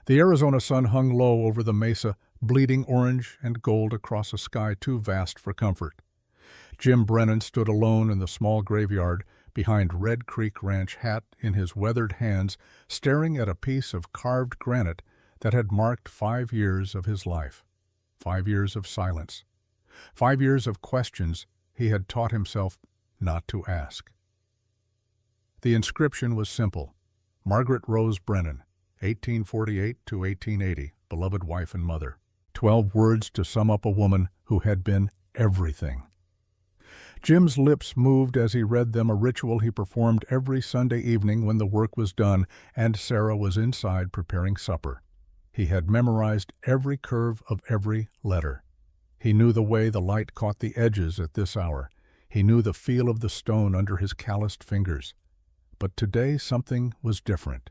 The Arizona sun hung low over the mesa, bleeding orange and gold across a sky too vast for comfort. Jim Brennan stood alone in the small graveyard, behind Red Creek Ranch, hat in his weathered hands, staring at a piece of carved granite that had marked 5 years of his life. 5 years of silence. 5 years of questions he had taught himself not to ask. The inscription was simple. Margaret Rose Brennan, 1848 to 1880, beloved wife and mother. 12 words to sum up a woman who had been everything. Jim's lips moved as he read them, a ritual he performed every Sunday evening when the work was done and Sarah was inside preparing supper. He had memorized every curve of every letter. He knew the way the light caught the edges at this hour. He knew the feel of the stone under his calloused fingers. But today something was different.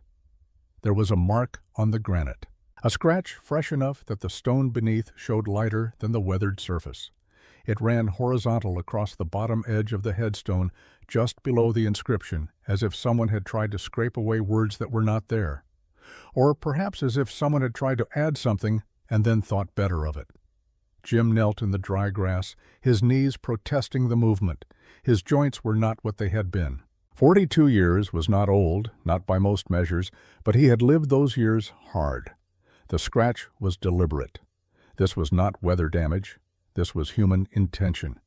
There was a mark on the granite, a scratch fresh enough that the stone beneath showed lighter than the weathered surface. It ran horizontal across the bottom edge of the headstone, just below the inscription, as if someone had tried to scrape away words that were not there. Or perhaps as if someone had tried to add something and then thought better of it. Jim knelt in the dry grass, his knees protesting the movement. His joints were not what they had been. 42 years was not old, not by most measures, but he had lived those years hard. The scratch was deliberate. This was not weather damage. This was human intention.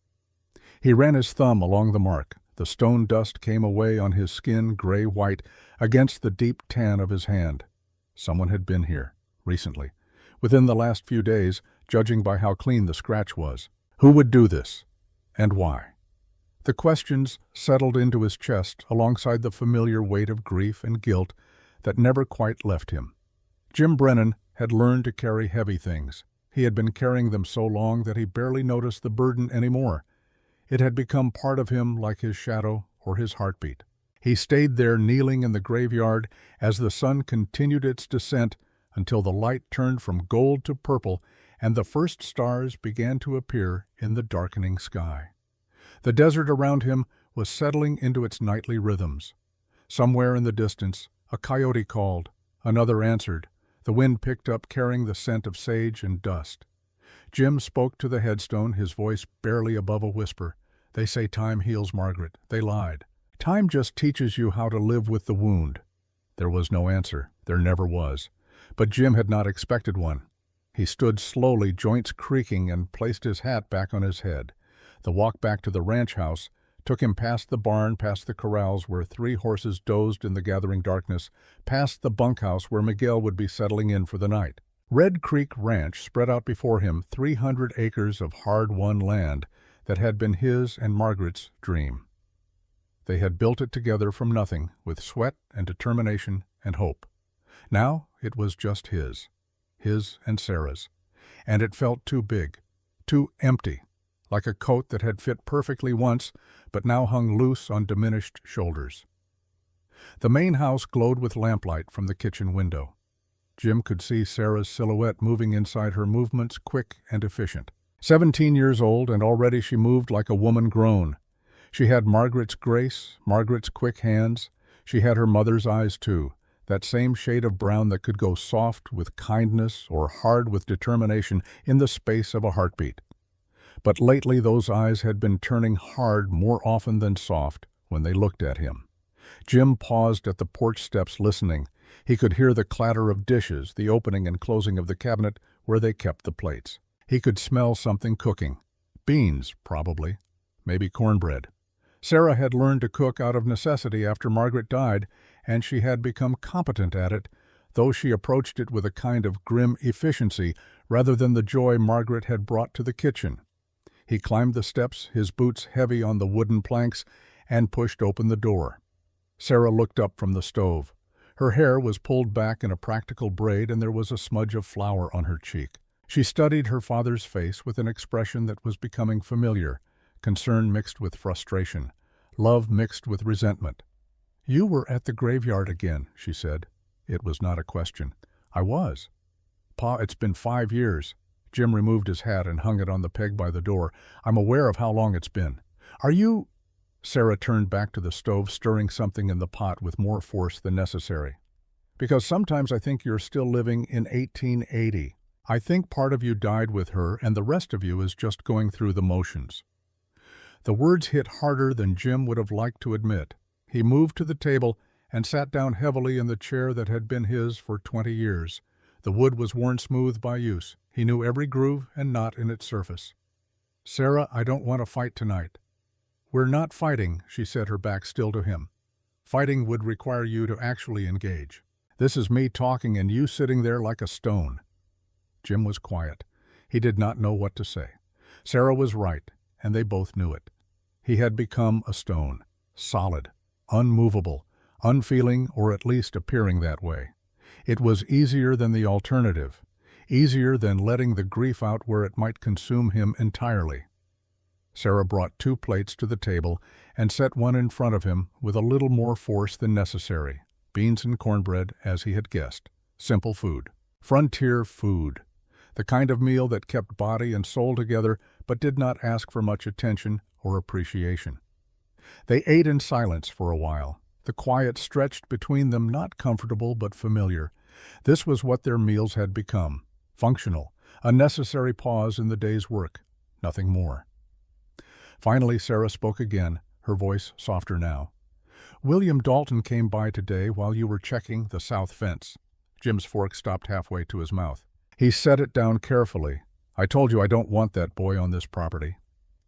He ran his thumb along the mark. The stone dust came away on his skin, gray-white, against the deep tan of his hand. Someone had been here, recently, within the last few days, judging by how clean the scratch was. Who would do this? And why? The questions settled into his chest alongside the familiar weight of grief and guilt that never quite left him. Jim Brennan had learned to carry heavy things. He had been carrying them so long that he barely noticed the burden anymore. It had become part of him like his shadow or his heartbeat. He stayed there kneeling in the graveyard as the sun continued its descent until the light turned from gold to purple and the first stars began to appear in the darkening sky. The desert around him was settling into its nightly rhythms. Somewhere in the distance, a coyote called. Another answered. The wind picked up, carrying the scent of sage and dust. Jim spoke to the headstone, his voice barely above a whisper. They say time heals, Margaret. They lied. Time just teaches you how to live with the wound. There was no answer. There never was. But Jim had not expected one. He stood slowly, joints creaking, and placed his hat back on his head. The walk back to the ranch house took him past the barn, past the corrals where 3 horses dozed in the gathering darkness, past the bunkhouse where Miguel would be settling in for the night. Red Creek Ranch spread out before him 300 acres of hard-won land that had been his and Margaret's dream. They had built it together from nothing, with sweat and determination and hope. Now it was just his and Sarah's, and it felt too big, too empty, like a coat that had fit perfectly once, but now hung loose on diminished shoulders. The main house glowed with lamplight from the kitchen window. Jim could see Sarah's silhouette moving inside her, movements quick and efficient. 17 years old, and already she moved like a woman grown. She had Margaret's grace, Margaret's quick hands. She had her mother's eyes, too, that same shade of brown that could go soft with kindness or hard with determination in the space of a heartbeat. But lately those eyes had been turning hard more often than soft when they looked at him. Jim paused at the porch steps listening. He could hear the clatter of dishes, the opening and closing of the cabinet where they kept the plates. He could smell something cooking. Beans, probably. Maybe cornbread. Sarah had learned to cook out of necessity after Margaret died, and she had become competent at it, though she approached it with a kind of grim efficiency rather than the joy Margaret had brought to the kitchen. He climbed the steps, his boots heavy on the wooden planks, and pushed open the door. Sarah looked up from the stove. Her hair was pulled back in a practical braid, and there was a smudge of flour on her cheek. She studied her father's face with an expression that was becoming familiar, concern mixed with frustration, love mixed with resentment. "You were at the graveyard again," she said. It was not a question. "I was." "Pa, it's been 5 years." Jim removed his hat and hung it on the peg by the door. "I'm aware of how long it's been. Are you—" Sarah turned back to the stove, stirring something in the pot with more force than necessary. Because sometimes I think you're still living in 1880. I think part of you died with her and the rest of you is just going through the motions." The words hit harder than Jim would have liked to admit. He moved to the table and sat down heavily in the chair that had been his for 20 years. The wood was worn smooth by use. He knew every groove and knot in its surface. "Sarah, I don't want to fight tonight." "We're not fighting," she said, her back still to him. "Fighting would require you to actually engage. This is me talking and you sitting there like a stone." Jim was quiet. He did not know what to say. Sarah was right, and they both knew it. He had become a stone, solid, unmovable, unfeeling, or at least appearing that way. It was easier than the alternative, easier than letting the grief out where it might consume him entirely. Sarah brought 2 plates to the table and set one in front of him with a little more force than necessary. Beans and cornbread, as he had guessed. Simple food. Frontier food. The kind of meal that kept body and soul together but did not ask for much attention or appreciation. They ate in silence for a while. The quiet stretched between them, not comfortable but familiar. This was what their meals had become. Functional, a necessary pause in the day's work. Nothing more. Finally, Sarah spoke again, her voice softer now. "William Dalton came by today while you were checking the south fence." Jim's fork stopped halfway to his mouth. He set it down carefully. "I told you I don't want that boy on this property."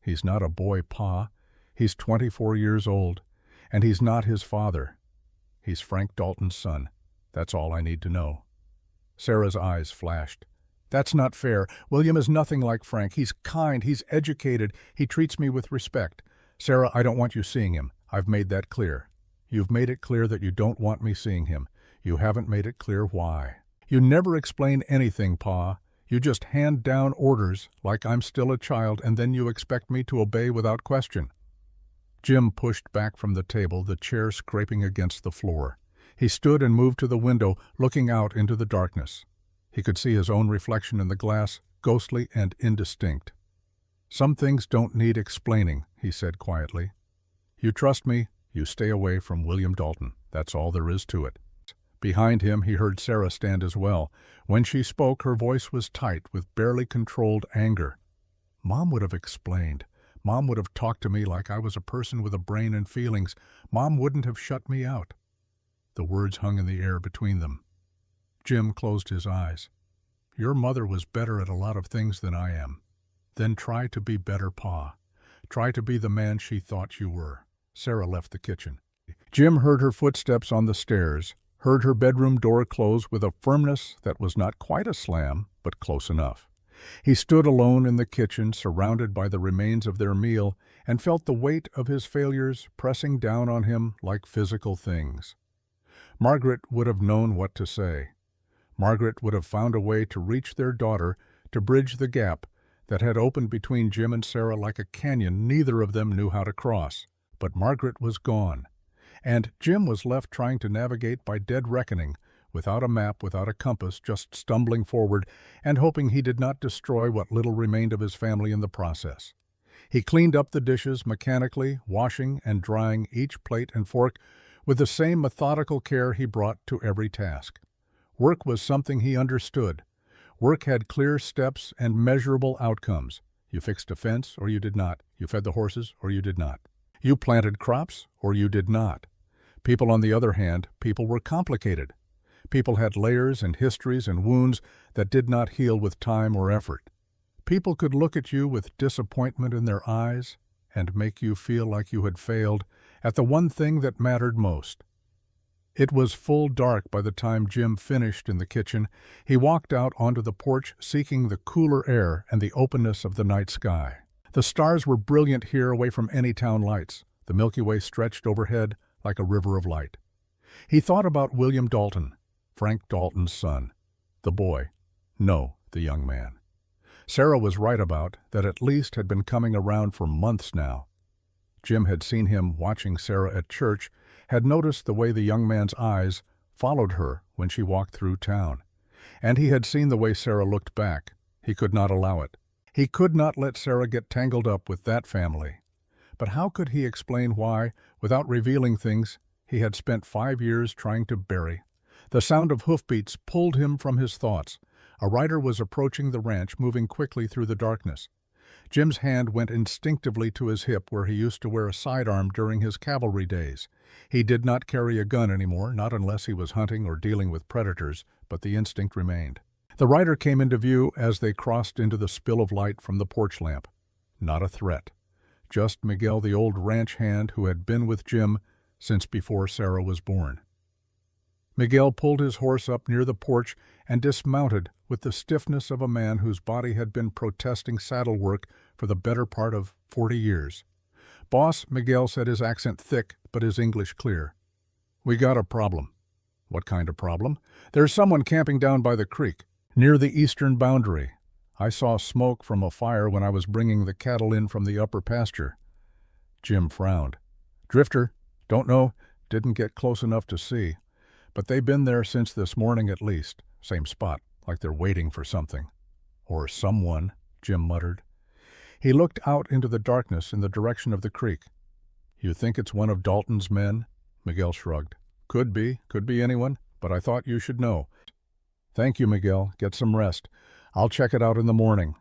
"He's not a boy, Pa. He's 24 years old, and he's not his father. He's Frank Dalton's son. That's all I need to know." Sarah's eyes flashed. "That's not fair. William is nothing like Frank. He's kind, he's educated, he treats me with respect. Sarah, I don't want you seeing him. I've made that clear. You've made it clear that you don't want me seeing him. You haven't made it clear why. You never explain anything, Pa. You just hand down orders like I'm still a child, and then you expect me to obey without question." Jim pushed back from the table, the chair scraping against the floor. He stood and moved to the window, looking out into the darkness. He could see his own reflection in the glass, ghostly and indistinct. "Some things don't need explaining," he said quietly. "You trust me, you stay away from William Dalton. That's all there is to it." Behind him he heard Sarah stand as well. When she spoke, her voice was tight with barely controlled anger. "Mom would have explained. Mom would have talked to me like I was a person with a brain and feelings. Mom wouldn't have shut me out." The words hung in the air between them. Jim closed his eyes. "Your mother was better at a lot of things than I am. Then try to be better, Pa. Try to be the man she thought you were." Sarah left the kitchen. Jim heard her footsteps on the stairs, heard her bedroom door close with a firmness that was not quite a slam, but close enough. He stood alone in the kitchen, surrounded by the remains of their meal, and felt the weight of his failures pressing down on him like physical things. Margaret would have known what to say. Margaret would have found a way to reach their daughter, to bridge the gap that had opened between Jim and Sarah like a canyon neither of them knew how to cross. But Margaret was gone, and Jim was left trying to navigate by dead reckoning, without a map, without a compass, just stumbling forward and hoping he did not destroy what little remained of his family in the process. He cleaned up the dishes mechanically, washing and drying each plate and fork with the same methodical care he brought to every task. Work was something he understood. Work had clear steps and measurable outcomes. You fixed a fence or you did not. You fed the horses or you did not. You planted crops or you did not. People, on the other hand, people were complicated. People had layers and histories and wounds that did not heal with time or effort. People could look at you with disappointment in their eyes and make you feel like you had failed at the one thing that mattered most. It was full dark by the time Jim finished in the kitchen. He walked out onto the porch, seeking the cooler air and the openness of the night sky. The stars were brilliant here, away from any town lights. The Milky Way stretched overhead like a river of light. He thought about William Dalton, Frank Dalton's son. The boy. No, the young man. Sarah was right about that, at least had been coming around for months now. Jim had seen him watching Sarah at church, had noticed the way the young man's eyes followed her when she walked through town. And he had seen the way Sarah looked back. He could not allow it. He could not let Sarah get tangled up with that family. But how could he explain why, without revealing things, he had spent 5 years trying to bury? The sound of hoofbeats pulled him from his thoughts. A rider was approaching the ranch, moving quickly through the darkness. Jim's hand went instinctively to his hip where he used to wear a sidearm during his cavalry days. He did not carry a gun anymore, not unless he was hunting or dealing with predators, but the instinct remained. The rider came into view as they crossed into the spill of light from the porch lamp. Not a threat. Just Miguel, the old ranch hand who had been with Jim since before Sarah was born. Miguel pulled his horse up near the porch and dismounted with the stiffness of a man whose body had been protesting saddle work for the better part of 40 years. "Boss," Miguel said, his accent thick but his English clear. "We got a problem." "What kind of problem?" "There's someone camping down by the creek, near the eastern boundary. I saw smoke from a fire when I was bringing the cattle in from the upper pasture." Jim frowned. "Drifter? Don't know. Didn't get close enough to see. But they've been there since this morning at least. Same spot, like they're waiting for something." "Or someone," Jim muttered. He looked out into the darkness in the direction of the creek. "You think it's one of Dalton's men?" Miguel shrugged. Could be anyone, but I thought you should know." "Thank you, Miguel. Get some rest. I'll check it out in the morning."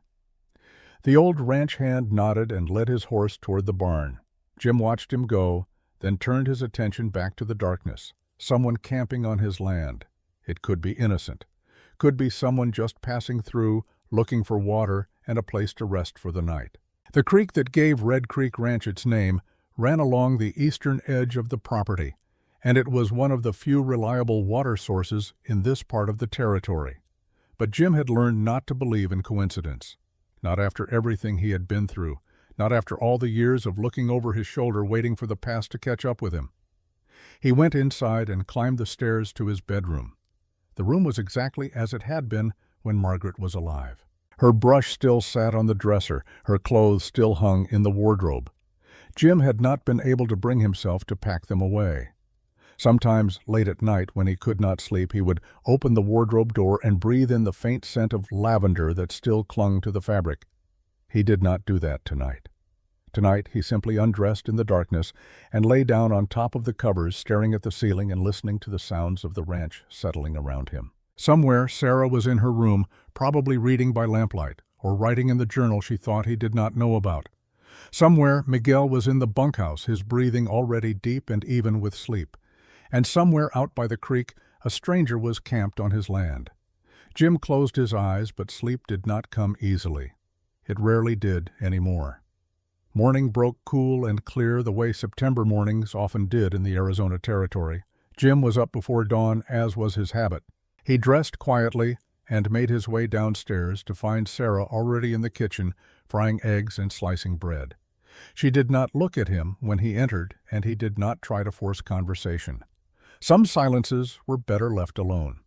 The old ranch hand nodded and led his horse toward the barn. Jim watched him go, then turned his attention back to the darkness. Someone camping on his land. It could be innocent. Could be someone just passing through, looking for water and a place to rest for the night. The creek that gave Red Creek Ranch its name ran along the eastern edge of the property, and it was one of the few reliable water sources in this part of the territory. But Jim had learned not to believe in coincidence. Not after everything he had been through. Not after all the years of looking over his shoulder waiting for the past to catch up with him. He went inside and climbed the stairs to his bedroom. The room was exactly as it had been when Margaret was alive. Her brush still sat on the dresser, her clothes still hung in the wardrobe. Jim had not been able to bring himself to pack them away. Sometimes, late at night, when he could not sleep, he would open the wardrobe door and breathe in the faint scent of lavender that still clung to the fabric. He did not do that tonight. Tonight, he simply undressed in the darkness and lay down on top of the covers, staring at the ceiling and listening to the sounds of the ranch settling around him. Somewhere, Sarah was in her room, probably reading by lamplight, or writing in the journal she thought he did not know about. Somewhere, Miguel was in the bunkhouse, his breathing already deep and even with sleep. And somewhere out by the creek, a stranger was camped on his land. Jim closed his eyes, but sleep did not come easily. It rarely did anymore. Morning broke cool and clear the way September mornings often did in the Arizona Territory. Jim was up before dawn, as was his habit. He dressed quietly and made his way downstairs to find Sarah already in the kitchen, frying eggs and slicing bread. She did not look at him when he entered, and he did not try to force conversation. Some silences were better left alone.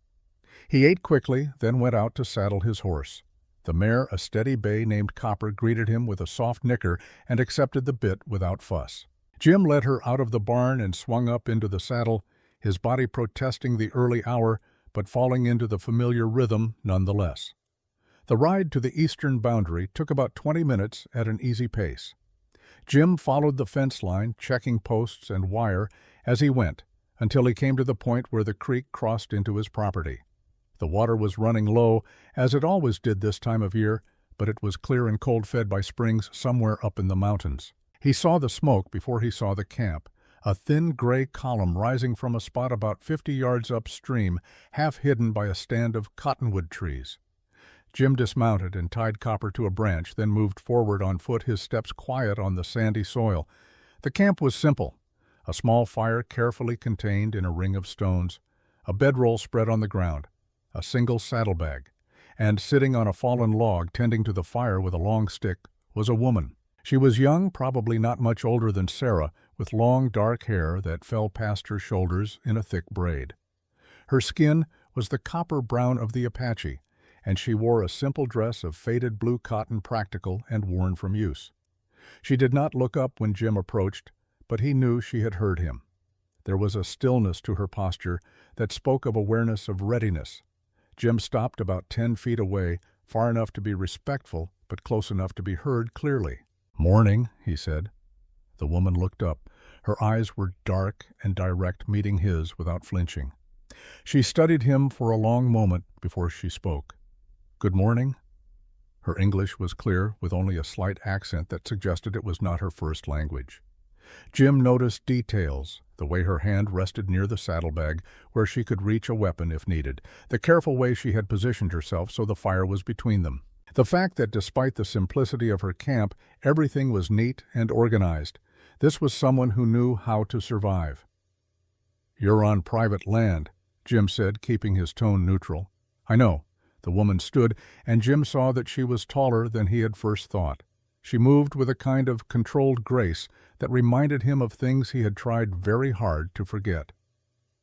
He ate quickly, then went out to saddle his horse. The mare, a steady bay named Copper, greeted him with a soft nicker and accepted the bit without fuss. Jim led her out of the barn and swung up into the saddle, his body protesting the early hour, but falling into the familiar rhythm nonetheless. The ride to the eastern boundary took about 20 minutes at an easy pace. Jim followed the fence line, checking posts and wire as he went, until he came to the point where the creek crossed into his property. The water was running low, as it always did this time of year, but it was clear and cold-fed by springs somewhere up in the mountains. He saw the smoke before he saw the camp, a thin gray column rising from a spot about 50 yards upstream, half hidden by a stand of cottonwood trees. Jim dismounted and tied Copper to a branch, then moved forward on foot, his steps quiet on the sandy soil. The camp was simple. A small fire carefully contained in a ring of stones, a bedroll spread on the ground, a single saddlebag, and sitting on a fallen log tending to the fire with a long stick was a woman. She was young, probably not much older than Sarah, with long dark hair that fell past her shoulders in a thick braid. Her skin was the copper brown of the Apache, and she wore a simple dress of faded blue cotton, practical and worn from use. She did not look up when Jim approached, but he knew she had heard him. There was a stillness to her posture that spoke of awareness of readiness. Jim stopped about 10 feet away, far enough to be respectful, but close enough to be heard clearly. "Morning," he said. The woman looked up. Her eyes were dark and direct, meeting his without flinching. She studied him for a long moment before she spoke. "Good morning?" Her English was clear, with only a slight accent that suggested it was not her first language. Jim noticed details, the way her hand rested near the saddlebag where she could reach a weapon if needed, the careful way she had positioned herself so the fire was between them. The fact that despite the simplicity of her camp, everything was neat and organized. This was someone who knew how to survive. "You're on private land," Jim said, keeping his tone neutral. "I know." The woman stood, and Jim saw that she was taller than he had first thought. She moved with a kind of controlled grace that reminded him of things he had tried very hard to forget.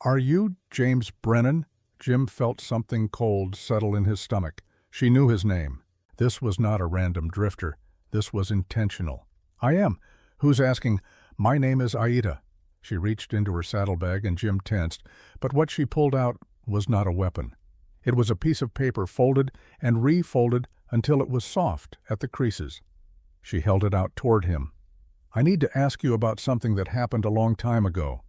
"Are you James Brennan?" Jim felt something cold settle in his stomach. She knew his name. This was not a random drifter. This was intentional. "I am. Who's asking?" "My name is Aida." She reached into her saddlebag and Jim tensed, but what she pulled out was not a weapon. It was a piece of paper folded and refolded until it was soft at the creases. She held it out toward him. "I need to ask you about something that happened a long time ago."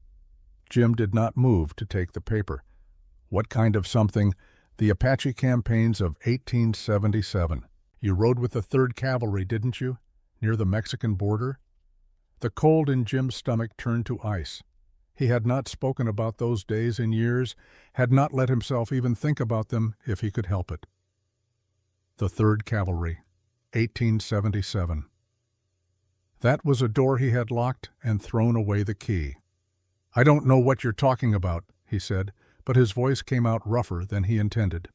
Jim did not move to take the paper. "What kind of something?" "The Apache campaigns of 1877. You rode with the 3rd Cavalry, didn't you? Near the Mexican border?" The cold in Jim's stomach turned to ice. He had not spoken about those days in years, had not let himself even think about them if he could help it. The 3rd Cavalry, 1877. That was a door he had locked and thrown away the key. "I don't know what you're talking about," he said, but his voice came out rougher than he intended.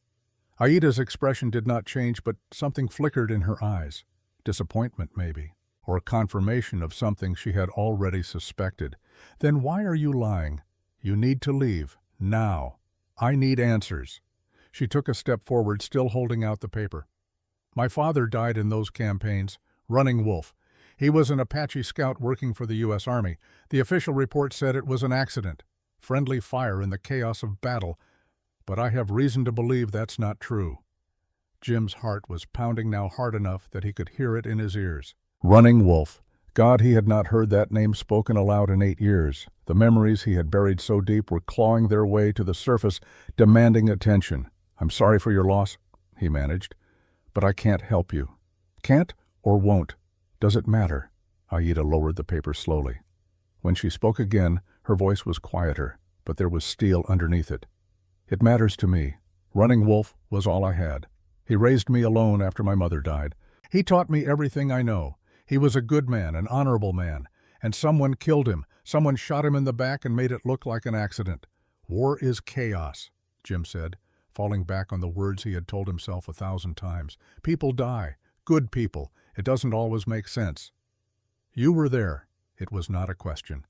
Aida's expression did not change, but something flickered in her eyes. Disappointment, maybe, or confirmation of something she had already suspected. "Then why are you lying? You need to leave, now. I need answers." She took a step forward, still holding out the paper. "My father died in those campaigns, Running Wolf. He was an Apache scout working for the U.S. Army. The official report said it was an accident, friendly fire in the chaos of battle, but I have reason to believe that's not true." Jim's heart was pounding now hard enough that he could hear it in his ears. Running Wolf. God, he had not heard that name spoken aloud in 8 years. The memories he had buried so deep were clawing their way to the surface, demanding attention. "I'm sorry for your loss," he managed, "but I can't help you." "Can't or won't? Does it matter?" Aida lowered the paper slowly. When she spoke again, her voice was quieter, but there was steel underneath it. "It matters to me. Running Wolf was all I had. He raised me alone after my mother died. He taught me everything I know. He was a good man, an honorable man, and someone killed him. Someone shot him in the back and made it look like an accident. War is chaos," Jim said, falling back on the words he had told himself 1,000 times. "People die. Good people. It doesn't always make sense." "You were there." It was not a question.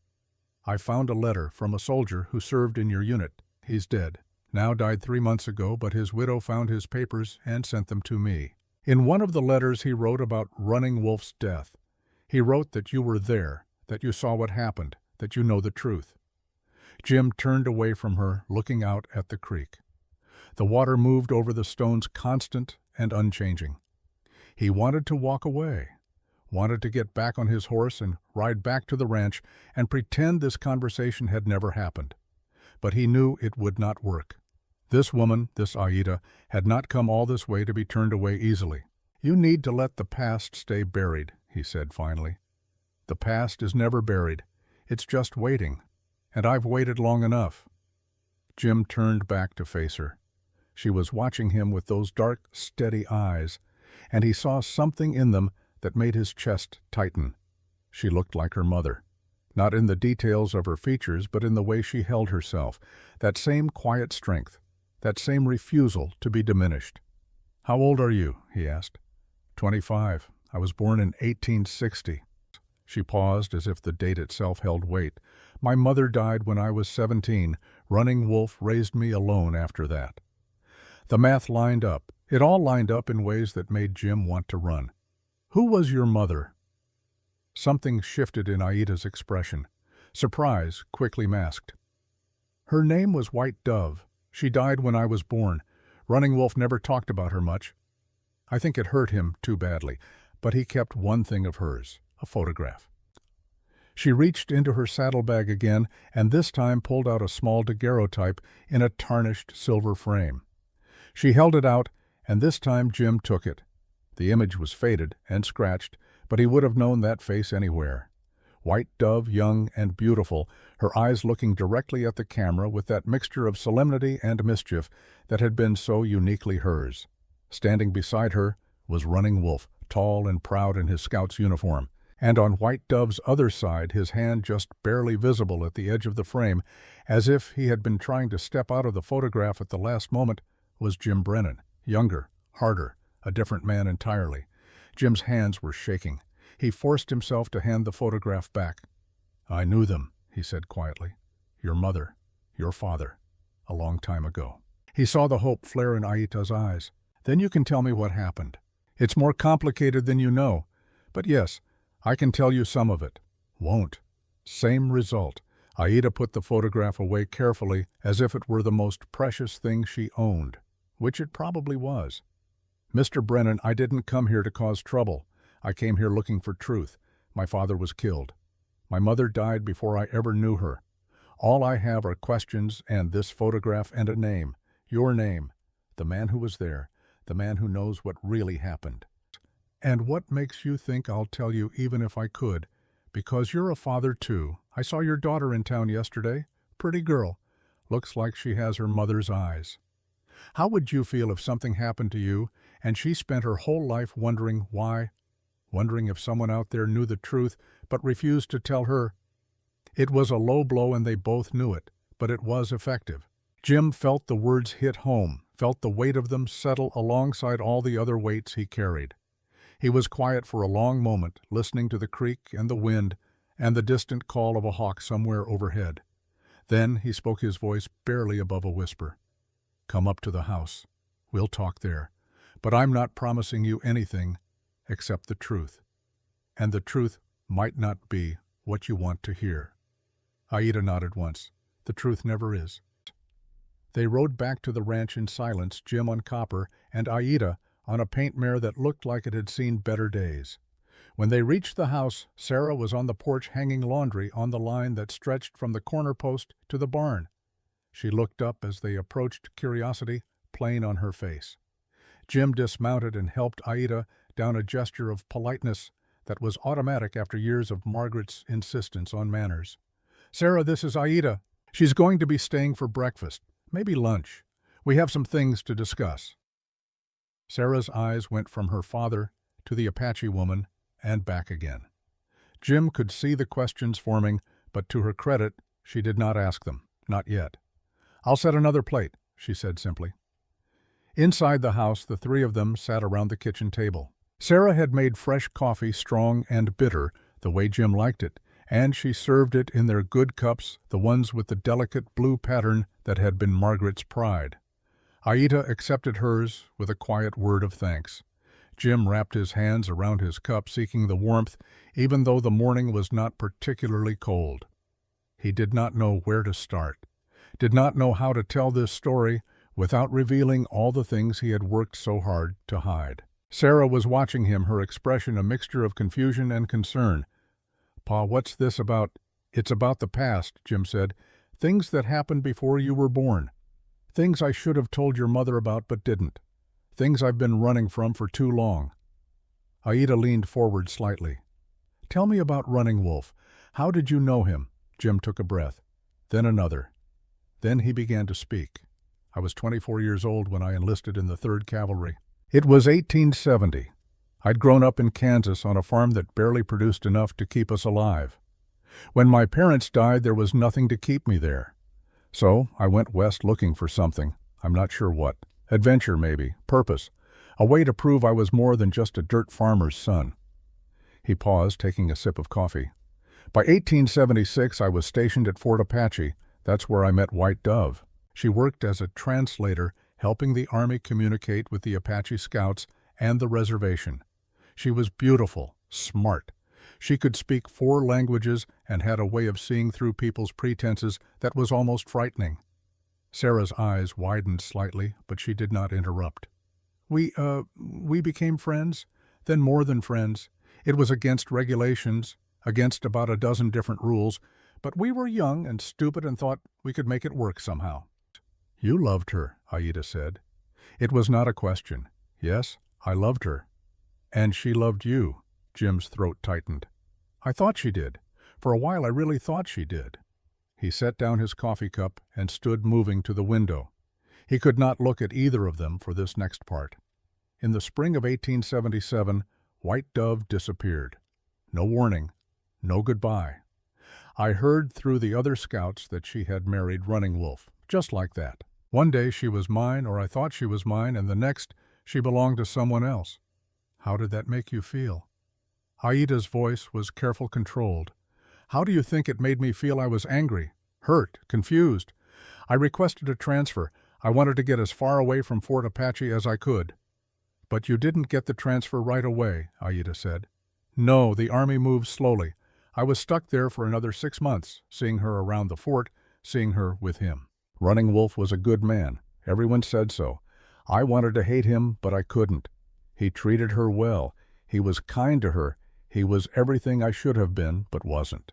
"I found a letter from a soldier who served in your unit. He's dead. Now died 3 months ago, but his widow found his papers and sent them to me. In one of the letters he wrote about Running Wolf's death. He wrote that you were there, that you saw what happened, that you know the truth." Jim turned away from her, looking out at the creek. The water moved over the stones, constant and unchanging. He wanted to walk away, wanted to get back on his horse and ride back to the ranch and pretend this conversation had never happened. But he knew it would not work. This woman, this Aida, had not come all this way to be turned away easily. "You need to let the past stay buried," he said finally. "The past is never buried. It's just waiting. And I've waited long enough." Jim turned back to face her. She was watching him with those dark, steady eyes, and he saw something in them that made his chest tighten. She looked like her mother. Not in the details of her features, but in the way she held herself. That same quiet strength. That same refusal to be diminished. "How old are you?" he asked. 25. I was born in 1860. She paused as if the date itself held weight. "My mother died when I was 17. Running Wolf raised me alone after that." The math lined up. It all lined up in ways that made Jim want to run. "Who was your mother?" Something shifted in Aida's expression. Surprise quickly masked. "Her name was White Dove. She died when I was born. Running Wolf never talked about her much. I think it hurt him too badly, but he kept one thing of hers, a photograph." She reached into her saddlebag again and this time pulled out a small daguerreotype in a tarnished silver frame. She held it out, and this time Jim took it. The image was faded and scratched, but he would have known that face anywhere. White dove, young and beautiful, her eyes looking directly at the camera with that mixture of solemnity and mischief that had been so uniquely hers. Standing beside her was Running Wolf, tall and proud in his scout's uniform, and on White Dove's other side, his hand just barely visible at the edge of the frame, as if he had been trying to step out of the photograph at the last moment, was Jim Brennan, younger, harder, a different man entirely. Jim's hands were shaking. He forced himself to hand the photograph back. "I knew them," he said quietly. "Your mother, your father, a long time ago." He saw the hope flare in Aita's eyes. "Then you can tell me what happened. It's more complicated than you know. But yes, I can tell you some of it." "Won't." Same result. Aita put the photograph away carefully as if it were the most precious thing she owned, which it probably was. "Mr. Brennan, I didn't come here to cause trouble. I came here looking for truth. My father was killed. My mother died before I ever knew her. All I have are questions and this photograph and a name. Your name. The man who was there. The man who knows what really happened." "And what makes you think I'll tell you even if I could? Because you're a father too. I saw your daughter in town yesterday. Pretty girl. Looks like she has her mother's eyes. How would you feel if something happened to you and she spent her whole life wondering why? Wondering if someone out there knew the truth but refused to tell her?" It was a low blow and they both knew it, but it was effective. Jim felt the words hit home, felt the weight of them settle alongside all the other weights he carried. He was quiet for a long moment, listening to the creek and the wind and the distant call of a hawk somewhere overhead. Then he spoke, his voice barely above a whisper. "Come up to the house. We'll talk there. But I'm not promising you anything except the truth. And the truth might not be what you want to hear." Aita nodded once. "The truth never is." They rode back to the ranch in silence, Jim on Copper and Aita on a paint mare that looked like it had seen better days. When they reached the house, Sarah was on the porch hanging laundry on the line that stretched from the corner post to the barn. She looked up as they approached, curiosity plain on her face. Jim dismounted and helped Aita down, a gesture of politeness that was automatic after years of Margaret's insistence on manners. "Sarah, this is Aita. She's going to be staying for breakfast, maybe lunch. We have some things to discuss." Sarah's eyes went from her father to the Apache woman and back again. Jim could see the questions forming, but to her credit, she did not ask them, not yet. "I'll set another plate," she said simply. Inside the house, the three of them sat around the kitchen table. Sarah had made fresh coffee, strong and bitter, the way Jim liked it, and she served it in their good cups, the ones with the delicate blue pattern that had been Margaret's pride. Aita accepted hers with a quiet word of thanks. Jim wrapped his hands around his cup, seeking the warmth, even though the morning was not particularly cold. He did not know where to start, did not know how to tell this story without revealing all the things he had worked so hard to hide. Sarah was watching him, her expression a mixture of confusion and concern. "Pa, what's this about?" "It's about the past," Jim said. "Things that happened before you were born. Things I should have told your mother about but didn't. Things I've been running from for too long." Aita leaned forward slightly. "Tell me about Running Wolf. How did you know him?" Jim took a breath, then another. Then he began to speak. "I was 24 years old when I enlisted in the 3rd Cavalry. It was 1870. I'd grown up in Kansas on a farm that barely produced enough to keep us alive. When my parents died, there was nothing to keep me there. So I went west looking for something, I'm not sure what. Adventure maybe, purpose, a way to prove I was more than just a dirt farmer's son." He paused, taking a sip of coffee. "By 1876, I was stationed at Fort Apache. That's where I met White Dove. She worked as a translator, helping the Army communicate with the Apache scouts and the reservation. She was beautiful, smart. She could speak 4 languages and had a way of seeing through people's pretenses that was almost frightening." Sarah's eyes widened slightly, but she did not interrupt. We became friends, then more than friends. It was against regulations, against about a dozen different rules, but we were young and stupid and thought we could make it work somehow. You loved her, Aida said. It was not a question. Yes, I loved her. And she loved you. Jim's throat tightened. I thought she did. For a while I really thought she did. He set down his coffee cup and stood moving to the window. He could not look at either of them for this next part. In the spring of 1877, White Dove disappeared. No warning, no goodbye. I heard through the other scouts that she had married Running Wolf, just like that. One day she was mine, or I thought she was mine, and the next she belonged to someone else. How did that make you feel? Aida's voice was careful, controlled. How do you think it made me feel? I was angry, hurt, confused. I requested a transfer. I wanted to get as far away from Fort Apache as I could. But you didn't get the transfer right away, Aida said. No, the Army moved slowly. I was stuck there for another 6 months, seeing her around the fort, seeing her with him. Running Wolf was a good man. Everyone said so. I wanted to hate him, but I couldn't. He treated her well. He was kind to her. He was everything I should have been, but wasn't.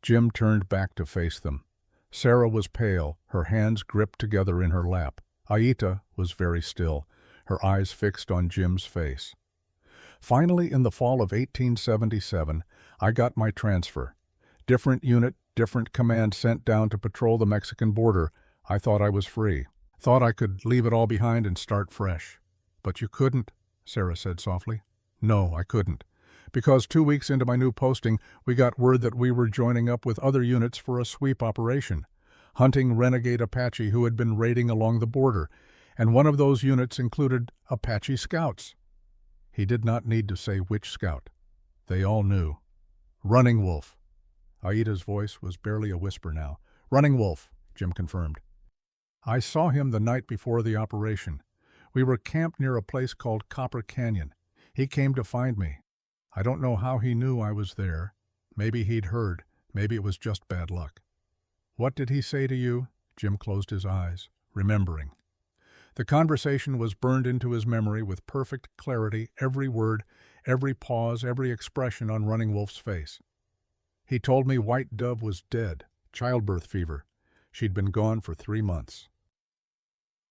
Jim turned back to face them. Sarah was pale, her hands gripped together in her lap. Aida was very still, her eyes fixed on Jim's face. Finally, in the fall of 1877, I got my transfer. Different unit, different command sent down to patrol the Mexican border. I thought I was free. Thought I could leave it all behind and start fresh. But you couldn't, Sarah said softly. No, I couldn't. Because 2 weeks into my new posting, we got word that we were joining up with other units for a sweep operation, hunting renegade Apache who had been raiding along the border, and one of those units included Apache scouts. He did not need to say which scout. They all knew. Running Wolf. Aida's voice was barely a whisper now. Running Wolf, Jim confirmed. I saw him the night before the operation. We were camped near a place called Copper Canyon. He came to find me. I don't know how he knew I was there. Maybe he'd heard. Maybe it was just bad luck. What did he say to you? Jim closed his eyes, remembering. The conversation was burned into his memory with perfect clarity, every word, every pause, every expression on Running Wolf's face. He told me White Dove was dead, childbirth fever. She'd been gone for 3 months.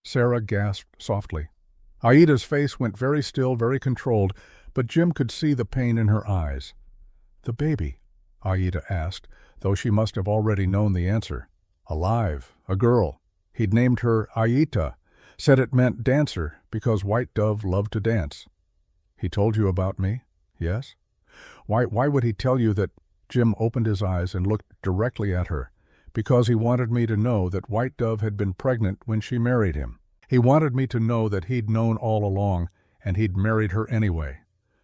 Sarah gasped softly. Aida's face went very still, very controlled, but Jim could see the pain in her eyes. The baby? Aida asked, though she must have already known the answer. Alive, a girl. He'd named her Aida, said it meant dancer because White Dove loved to dance. He told you about me? Yes? Why would he tell you that? Jim opened his eyes and looked directly at her. Because he wanted me to know that White Dove had been pregnant when she married him. He wanted me to know that he'd known all along, and he'd married her anyway.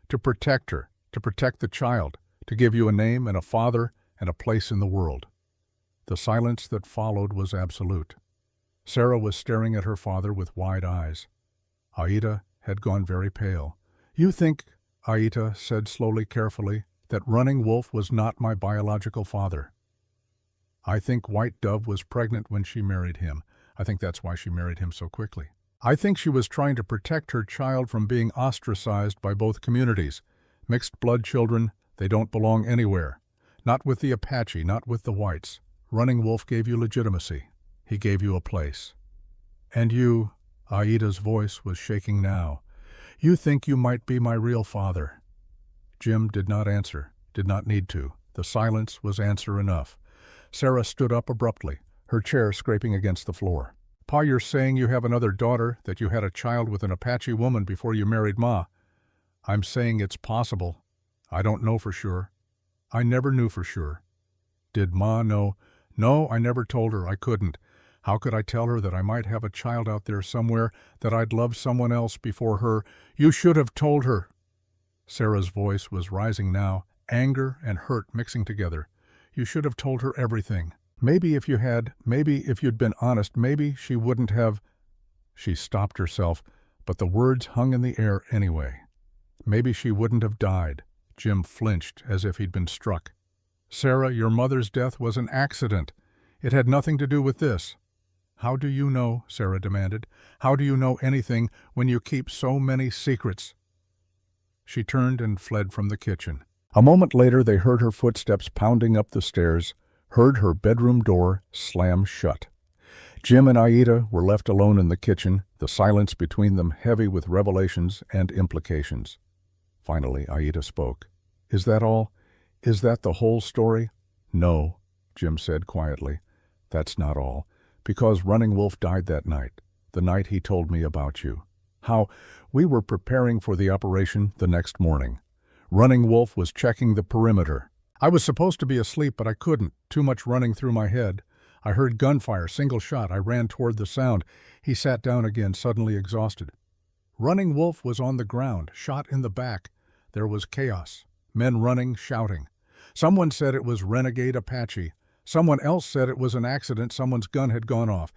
To protect her, to protect the child, to give you a name and a father and a place in the world. The silence that followed was absolute. Sarah was staring at her father with wide eyes. Aida had gone very pale. You think, Aida said slowly, carefully, that Running Wolf was not my biological father. I think White Dove was pregnant when she married him. I think that's why she married him so quickly. I think she was trying to protect her child from being ostracized by both communities. Mixed blood children, they don't belong anywhere. Not with the Apache, not with the whites. Running Wolf gave you legitimacy. He gave you a place. And you, Aida's voice was shaking now, you think you might be my real father. Jim did not answer, did not need to. The silence was answer enough. Sarah stood up abruptly, her chair scraping against the floor. Pa, you're saying you have another daughter, that you had a child with an Apache woman before you married Ma. I'm saying it's possible. I don't know for sure. I never knew for sure. Did Ma know? No, I never told her. I couldn't. How could I tell her that I might have a child out there somewhere, that I'd love someone else before her? You should have told her. Sarah's voice was rising now, anger and hurt mixing together. You should have told her everything. Maybe if you had, maybe if you'd been honest, maybe she wouldn't have. She stopped herself, but the words hung in the air anyway. Maybe she wouldn't have died. Jim flinched as if he'd been struck. Sarah, your mother's death was an accident. It had nothing to do with this. How do you know, Sarah demanded, how do you know anything when you keep so many secrets? She turned and fled from the kitchen. A moment later they heard her footsteps pounding up the stairs, heard her bedroom door slam shut. Jim and Aida were left alone in the kitchen, the silence between them heavy with revelations and implications. Finally, Aida spoke. "Is that all? Is that the whole story?" "No," Jim said quietly. "That's not all. Because Running Wolf died that night, the night he told me about you. How we were preparing for the operation the next morning. Running Wolf was checking the perimeter. I was supposed to be asleep, but I couldn't. Too much running through my head. I heard gunfire, single shot. I ran toward the sound. He sat down again, suddenly exhausted. Running Wolf was on the ground, shot in the back. There was chaos. Men running, shouting. Someone said it was renegade Apache. Someone else said it was an accident, someone's gun had gone off.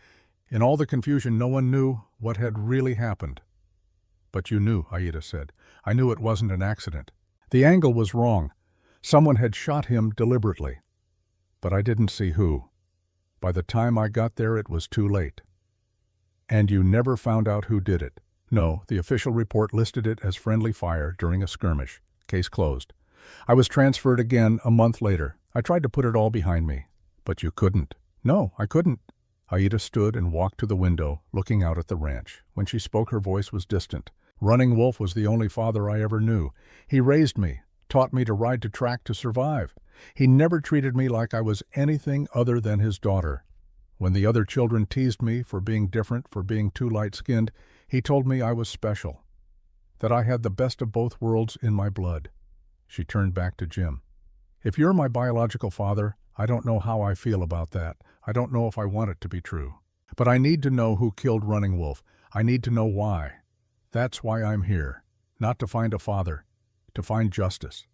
In all the confusion, no one knew what had really happened. "But you knew," Aida said. "I knew it wasn't an accident. The angle was wrong. Someone had shot him deliberately. But I didn't see who. By the time I got there, it was too late." "And you never found out who did it?" "No, the official report listed it as friendly fire during a skirmish. Case closed. I was transferred again a month later. I tried to put it all behind me." "But you couldn't." "No, I couldn't." Aida stood and walked to the window, looking out at the ranch. When she spoke, her voice was distant. "Running Wolf was the only father I ever knew. He raised me, taught me to ride to track to survive. He never treated me like I was anything other than his daughter. When the other children teased me for being different, for being too light-skinned, he told me I was special, that I had the best of both worlds in my blood." She turned back to Jim. "If you're my biological father, I don't know how I feel about that. I don't know if I want it to be true. But I need to know who killed Running Wolf. I need to know why. That's why I'm here. Not to find a father, to find justice."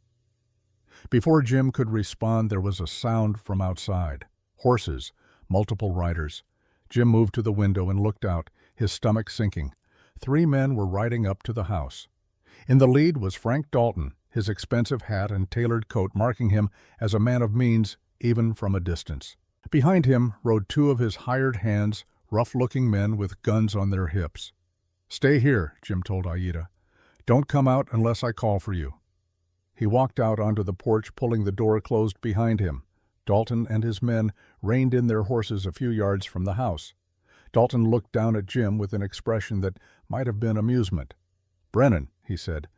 Before Jim could respond, there was a sound from outside. Horses, multiple riders. Jim moved to the window and looked out, his stomach sinking. 3 men were riding up to the house. In the lead was Frank Dalton, his expensive hat and tailored coat marking him as a man of means even from a distance. Behind him rode 2 of his hired hands, rough-looking men with guns on their hips. "Stay here," Jim told Aida. "Don't come out unless I call for you." He walked out onto the porch, pulling the door closed behind him. Dalton and his men reined in their horses a few yards from the house. Dalton looked down at Jim with an expression that might have been amusement. "Brennan," he said.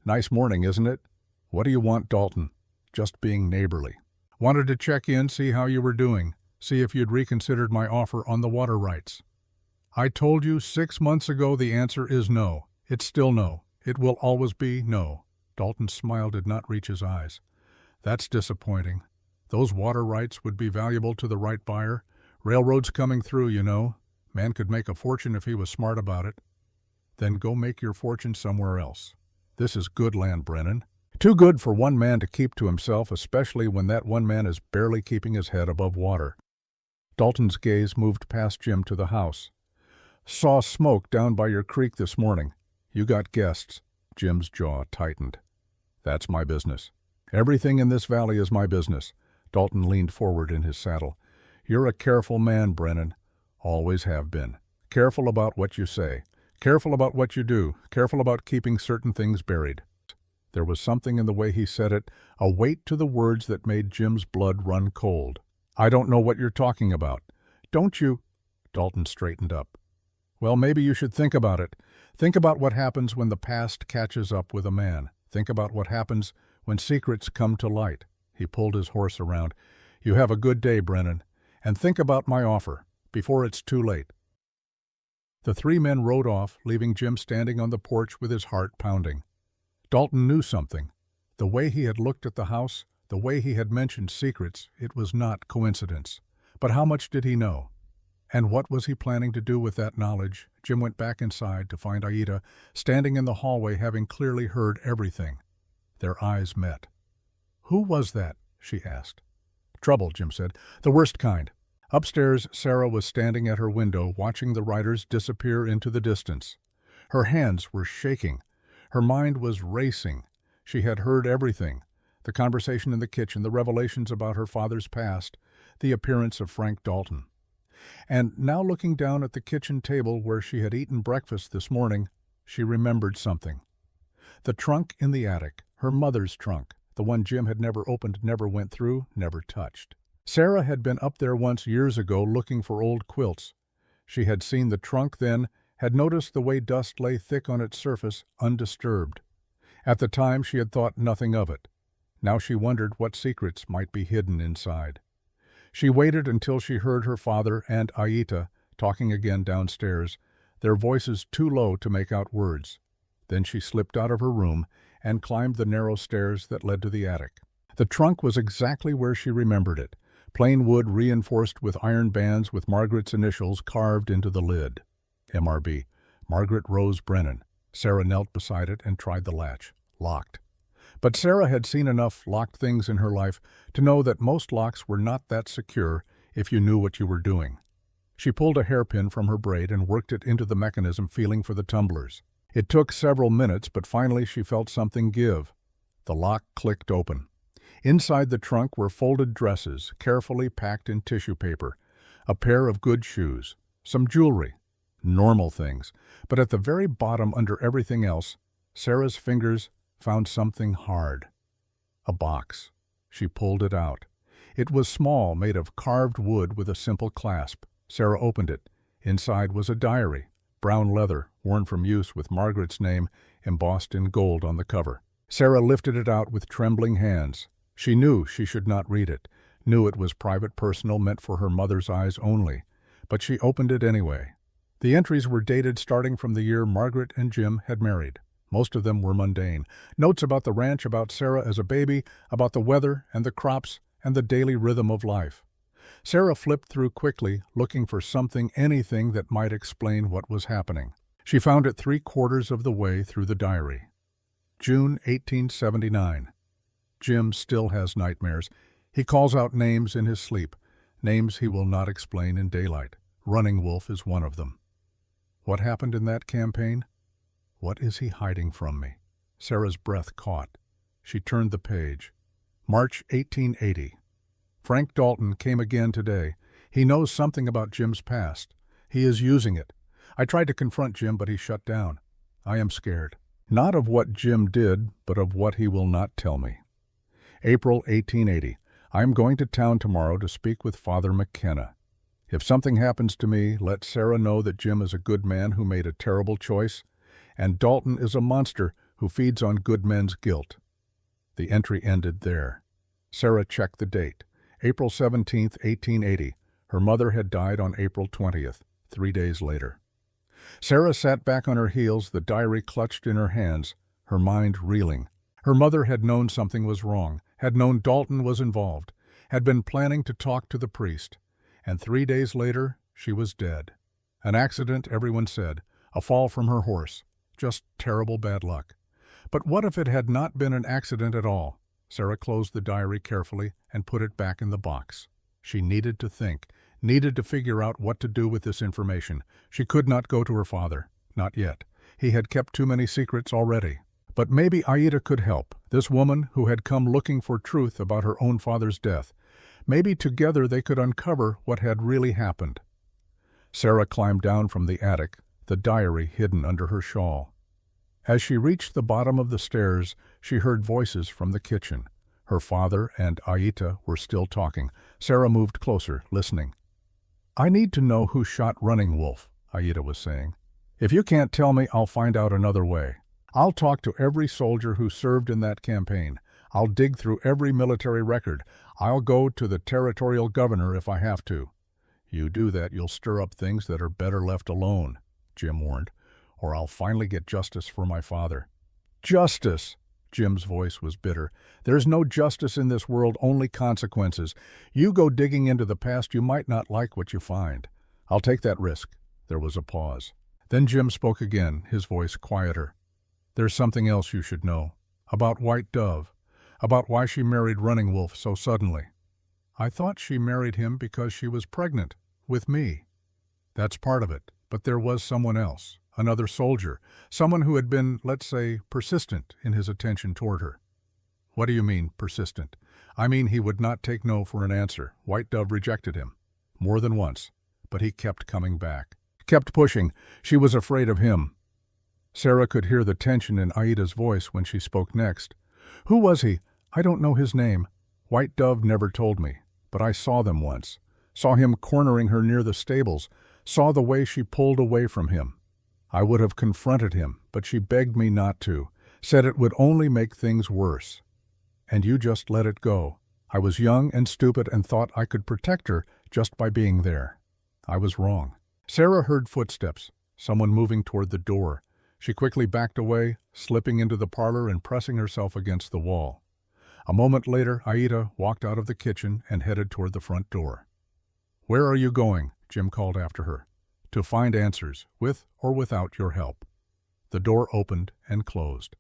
"Nice morning, isn't it?" "What do you want, Dalton?" "Just being neighborly. Wanted to check in, see how you were doing, see if you'd reconsidered my offer on the water rights. I told you 6 months ago the answer is no. It's still no. It will always be no." Dalton's smile did not reach his eyes. "That's disappointing. Those water rights would be valuable to the right buyer. Railroads coming through, you know. Man could make a fortune if he was smart about it." "Then go make your fortune somewhere else. This is good land, Brennan. Too good for one man to keep to himself, especially when that one man is barely keeping his head above water." Dalton's gaze moved past Jim to the house. "Saw smoke down by your creek this morning. You got guests." Jim's jaw tightened. "That's my business. Everything in this valley is my business." Dalton leaned forward in his saddle. "You're a careful man, Brennan. Always have been. Careful about what you say. Careful about what you do. Careful about keeping certain things buried." There was something in the way he said it, a weight to the words that made Jim's blood run cold. "I don't know what you're talking about." "Don't you?" Dalton straightened up. "Well, maybe you should think about it. Think about what happens when the past catches up with a man. Think about what happens when secrets come to light." He pulled his horse around. "You have a good day, Brennan. And think about my offer, before it's too late." The 3 men rode off, leaving Jim standing on the porch with his heart pounding. Dalton knew something. The way he had looked at the house, the way he had mentioned secrets, it was not coincidence. But how much did he know? And what was he planning to do with that knowledge? Jim went back inside to find Aida standing in the hallway, having clearly heard everything. Their eyes met. "Who was that?" she asked. "Trouble," Jim said. "The worst kind." Upstairs, Sarah was standing at her window, watching the riders disappear into the distance. Her hands were shaking. Her mind was racing. She had heard everything. The conversation in the kitchen, the revelations about her father's past, the appearance of Frank Dalton. And now, looking down at the kitchen table where she had eaten breakfast this morning, she remembered something. The trunk in the attic, her mother's trunk, The one Jim had never opened, never went through, never touched. Sarah had been up there once years ago looking for old quilts. She had seen the trunk then, had noticed the way dust lay thick on its surface, undisturbed. At the time she had thought nothing of it. Now she wondered what secrets might be hidden inside. She waited until she heard her father and Aita talking again downstairs, their voices too low to make out words. Then she slipped out of her room and climbed the narrow stairs that led to the attic. The trunk was exactly where she remembered it, plain wood reinforced with iron bands with Margaret's initials carved into the lid. MRB, Margaret Rose Brennan. Sarah knelt beside it and tried the latch. Locked. But Sarah had seen enough locked things in her life to know that most locks were not that secure if you knew what you were doing. She pulled a hairpin from her braid and worked it into the mechanism, feeling for the tumblers. It took several minutes, but finally she felt something give. The lock clicked open. Inside the trunk were folded dresses, carefully packed in tissue paper, a pair of good shoes, some jewelry, normal things. But at the very bottom, under everything else, Sarah's fingers found something hard. A box. She pulled it out. It was small, made of carved wood with a simple clasp. Sarah opened it. Inside was a diary, brown leather, worn from use, with Margaret's name embossed in gold on the cover. Sarah lifted it out with trembling hands. She knew she should not read it, knew it was private, personal, meant for her mother's eyes only, but she opened it anyway. The entries were dated starting from the year Margaret and Jim had married. Most of them were mundane. Notes about the ranch, about Sarah as a baby, about the weather and the crops and the daily rhythm of life. Sarah flipped through quickly, looking for something, anything that might explain what was happening. She found it 3/4 of the way through the diary. June 1879. Jim still has nightmares. He calls out names in his sleep, names he will not explain in daylight. Running Wolf is one of them. What happened in that campaign? What is he hiding from me? Sarah's breath caught. She turned the page. March 1880. Frank Dalton came again today. He knows something about Jim's past. He is using it. I tried to confront Jim, but he shut down. I am scared. Not of what Jim did, but of what he will not tell me. April 1880. I am going to town tomorrow to speak with Father McKenna. If something happens to me, let Sarah know that Jim is a good man who made a terrible choice, and Dalton is a monster who feeds on good men's guilt. The entry ended there. Sarah checked the date. April 17, 1880. Her mother had died on April 20th, 3 days later. Sarah sat back on her heels, the diary clutched in her hands, her mind reeling. Her mother had known something was wrong, had known Dalton was involved, had been planning to talk to the priest, and 3 days later she was dead. An accident, everyone said, a fall from her horse, just terrible bad luck. But what if it had not been an accident at all? Sarah closed the diary carefully and put it back in the box. She needed to think, needed to figure out what to do with this information. She could not go to her father, not yet. He had kept too many secrets already. But maybe Aita could help, this woman who had come looking for truth about her own father's death. Maybe together they could uncover what had really happened. Sarah climbed down from the attic, the diary hidden under her shawl. As she reached the bottom of the stairs, she heard voices from the kitchen. Her father and Aita were still talking. Sarah moved closer, listening. I need to know who shot Running Wolf, Aita was saying. If you can't tell me, I'll find out another way. I'll talk to every soldier who served in that campaign. I'll dig through every military record. I'll go to the territorial governor if I have to. You do that, you'll stir up things that are better left alone, Jim warned, or I'll finally get justice for my father. Justice! Jim's voice was bitter. There's no justice in this world, only consequences. You go digging into the past, you might not like what you find. I'll take that risk. There was a pause. Then Jim spoke again, his voice quieter. There's something else you should know. About White Dove. About why she married Running Wolf so suddenly. I thought she married him because she was pregnant. With me. That's part of it. But there was someone else. Another soldier. Someone who had been, let's say, persistent in his attention toward her. What do you mean, persistent? I mean he would not take no for an answer. White Dove rejected him. More than once. But he kept coming back. Kept pushing. She was afraid of him. Sarah could hear the tension in Aida's voice when she spoke next. Who was he? I don't know his name. White Dove never told me, but I saw them once. Saw him cornering her near the stables, saw the way she pulled away from him. I would have confronted him, but she begged me not to, said it would only make things worse. And you just let it go. I was young and stupid and thought I could protect her just by being there. I was wrong. Sarah heard footsteps, someone moving toward the door. She quickly backed away, slipping into the parlor and pressing herself against the wall. A moment later, Aida walked out of the kitchen and headed toward the front door. "Where are you going?" Jim called after her. "To find answers, with or without your help." The door opened and closed.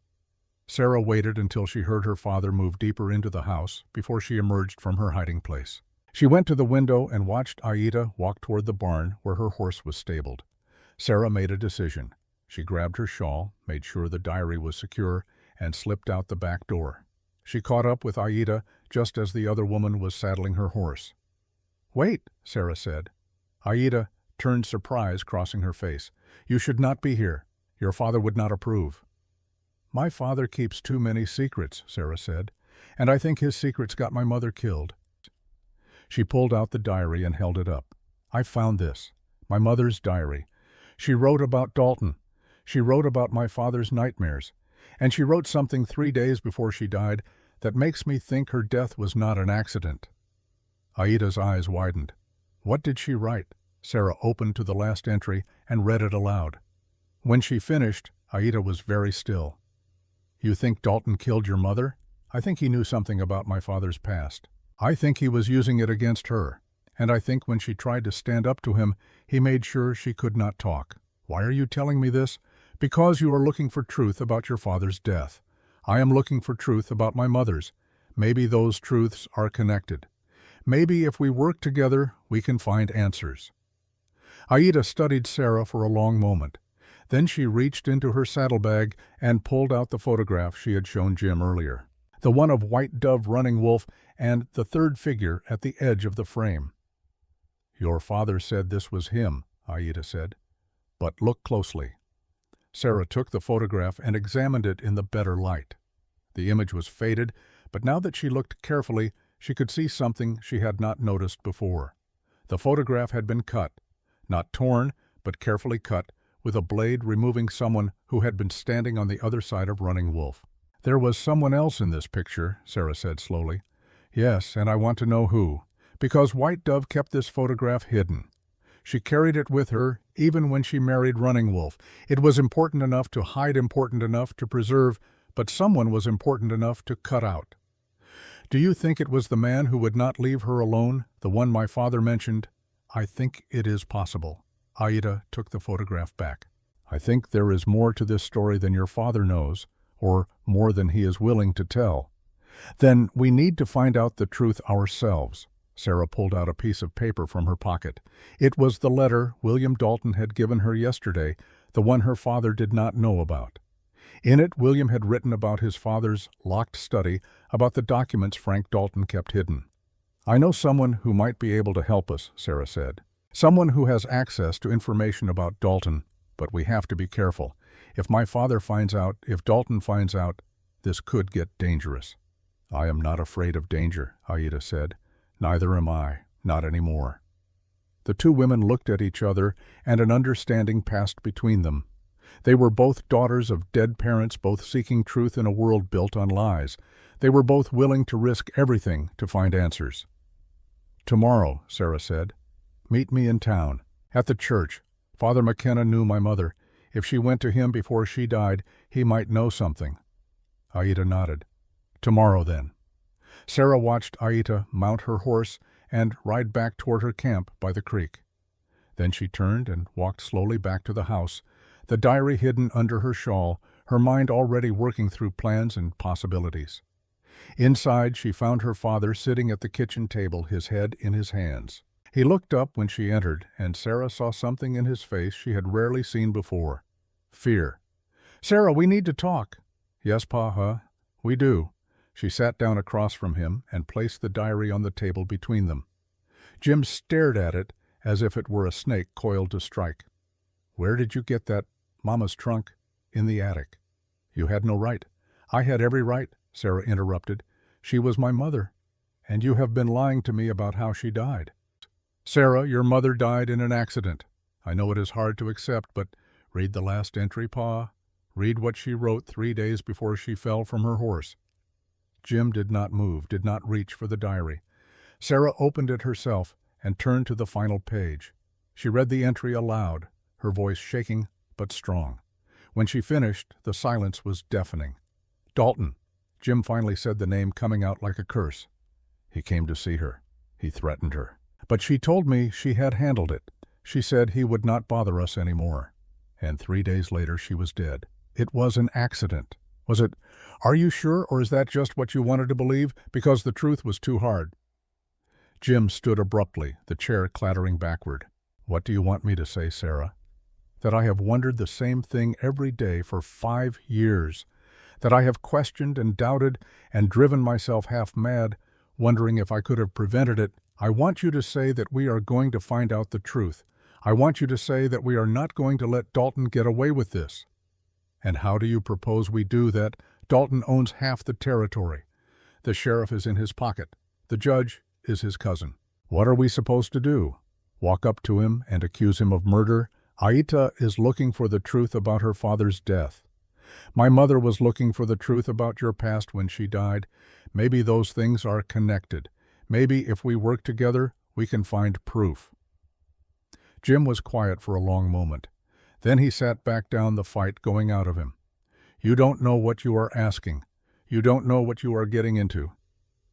Sarah waited until she heard her father move deeper into the house before she emerged from her hiding place. She went to the window and watched Aida walk toward the barn where her horse was stabled. Sarah made a decision. She grabbed her shawl, made sure the diary was secure, and slipped out the back door. She caught up with Aida just as the other woman was saddling her horse. "Wait," Sarah said. Aida turned surprise crossing her face. "You should not be here. Your father would not approve." "My father keeps too many secrets," Sarah said, "and I think his secrets got my mother killed." She pulled out the diary and held it up. "I found this. My mother's diary. She wrote about Dalton. She wrote about my father's nightmares. And she wrote something 3 days before she died that makes me think her death was not an accident." Aida's eyes widened. What did she write? Sarah opened to the last entry and read it aloud. When she finished, Aida was very still. "You think Dalton killed your mother? I think he knew something about my father's past. I think he was using it against her. And I think when she tried to stand up to him, he made sure she could not talk. Why are you telling me this? Because you are looking for truth about your father's death. I am looking for truth about my mother's. Maybe those truths are connected. Maybe if we work together, we can find answers." Aida studied Sarah for a long moment. Then she reached into her saddlebag and pulled out the photograph she had shown Jim earlier. The one of White Dove running wolf and the third figure at the edge of the frame. "Your father said this was him," Aida said. "But look closely." Sarah took the photograph and examined it in the better light. The image was faded, but now that she looked carefully, she could see something she had not noticed before. The photograph had been cut, not torn, but carefully cut, with a blade removing someone who had been standing on the other side of Running Wolf. "There was someone else in this picture," Sarah said slowly. "Yes, and I want to know who. Because White Dove kept this photograph hidden. She carried it with her even when she married Running Wolf. It was important enough to hide, important enough to preserve, but someone was important enough to cut out. Do you think it was the man who would not leave her alone, the one my father mentioned? I think it is possible." Aida took the photograph back. "I think there is more to this story than your father knows, or more than he is willing to tell. Then we need to find out the truth ourselves." Sarah pulled out a piece of paper from her pocket. It was the letter William Dalton had given her yesterday, the one her father did not know about. In it, William had written about his father's locked study, about the documents Frank Dalton kept hidden. "I know someone who might be able to help us," Sarah said. "Someone who has access to information about Dalton, but we have to be careful. If my father finds out, if Dalton finds out, this could get dangerous." "I am not afraid of danger," Aida said. "Neither am I, not anymore." The two women looked at each other, and an understanding passed between them. They were both daughters of dead parents, both seeking truth in a world built on lies. They were both willing to risk everything to find answers. "Tomorrow," Sarah said. "Meet me in town, at the church. Father McKenna knew my mother. If she went to him before she died, he might know something." Aida nodded. "Tomorrow, then." Sarah watched Aida mount her horse and ride back toward her camp by the creek. Then she turned and walked slowly back to the house, the diary hidden under her shawl, her mind already working through plans and possibilities. Inside, she found her father sitting at the kitchen table, his head in his hands. He looked up when she entered, and Sarah saw something in his face she had rarely seen before. Fear. "Sarah, we need to talk." "Yes, Pa, we do." She sat down across from him and placed the diary on the table between them. Jim stared at it as if it were a snake coiled to strike. "Where did you get that? Mama's trunk?" "In the attic." "You had no right." "I had every right," Sarah interrupted. She was my mother, and you have been lying to me about how she died. Sarah, your mother died in an accident. I know it is hard to accept, but read the last entry, Pa. Read what she wrote 3 days before she fell from her horse." Jim did not move, did not reach for the diary. Sarah opened it herself and turned to the final page. She read the entry aloud, her voice shaking but strong. When she finished, the silence was deafening. "Dalton." Jim finally said the name, coming out like a curse. "He came to see her. He threatened her. But she told me she had handled it. She said he would not bother us anymore. And 3 days later she was dead. It was an accident. Was it? Are you sure, or is that just what you wanted to believe? Because the truth was too hard." Jim stood abruptly, the chair clattering backward. "What do you want me to say, Sarah? That I have wondered the same thing every day for 5 years. That I have questioned and doubted and driven myself half mad, wondering if I could have prevented it. I want you to say that we are going to find out the truth. I want you to say that we are not going to let Dalton get away with this." "And how do you propose we do that? Dalton owns half the territory. The sheriff is in his pocket. The judge is his cousin. What are we supposed to do? Walk up to him and accuse him of murder? Aita is looking for the truth about her father's death. My mother was looking for the truth about your past when she died. Maybe those things are connected. Maybe if we work together, we can find proof." Jim was quiet for a long moment. Then he sat back down, the fight going out of him. "You don't know what you are asking. You don't know what you are getting into.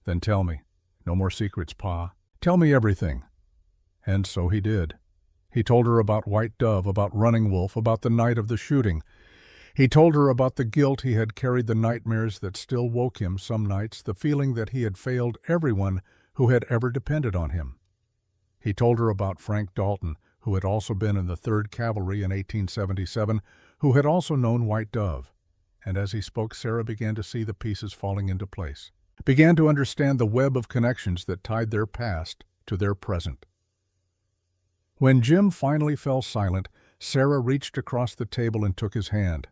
Then tell me. No more secrets, Pa. Tell me everything." And so he did. He told her about White Dove, about Running Wolf, about the night of the shooting. He told her about the guilt he had carried, the nightmares that still woke him some nights, the feeling that he had failed everyone who had ever depended on him. He told her about Frank Dalton, who had also been in the 3rd Cavalry in 1877, who had also known White Dove. And as he spoke, Sarah began to see the pieces falling into place, began to understand the web of connections that tied their past to their present. When Jim finally fell silent, Sarah reached across the table and took his hand.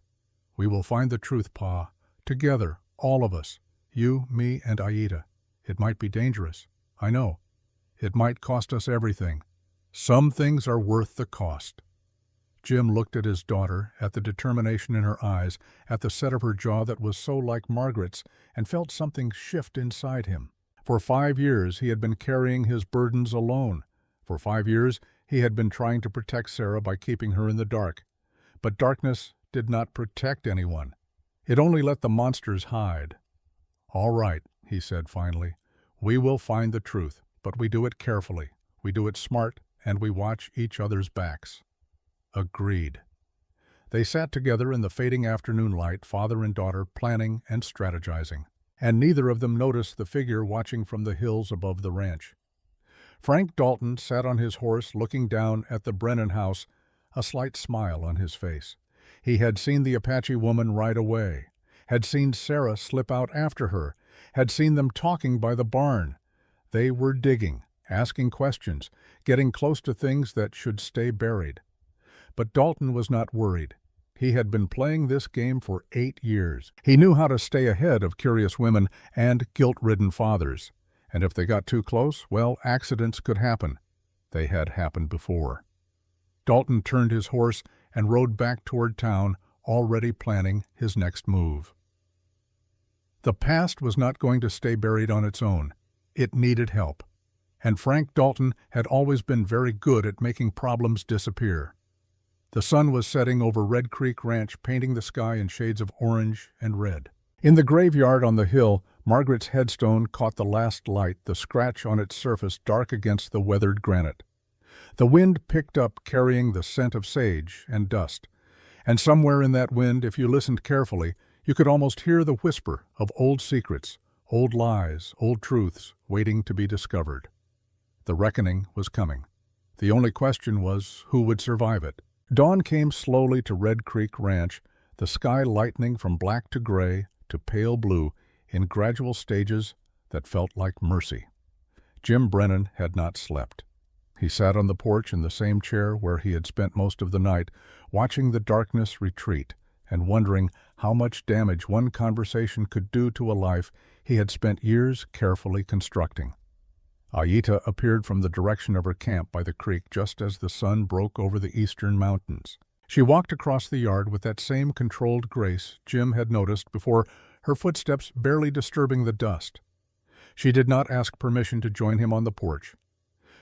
"We will find the truth, Pa. Together, all of us. You, me, and Aida. It might be dangerous. I know. It might cost us everything. Some things are worth the cost." Jim looked at his daughter, at the determination in her eyes, at the set of her jaw that was so like Margaret's, and felt something shift inside him. For 5 years he had been carrying his burdens alone. For 5 years he had been trying to protect Sarah by keeping her in the dark. But darkness did not protect anyone. It only let the monsters hide. "All right," he said finally. "We will find the truth, but we do it carefully. We do it smart, and we watch each other's backs." Agreed. They sat together in the fading afternoon light, father and daughter, planning and strategizing. And neither of them noticed the figure watching from the hills above the ranch. Frank Dalton sat on his horse looking down at the Brennan house, a slight smile on his face. He had seen the Apache woman ride away, had seen Sarah slip out after her, had seen them talking by the barn. They were digging, asking questions, getting close to things that should stay buried. But Dalton was not worried. He had been playing this game for 8 years. He knew how to stay ahead of curious women and guilt-ridden fathers. And if they got too close, well, accidents could happen. They had happened before. Dalton turned his horse and rode back toward town, already planning his next move. The past was not going to stay buried on its own. It needed help. And Frank Dalton had always been very good at making problems disappear. The sun was setting over Red Creek Ranch, painting the sky in shades of orange and red. In the graveyard on the hill, Margaret's headstone caught the last light, the scratch on its surface dark against the weathered granite. The wind picked up, carrying the scent of sage and dust. And somewhere in that wind, if you listened carefully, you could almost hear the whisper of old secrets, old lies, old truths, waiting to be discovered. The reckoning was coming. The only question was, who would survive it? Dawn came slowly to Red Creek Ranch, the sky lightening from black to gray to pale blue in gradual stages that felt like mercy. Jim Brennan had not slept. He sat on the porch in the same chair where he had spent most of the night, watching the darkness retreat and wondering how much damage one conversation could do to a life he had spent years carefully constructing. Aita appeared from the direction of her camp by the creek just as the sun broke over the eastern mountains. She walked across the yard with that same controlled grace Jim had noticed before, her footsteps barely disturbing the dust. She did not ask permission to join him on the porch.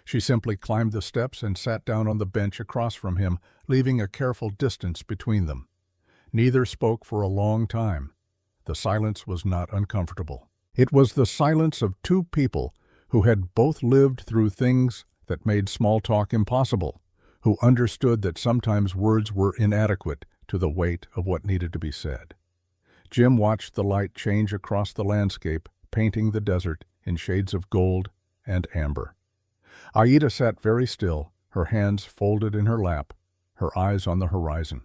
She simply climbed the steps and sat down on the bench across from him, leaving a careful distance between them. Neither spoke for a long time. The silence was not uncomfortable. It was the silence of two people who had both lived through things that made small talk impossible, who understood that sometimes words were inadequate to the weight of what needed to be said. Jim watched the light change across the landscape, painting the desert in shades of gold and amber. Aita sat very still, her hands folded in her lap, her eyes on the horizon.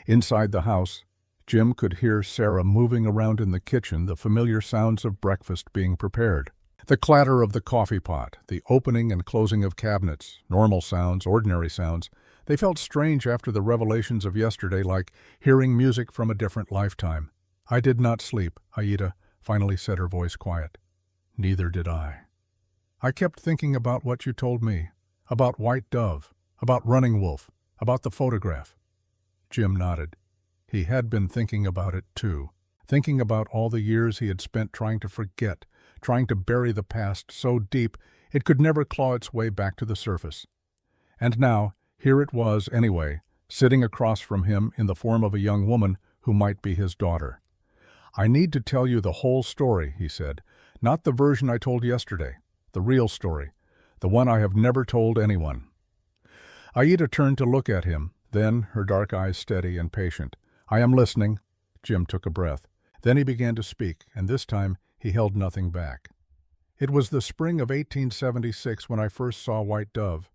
Inside the house, Jim could hear Sarah moving around in the kitchen, the familiar sounds of breakfast being prepared. The clatter of the coffee pot, the opening and closing of cabinets, normal sounds, ordinary sounds. They felt strange after the revelations of yesterday, like hearing music from a different lifetime. "I did not sleep," Aita finally said, her voice quiet. "Neither did I. I kept thinking about what you told me, about White Dove, about Running Wolf, about the photograph." Jim nodded. He had been thinking about it too, thinking about all the years he had spent trying to forget, trying to bury the past so deep it could never claw its way back to the surface. And now, here it was anyway, sitting across from him in the form of a young woman who might be his daughter. "I need to tell you the whole story," he said, "not the version I told yesterday. The real story, the one I have never told anyone." Aita turned to look at him, then, her dark eyes steady and patient. "I am listening." Jim took a breath. Then he began to speak, and this time he held nothing back. "It was the spring of 1876 when I first saw White Dove.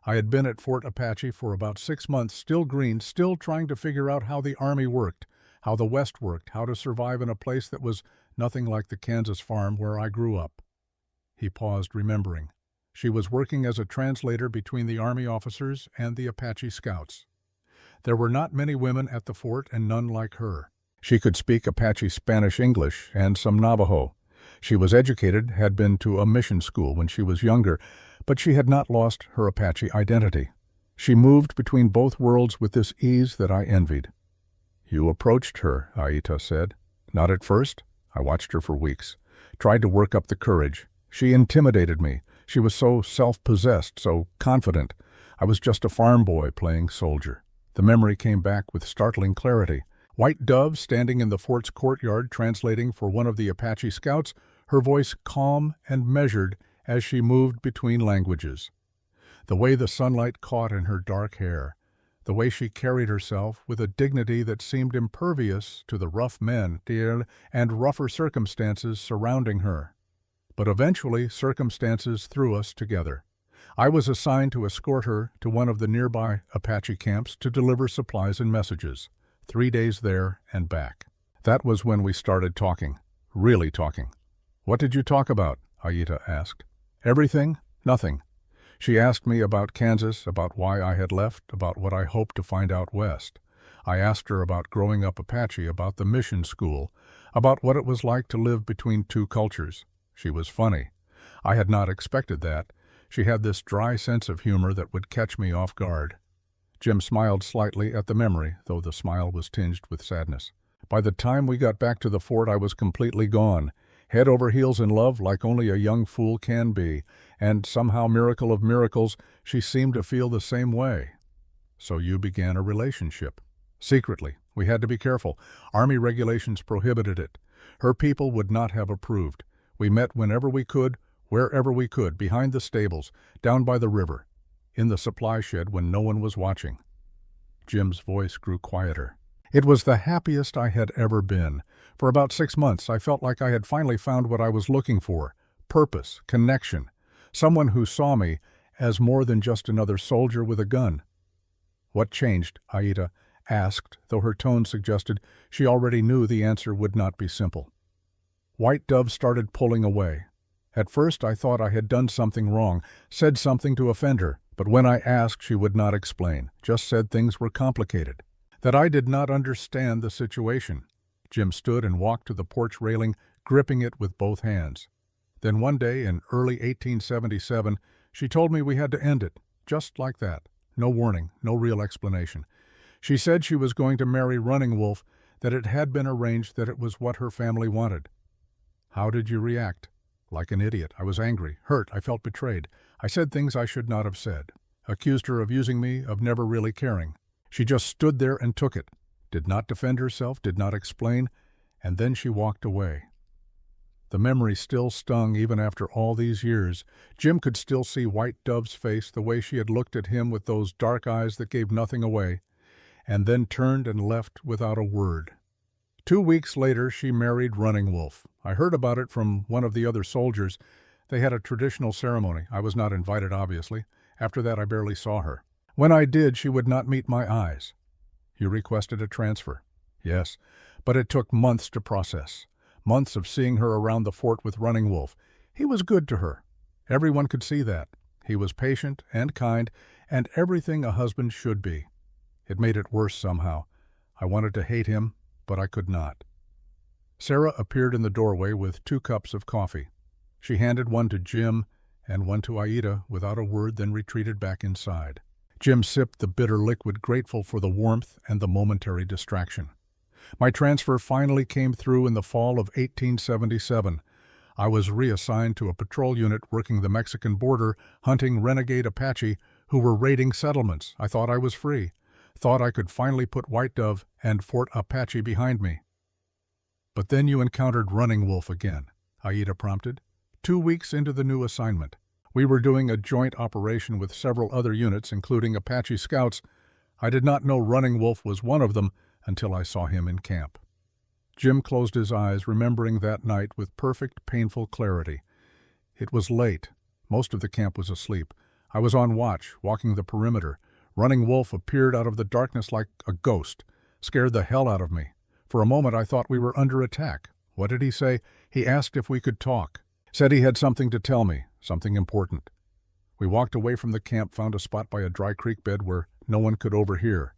I had been at Fort Apache for about 6 months, still green, still trying to figure out how the Army worked, how the West worked, how to survive in a place that was nothing like the Kansas farm where I grew up." He paused, remembering. She was working as a translator between the Army officers and the Apache scouts. There were not many women at the fort and none like her. She could speak Apache Spanish-English and some Navajo. She was educated, had been to a mission school when she was younger, but she had not lost her Apache identity. She moved between both worlds with this ease that I envied. "You approached her," Aita said. "Not at first. I watched her for weeks. Tried to work up the courage. She intimidated me. She was so self-possessed, so confident. I was just a farm boy playing soldier." The memory came back with startling clarity. White Dove standing in the fort's courtyard translating for one of the Apache scouts, her voice calm and measured as she moved between languages. The way the sunlight caught in her dark hair, the way she carried herself with a dignity that seemed impervious to the rough men and rougher circumstances surrounding her. But eventually circumstances threw us together. I was assigned to escort her to one of the nearby Apache camps to deliver supplies and messages. 3 days there and back. That was when we started talking, really talking. "What did you talk about?" Aita asked. "Everything, nothing." She asked me about Kansas, about why I had left, about what I hoped to find out west. I asked her about growing up Apache, about the mission school, about what it was like to live between two cultures. She was funny. I had not expected that. She had this dry sense of humor that would catch me off guard. Jim smiled slightly at the memory, though the smile was tinged with sadness. By the time we got back to the fort, I was completely gone, head over heels in love like only a young fool can be, and somehow, miracle of miracles, she seemed to feel the same way. "So you began a relationship." "Secretly. We had to be careful. Army regulations prohibited it. Her people would not have approved. We met whenever we could, wherever we could, behind the stables, down by the river, in the supply shed when no one was watching." Jim's voice grew quieter. "It was the happiest I had ever been. For about 6 months I felt like I had finally found what I was looking for. Purpose, connection. Someone who saw me as more than just another soldier with a gun." "What changed?" Aita asked, though her tone suggested she already knew the answer would not be simple. White Dove started pulling away. At first I thought I had done something wrong, said something to offend her, but when I asked she would not explain, just said things were complicated. that I did not understand the situation. Jim stood and walked to the porch railing, gripping it with both hands. Then one day in early 1877, she told me we had to end it, just like that. No warning, no real explanation. She said she was going to marry Running Wolf, that it had been arranged, that it was what her family wanted. How did you react? Like an idiot. I was angry, hurt, I felt betrayed. I said things I should not have said. Accused her of using me, of never really caring. She just stood there and took it. Did not defend herself, did not explain, and then she walked away. The memory still stung even after all these years. Jim could still see White Dove's face, the way she had looked at him with those dark eyes that gave nothing away, and then turned and left without a word. 2 weeks later, she married Running Wolf. I heard about it from one of the other soldiers. They had a traditional ceremony. I was not invited, obviously. After that, I barely saw her. When I did, she would not meet my eyes. You requested a transfer. Yes, but it took months to process. Months of seeing her around the fort with Running Wolf. He was good to her. Everyone could see that. He was patient and kind, and everything a husband should be. It made it worse somehow. I wanted to hate him, but I could not. Sarah appeared in the doorway with 2 cups of coffee. She handed one to Jim and one to Aida without a word, then retreated back inside. Jim sipped the bitter liquid, grateful for the warmth and the momentary distraction. My transfer finally came through in the fall of 1877. I was reassigned to a patrol unit working the Mexican border, hunting renegade Apache who were raiding settlements. I thought I was free. Thought I could finally put White Dove and Fort Apache behind me. But then you encountered Running Wolf again, Aida prompted. 2 weeks into the new assignment. We were doing a joint operation with several other units, including Apache scouts. I did not know Running Wolf was one of them until I saw him in camp. Jim closed his eyes, remembering that night with perfect, painful clarity. It was late. Most of the camp was asleep. I was on watch, walking the perimeter. Running Wolf appeared out of the darkness like a ghost, scared the hell out of me. For a moment I thought we were under attack. What did he say? He asked if we could talk. Said he had something to tell me, something important. We walked away from the camp, found a spot by a dry creek bed where no one could overhear.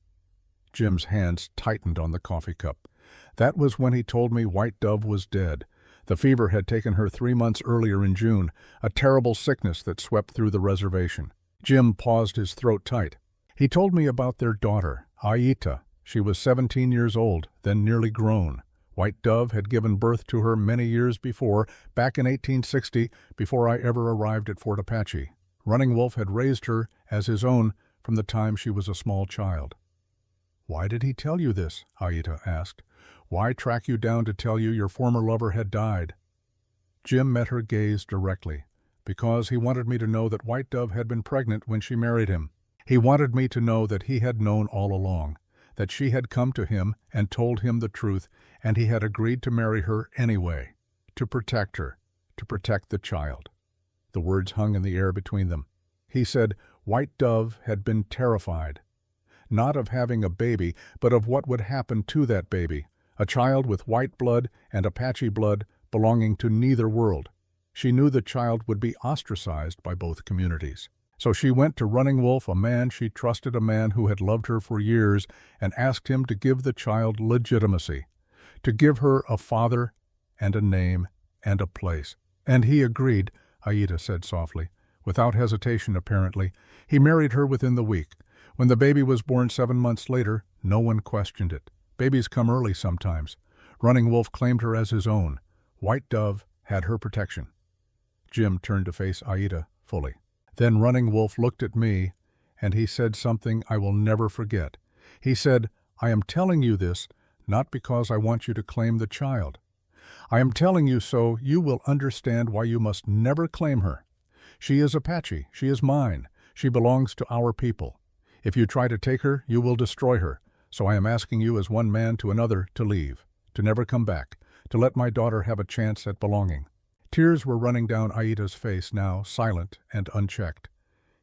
Jim's hands tightened on the coffee cup. That was when he told me White Dove was dead. The fever had taken her 3 months earlier in June, a terrible sickness that swept through the reservation. Jim paused, his throat tight. He told me about their daughter, Aida. She was 17 years old, then nearly grown. White Dove had given birth to her many years before, back in 1860, before I ever arrived at Fort Apache. Running Wolf had raised her as his own from the time she was a small child. "Why did he tell you this?" Aida asked. "Why track you down to tell you your former lover had died?" Jim met her gaze directly. Because he wanted me to know that White Dove had been pregnant when she married him. He wanted me to know that he had known all along, that she had come to him and told him the truth, and he had agreed to marry her anyway, to protect her, to protect the child. The words hung in the air between them. He said White Dove had been terrified, not of having a baby, but of what would happen to that baby, a child with white blood and Apache blood belonging to neither world. She knew the child would be ostracized by both communities. So she went to Running Wolf, a man she trusted, a man who had loved her for years, and asked him to give the child legitimacy, to give her a father and a name and a place. And he agreed, Aida said softly, without hesitation apparently. He married her within the week. When the baby was born 7 months later, no one questioned it. Babies come early sometimes. Running Wolf claimed her as his own. White Dove had her protection. Jim turned to face Aida fully. Then Running Wolf looked at me, and he said something I will never forget. He said, "I am telling you this not because I want you to claim the child. I am telling you so you will understand why you must never claim her. She is Apache. She is mine. She belongs to our people. If you try to take her, you will destroy her. So I am asking you as one man to another to leave, to never come back, to let my daughter have a chance at belonging." Tears were running down Aida's face now, silent and unchecked.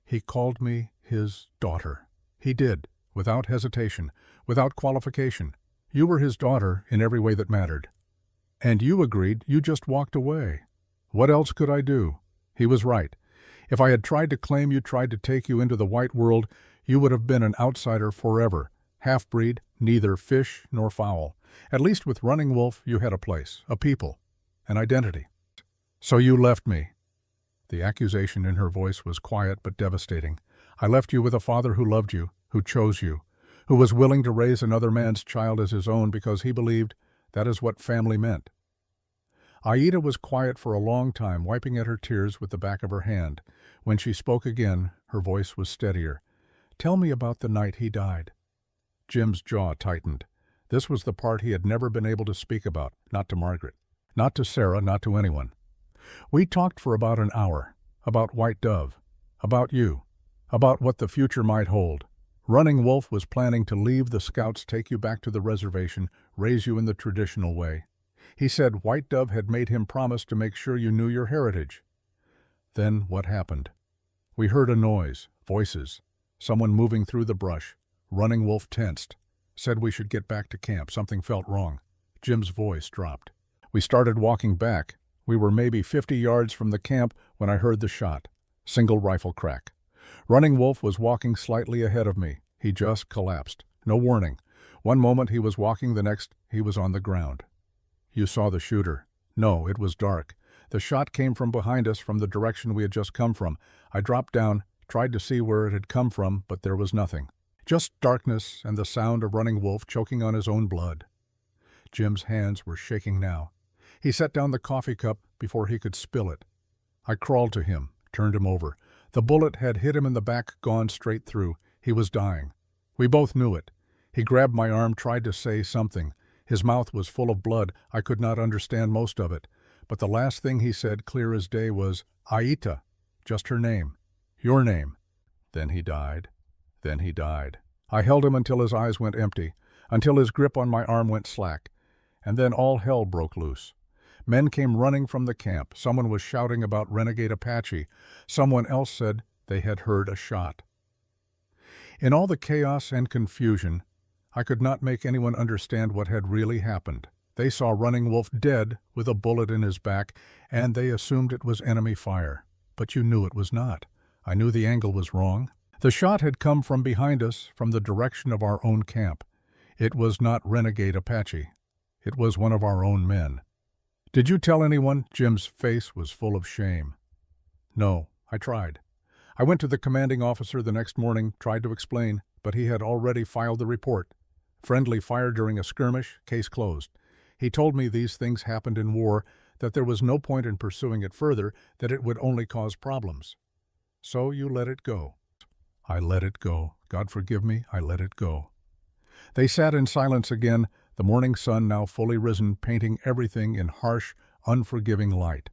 He called me his daughter. He did, without hesitation, without qualification. You were his daughter in every way that mattered. And you agreed, you just walked away. What else could I do? He was right. If I had tried to claim you, tried to take you into the white world, you would have been an outsider forever. Half-breed, Neither fish nor fowl. At least with Running Wolf you had a place, a people, an identity. So you left me. The accusation in her voice was quiet but devastating. I left you with a father who loved you, who chose you, who was willing to raise another man's child as his own because he believed that is what family meant. Aida was quiet for a long time, wiping at her tears with the back of her hand. When she spoke again, her voice was steadier. Tell me about the night he died. Jim's jaw tightened. This was the part he had never been able to speak about, not to Margaret, not to Sarah, not to anyone. We talked for about an hour, about White Dove, about you, about what the future might hold. Running Wolf was planning to leave the scouts, take you back to the reservation, raise you in the traditional way. He said White Dove had made him promise to make sure you knew your heritage. Then what happened? We heard a noise, voices, someone moving through the brush. Running Wolf tensed, said we should get back to camp. Something felt wrong. Jim's voice dropped. We started walking back. We were maybe 50 yards from the camp when I heard the shot. Single rifle crack. Running Wolf was walking slightly ahead of me. He just collapsed. No warning. One moment he was walking, the next he was on the ground. You saw the shooter. No, it was dark. The shot came from behind us, from the direction we had just come from. I dropped down, tried to see where it had come from, but there was nothing. Just darkness and the sound of Running Wolf choking on his own blood. Jim's hands were shaking now. He set down the coffee cup before he could spill it. I crawled to him, turned him over. The bullet had hit him in the back, gone straight through. He was dying. We both knew it. He grabbed my arm, tried to say something. His mouth was full of blood. I could not understand most of it. But the last thing he said, clear as day, was, Aita, just her name. Your name. Then he died. Then he died. I held him until his eyes went empty, until his grip on my arm went slack. And then all hell broke loose. Men came running from the camp. Someone was shouting about renegade Apache. Someone else said they had heard a shot. In all the chaos and confusion, I could not make anyone understand what had really happened. They saw Running Wolf dead with a bullet in his back, and they assumed it was enemy fire. But you knew it was not. I knew the angle was wrong. The shot had come from behind us, from the direction of our own camp. It was not renegade Apache. It was one of our own men. Did you tell anyone? Jim's face was full of shame. No, I tried. I went to the commanding officer the next morning, tried to explain, but he had already filed the report. Friendly fire during a skirmish, case closed. He told me these things happened in war, that there was no point in pursuing it further, that it would only cause problems. So you let it go. I let it go. God forgive me, I let it go. They sat in silence again, the morning sun now fully risen, painting everything in harsh, unforgiving light.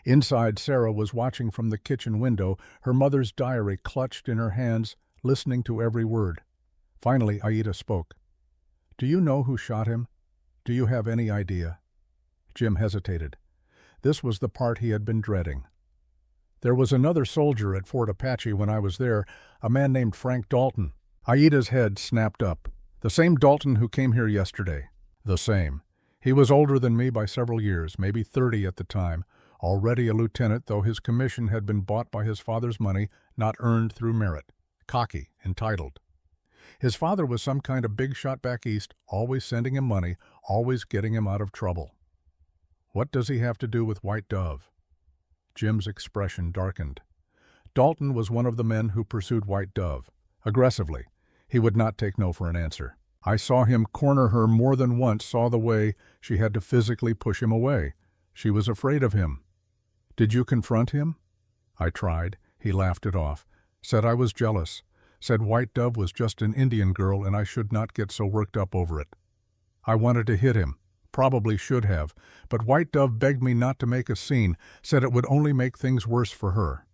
Inside, Sarah was watching from the kitchen window, her mother's diary clutched in her hands, listening to every word. Finally, Aida spoke. Do you know who shot him? Do you have any idea? Jim hesitated. This was the part he had been dreading. There was another soldier at Fort Apache when I was there, a man named Frank Dalton. Aida's head snapped up. The same Dalton who came here yesterday. The same. He was older than me by several years, maybe 30 at the time, already a lieutenant, though his commission had been bought by his father's money, not earned through merit. Cocky, entitled. His father was some kind of big shot back east, always sending him money, always getting him out of trouble. What does he have to do with White Dove? Jim's expression darkened. Dalton was one of the men who pursued White Dove, aggressively. He would not take no for an answer. I saw him corner her more than once, saw the way she had to physically push him away. She was afraid of him. Did you confront him? I tried. He laughed it off, said I was jealous, said White Dove was just an Indian girl and I should not get so worked up over it. I wanted to hit him, probably should have, but White Dove begged me not to make a scene, said it would only make things worse for her.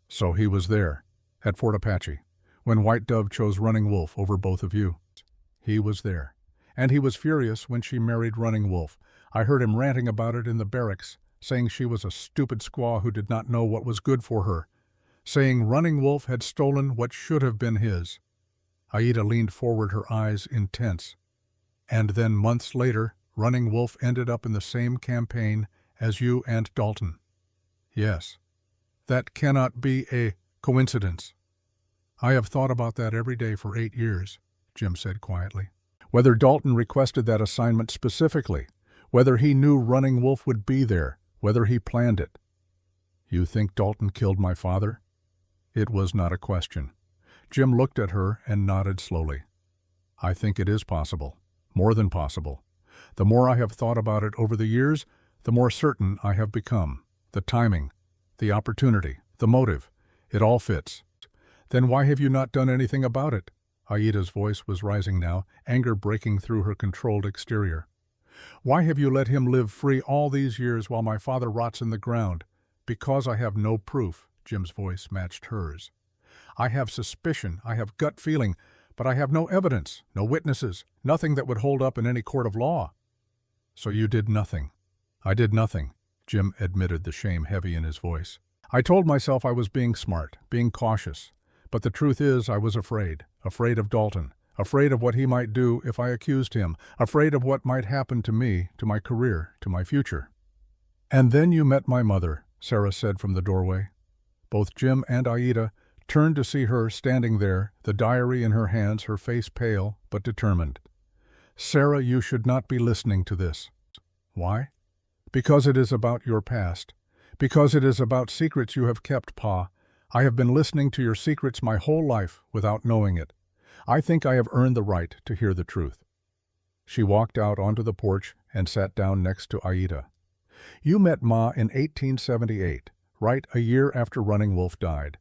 So he was there, at Fort Apache, when White Dove chose Running Wolf over both of you. He was there, and he was furious when she married Running Wolf. I heard him ranting about it in the barracks, saying she was a stupid squaw who did not know what was good for her, saying Running Wolf had stolen what should have been his. Aida leaned forward, her eyes intense. And then months later, Running Wolf ended up in the same campaign as you and Dalton. Yes, that cannot be a coincidence. I have thought about that every day for 8 years, Jim said quietly. Whether Dalton requested that assignment specifically, whether he knew Running Wolf would be there, whether he planned it. "You think Dalton killed my father?" It was not a question. Jim looked at her and nodded slowly. "I think it is possible. More than possible. The more I have thought about it over the years, the more certain I have become. The timing, the opportunity, the motive, it all fits." "Then why have you not done anything about it?" Aida's voice was rising now, anger breaking through her controlled exterior. "Why have you let him live free all these years while my father rots in the ground?" "Because I have no proof," Jim's voice matched hers. "I have suspicion, I have gut feeling, but I have no evidence, no witnesses, nothing that would hold up in any court of law." "So you did nothing." "I did nothing," Jim admitted, the shame heavy in his voice. "I told myself I was being smart, being cautious. But the truth is I was afraid of Dalton, afraid of what he might do if I accused him, afraid of what might happen to me, to my career, to my future." "And then you met my mother," Sarah said from the doorway. Both Jim and Aida turned to see her standing there, the diary in her hands, her face pale but determined. "Sarah, you should not be listening to this." "Why?" "Because it is about your past. Because it is about secrets you have kept, Pa. I have been listening to your secrets my whole life without knowing it. I think I have earned the right to hear the truth." She walked out onto the porch and sat down next to Aida. "You met Ma in 1878, right a year after Running Wolf died.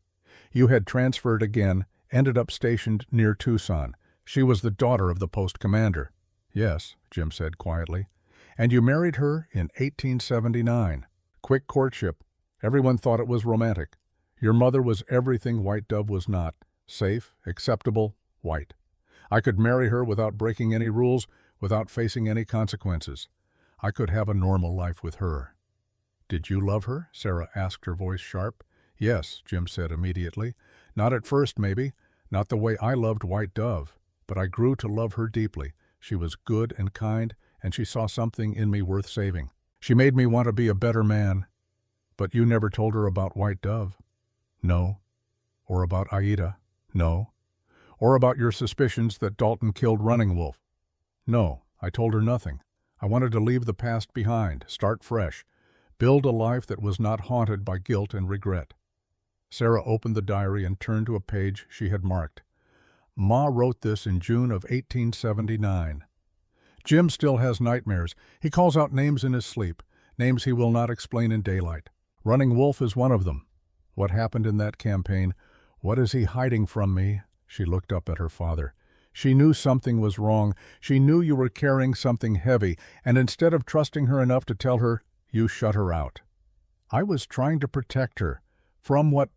You had transferred again, ended up stationed near Tucson. She was the daughter of the post commander." "Yes," Jim said quietly. "And you married her in 1879. Quick courtship. Everyone thought it was romantic. Your mother was everything White Dove was not. Safe, acceptable, white. I could marry her without breaking any rules, without facing any consequences. I could have a normal life with her." "Did you love her?" Sarah asked, her voice sharp. "Yes," Jim said immediately. "Not at first, maybe. Not the way I loved White Dove. But I grew to love her deeply. She was good and kind, and she saw something in me worth saving. She made me want to be a better man." "But you never told her about White Dove?" "No." "Or about Aida?" "No." "Or about your suspicions that Dalton killed Running Wolf?" "No, I told her nothing. I wanted to leave the past behind, start fresh, build a life that was not haunted by guilt and regret." Sarah opened the diary and turned to a page she had marked. "Ma wrote this in June of 1879. Jim still has nightmares. He calls out names in his sleep, names he will not explain in daylight. Running Wolf is one of them. What happened in that campaign? What is he hiding from me?" She looked up at her father. She knew something was wrong. She knew you were carrying something heavy, and instead of trusting her enough to tell her, you shut her out. "I was trying to protect her. From what?"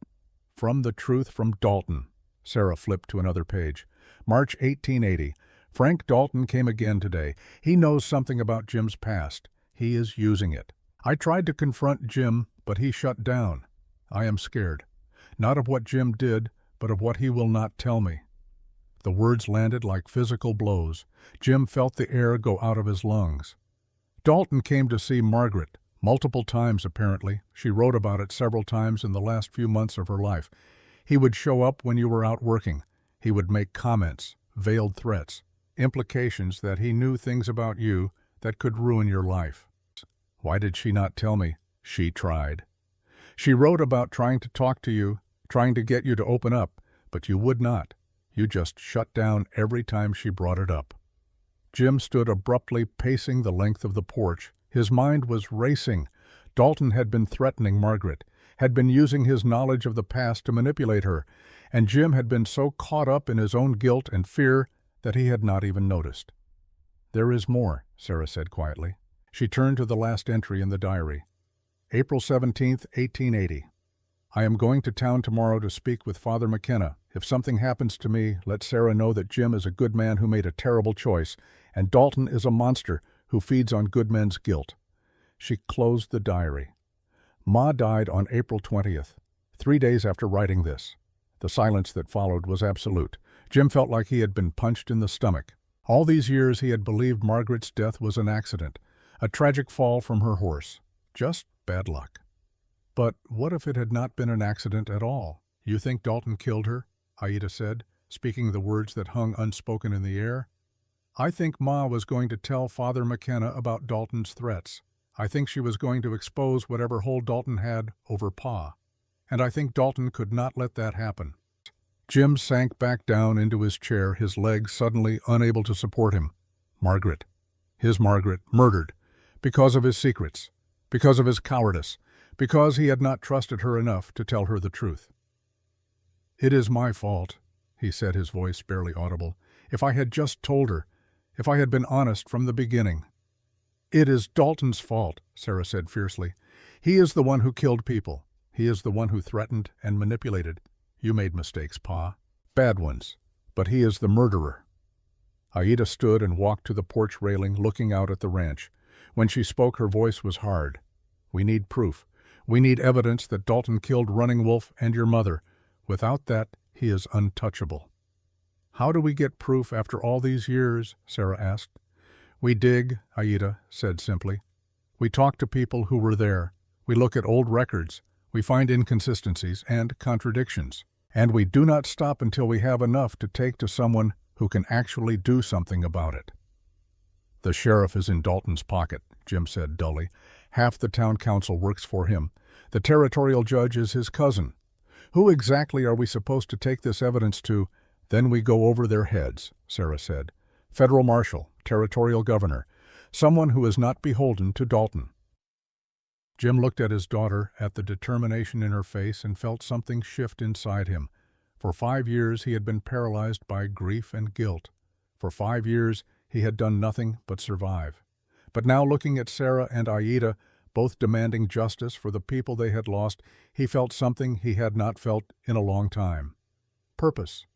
"From the truth from Dalton." Sarah flipped to another page. "March 1880. Frank Dalton came again today. He knows something about Jim's past. He is using it. I tried to confront Jim, but he shut down. I am scared. Not of what Jim did, but of what he will not tell me." The words landed like physical blows. Jim felt the air go out of his lungs. "Dalton came to see Margaret, multiple times apparently. She wrote about it several times in the last few months of her life. He would show up when you were out working. He would make comments, veiled threats, implications that he knew things about you that could ruin your life." "Why did she not tell me?" "She tried. She wrote about trying to talk to you, trying to get you to open up, but you would not. You just shut down every time she brought it up." Jim stood abruptly, pacing the length of the porch. His mind was racing. Dalton had been threatening Margaret, had been using his knowledge of the past to manipulate her, and Jim had been so caught up in his own guilt and fear that he had not even noticed. "There is more," Sarah said quietly. She turned to the last entry in the diary. April 17th, 1880. "I am going to town tomorrow to speak with Father McKenna. If something happens to me, let Sarah know that Jim is a good man who made a terrible choice, and Dalton is a monster who feeds on good men's guilt." She closed the diary. Ma died on April 20th, 3 days after writing this. The silence that followed was absolute. Jim felt like he had been punched in the stomach. All these years he had believed Margaret's death was an accident, a tragic fall from her horse. Just bad luck. But what if it had not been an accident at all? "You think Dalton killed her?" Aida said, speaking the words that hung unspoken in the air. I think Ma was going to tell Father McKenna about Dalton's threats. I think she was going to expose whatever hold Dalton had over Pa. And I think Dalton could not let that happen. Jim sank back down into his chair, his legs suddenly unable to support him. Margaret. His Margaret, murdered. Because of his secrets. Because of his cowardice. Because he had not trusted her enough to tell her the truth. "It is my fault," he said, his voice barely audible. "If I had just told her. If I had been honest from the beginning." "It is Dalton's fault," Sarah said fiercely. "He is the one who killed people. He is the one who threatened and manipulated. You made mistakes, Pa. Bad ones. But he is the murderer." Aida stood and walked to the porch railing, looking out at the ranch. When she spoke, her voice was hard. "We need proof. We need evidence that Dalton killed Running Wolf and your mother. Without that, he is untouchable." "How do we get proof after all these years?" Sarah asked. "We dig," Aida said simply. "We talk to people who were there. We look at old records. We find inconsistencies and contradictions. And we do not stop until we have enough to take to someone who can actually do something about it." "The sheriff is in Dalton's pocket," Jim said dully. "Half the town council works for him. The territorial judge is his cousin. Who exactly are we supposed to take this evidence to? Then we go over their heads," Sarah said. "Federal marshal, territorial governor, someone who is not beholden to Dalton." Jim looked at his daughter, at the determination in her face, and felt something shift inside him. For 5 years he had been paralyzed by grief and guilt. For 5 years he had done nothing but survive. But now, looking at Sarah and Aida, both demanding justice for the people they had lost, he felt something he had not felt in a long time. Purpose.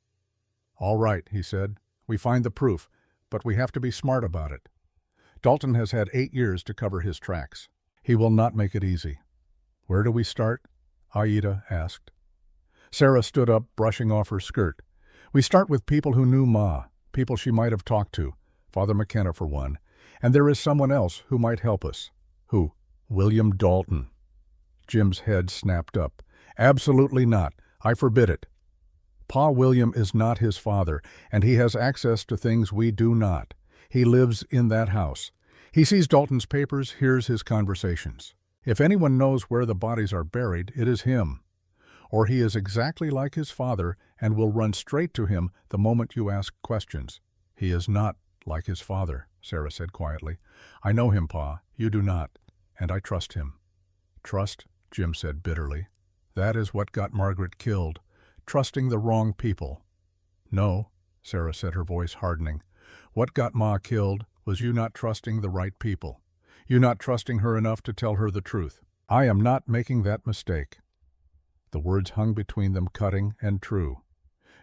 "All right," he said. "We find the proof, but we have to be smart about it. Dalton has had 8 years to cover his tracks. He will not make it easy." "Where do we start?" Aida asked. Sarah stood up, brushing off her skirt. "We start with people who knew Ma, people she might have talked to, Father McKenna for one. And there is someone else who might help us." "Who?" "William Dalton." Jim's head snapped up. "Absolutely not. I forbid it. Pa William is not his father, and he has access to things we do not. He lives in that house. He sees Dalton's papers, hears his conversations. If anyone knows where the bodies are buried, it is him. Or he is exactly like his father and will run straight to him the moment you ask questions." "He is not like his father," Sarah said quietly. "I know him, Pa. You do not. And I trust him." "Trust," Jim said bitterly. "That is what got Margaret killed. Trusting the wrong people." "No," Sarah said, her voice hardening. "What got Ma killed was you not trusting the right people. You not trusting her enough to tell her the truth. I am not making that mistake." The words hung between them, cutting and true.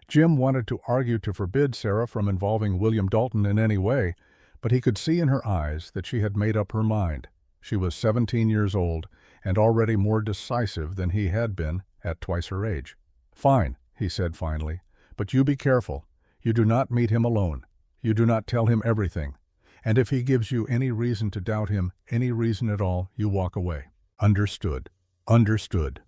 Jim wanted to argue to forbid Sarah from involving William Dalton in any way, but he could see in her eyes that she had made up her mind. She was 17 years old and already more decisive than he had been at twice her age. "Fine," he said finally, "but you be careful. You do not meet him alone. You do not tell him everything. And if he gives you any reason to doubt him, any reason at all, you walk away." "Understood. Understood."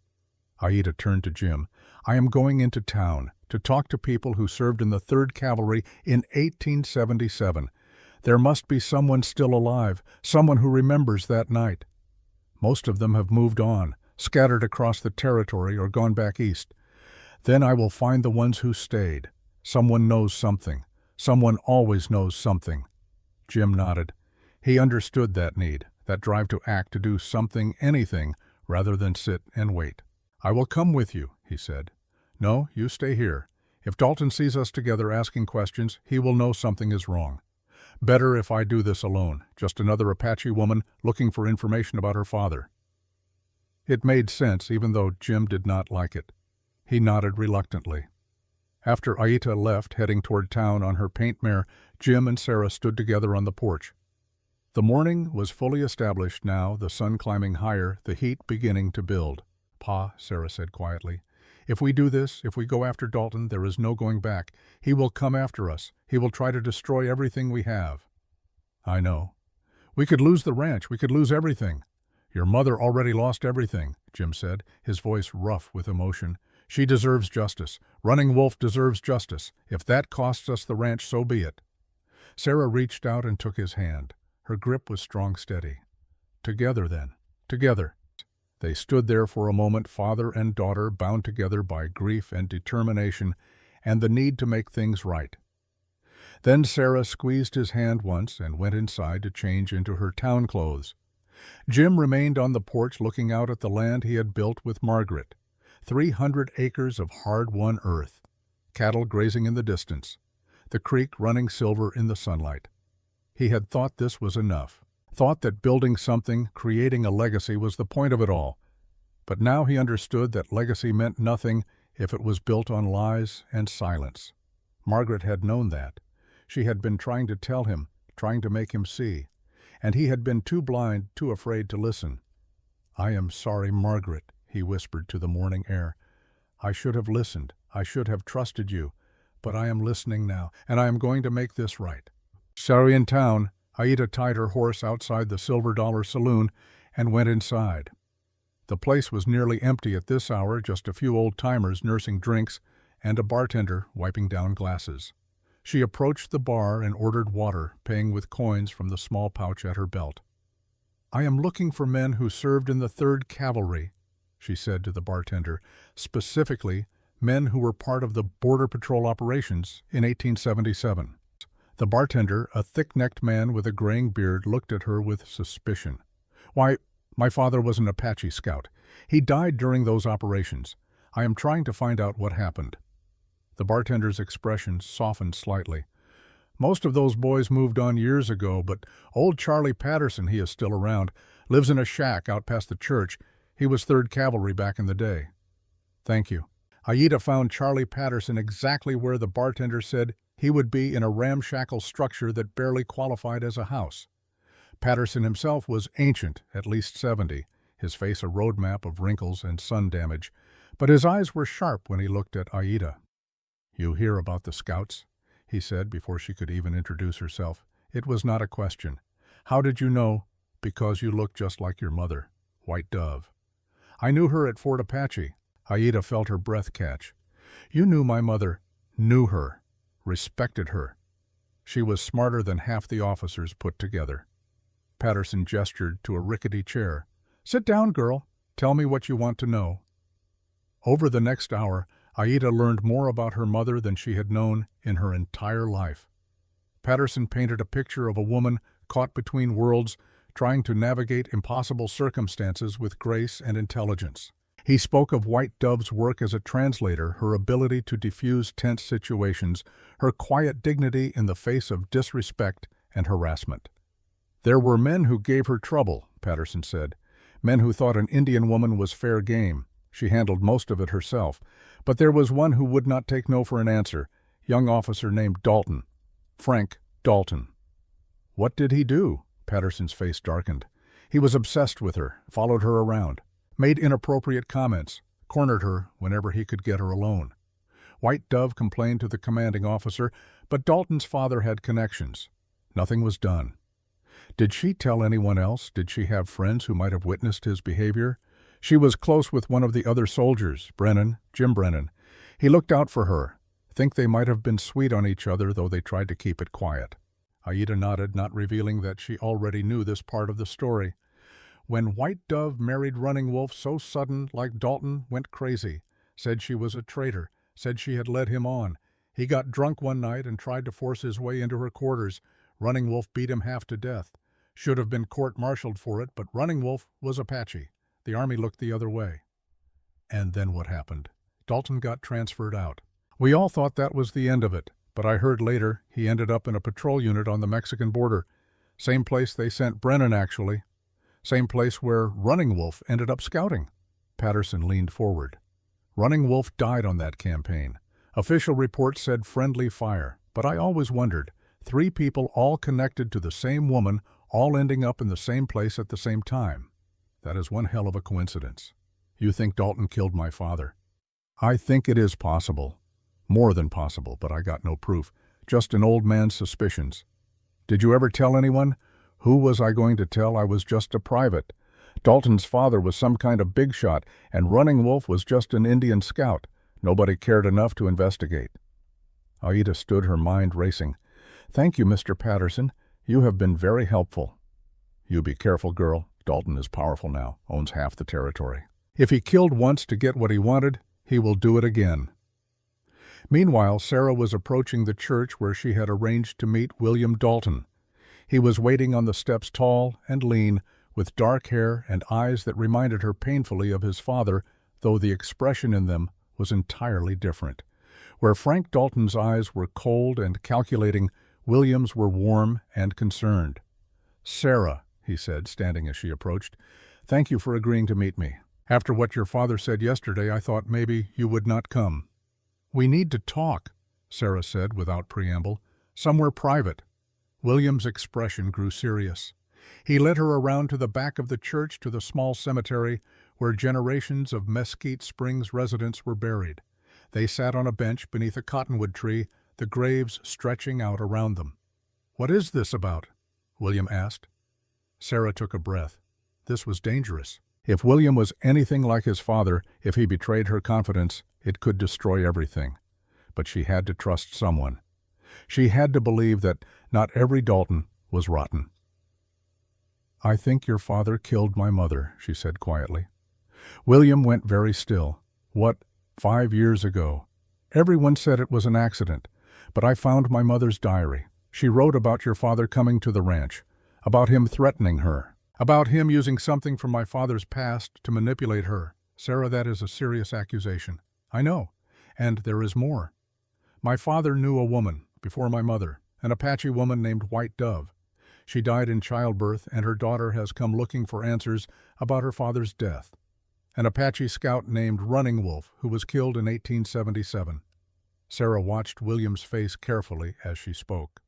Aida turned to Jim. "I am going into town to talk to people who served in the 3rd Cavalry in 1877. There must be someone still alive, someone who remembers that night. Most of them have moved on, scattered across the territory or gone back east. Then I will find the ones who stayed. Someone knows something. Someone always knows something." Jim nodded. He understood that need, that drive to act, to do something, anything, rather than sit and wait. "I will come with you," he said. "No, you stay here. If Dalton sees us together asking questions, he will know something is wrong. Better if I do this alone, just another Apache woman looking for information about her father." It made sense, even though Jim did not like it. He nodded reluctantly. After Aida left, heading toward town on her paint mare, Jim and Sarah stood together on the porch. The morning was fully established now, the sun climbing higher, the heat beginning to build. "Pa," Sarah said quietly, "if we do this, if we go after Dalton, there is no going back. He will come after us. He will try to destroy everything we have." "I know. We could lose the ranch. We could lose everything." "Your mother already lost everything," Jim said, his voice rough with emotion. "She deserves justice. Running Wolf deserves justice. If that costs us the ranch, so be it." Sarah reached out and took his hand. Her grip was strong, steady. Together, then. Together. They stood there for a moment, father and daughter, bound together by grief and determination and the need to make things right. Then Sarah squeezed his hand once and went inside to change into her town clothes. Jim remained on the porch looking out at the land he had built with Margaret. 300 acres of hard-won earth, cattle grazing in the distance, the creek running silver in the sunlight. He had thought this was enough, thought that building something, creating a legacy was the point of it all. But now he understood that legacy meant nothing if it was built on lies and silence. Margaret had known that. She had been trying to tell him, trying to make him see, and he had been too blind, too afraid to listen. "I am sorry, Margaret," he whispered to the morning air. "I should have listened. I should have trusted you. But I am listening now, and I am going to make this right." Sorry in town, Aida tied her horse outside the Silver Dollar Saloon and went inside. The place was nearly empty at this hour, just a few old-timers nursing drinks and a bartender wiping down glasses. She approached the bar and ordered water, paying with coins from the small pouch at her belt. "I am looking for men who served in the 3rd Cavalry," she said to the bartender, "specifically men who were part of the Border Patrol operations in 1877. The bartender, a thick-necked man with a graying beard, looked at her with suspicion. "Why, my father was an Apache scout. He died during those operations. I am trying to find out what happened." The bartender's expression softened slightly. "Most of those boys moved on years ago, but old Charlie Patterson, he is still around, lives in a shack out past the church. He was 3rd Cavalry back in the day." "Thank you." Aida found Charlie Patterson exactly where the bartender said he would be, in a ramshackle structure that barely qualified as a house. Patterson himself was ancient, at least 70, his face a roadmap of wrinkles and sun damage, but his eyes were sharp when he looked at Aida. "You hear about the scouts?" he said before she could even introduce herself. It was not a question. "How did you know?" "Because you look just like your mother, White Dove." "I knew her at Fort Apache." Aida felt her breath catch. "You knew my mother." "Knew her. Respected her. She was smarter than half the officers put together." Patterson gestured to a rickety chair. "Sit down, girl. Tell me what you want to know." Over the next hour, Aida learned more about her mother than she had known in her entire life. Patterson painted a picture of a woman caught between worlds, trying to navigate impossible circumstances with grace and intelligence. He spoke of White Dove's work as a translator, her ability to diffuse tense situations, her quiet dignity in the face of disrespect and harassment. "There were men who gave her trouble," Patterson said. "Men who thought an Indian woman was fair game. She handled most of it herself. But there was one who would not take no for an answer, young officer named Dalton. Frank Dalton." "What did he do?" Patterson's face darkened. "He was obsessed with her, followed her around, made inappropriate comments, cornered her whenever he could get her alone. White Dove complained to the commanding officer, but Dalton's father had connections. Nothing was done." "Did she tell anyone else? Did she have friends who might have witnessed his behavior?" "She was close with one of the other soldiers, Jim Brennan. He looked out for her. Think they might have been sweet on each other, though they tried to keep it quiet." Aida nodded, not revealing that she already knew this part of the story. "When White Dove married Running Wolf, so sudden, like Dalton, went crazy. Said she was a traitor, said she had led him on. He got drunk one night and tried to force his way into her quarters. Running Wolf beat him half to death. Should have been court-martialed for it, but Running Wolf was Apache. The Army looked the other way." "And then what happened?" "Dalton got transferred out. We all thought that was the end of it, but I heard later he ended up in a patrol unit on the Mexican border. Same place they sent Brennan, actually. Same place where Running Wolf ended up scouting." Patterson leaned forward. "Running Wolf died on that campaign. Official reports said friendly fire, but I always wondered. 3 people all connected to the same woman, all ending up in the same place at the same time. That is one hell of a coincidence." "You think Dalton killed my father?" "I think it is possible. More than possible, but I got no proof. Just an old man's suspicions." "Did you ever tell anyone?" "Who was I going to tell? I was just a private. Dalton's father was some kind of big shot, and Running Wolf was just an Indian scout. Nobody cared enough to investigate." Aida stood, her mind racing. "Thank you, Mr. Patterson. You have been very helpful." "You be careful, girl. Dalton is powerful now, owns half the territory. If he killed once to get what he wanted, he will do it again." Meanwhile, Sarah was approaching the church where she had arranged to meet William Dalton. He was waiting on the steps, tall and lean, with dark hair and eyes that reminded her painfully of his father, though the expression in them was entirely different. Where Frank Dalton's eyes were cold and calculating, William's were warm and concerned. "Sarah," he said, standing as she approached, "thank you for agreeing to meet me. After what your father said yesterday, I thought maybe you would not come." "We need to talk," Sarah said without preamble. "Somewhere private." William's expression grew serious. He led her around to the back of the church to the small cemetery where generations of Mesquite Springs residents were buried. They sat on a bench beneath a cottonwood tree, the graves stretching out around them. "What is this about?" William asked. Sarah took a breath. This was dangerous. If William was anything like his father, if he betrayed her confidence, it could destroy everything. But she had to trust someone. She had to believe that not every Dalton was rotten. "I think your father killed my mother," she said quietly. William went very still. "What, 5 years ago? Everyone said it was an accident, but I found my mother's diary. She wrote about your father coming to the ranch, about him threatening her, about him using something from my father's past to manipulate her. Sarah, that is a serious accusation." "I know, and there is more. My father knew a woman, before my mother, an Apache woman named White Dove. She died in childbirth, and her daughter has come looking for answers about her father's death. An Apache scout named Running Wolf, who was killed in 1877. Sarah watched William's face carefully as she spoke.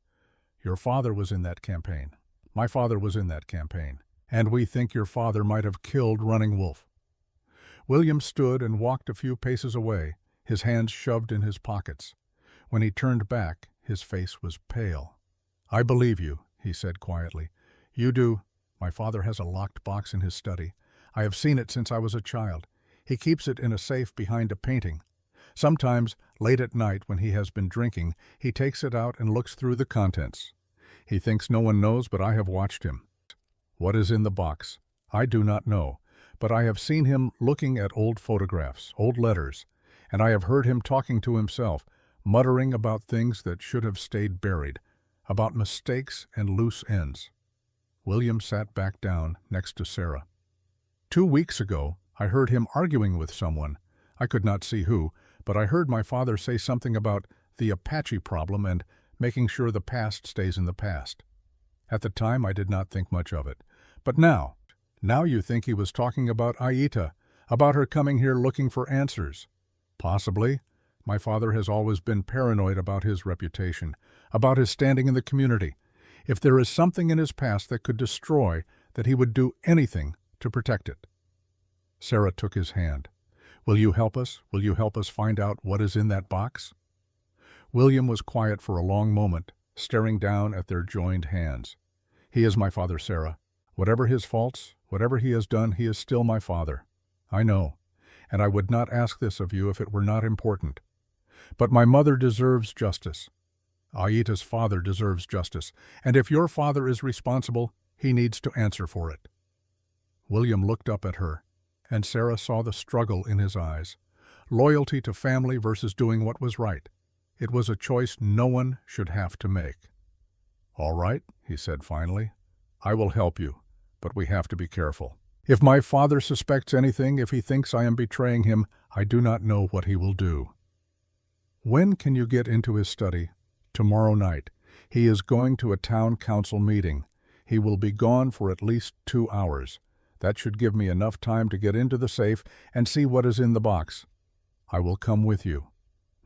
"Your father was in that campaign. My father was in that campaign. And we think your father might have killed Running Wolf." William stood and walked a few paces away, his hands shoved in his pockets. When he turned back, his face was pale. "I believe you," he said quietly. "You do. My father has a locked box in his study. I have seen it since I was a child. He keeps it in a safe behind a painting. Sometimes, late at night when he has been drinking, he takes it out and looks through the contents. He thinks no one knows, but I have watched him. What is in the box? I do not know, but I have seen him looking at old photographs, old letters, and I have heard him talking to himself, muttering about things that should have stayed buried, about mistakes and loose ends." William sat back down next to Sarah. 2 weeks ago, I heard him arguing with someone. I could not see who, but I heard my father say something about the Apache problem and making sure the past stays in the past. At the time, I did not think much of it. But now you think he was talking about Aita, about her coming here looking for answers. Possibly. My father has always been paranoid about his reputation, about his standing in the community. If there is something in his past that could destroy, that he would do anything to protect it." Sarah took his hand. "Will you help us? Will you help us find out what is in that box?" William was quiet for a long moment, staring down at their joined hands. "He is my father, Sarah. Whatever his faults, whatever he has done, he is still my father. I know, and I would not ask this of you if it were not important. But my mother deserves justice. Aita's father deserves justice, and if your father is responsible, he needs to answer for it." William looked up at her, and Sarah saw the struggle in his eyes. Loyalty to family versus doing what was right. It was a choice no one should have to make. "All right," he said finally. "I will help you, but we have to be careful. If my father suspects anything, if he thinks I am betraying him, I do not know what he will do." "When can you get into his study?" "Tomorrow night. He is going to a town council meeting. He will be gone for at least 2 hours. That should give me enough time to get into the safe and see what is in the box. I will come with you."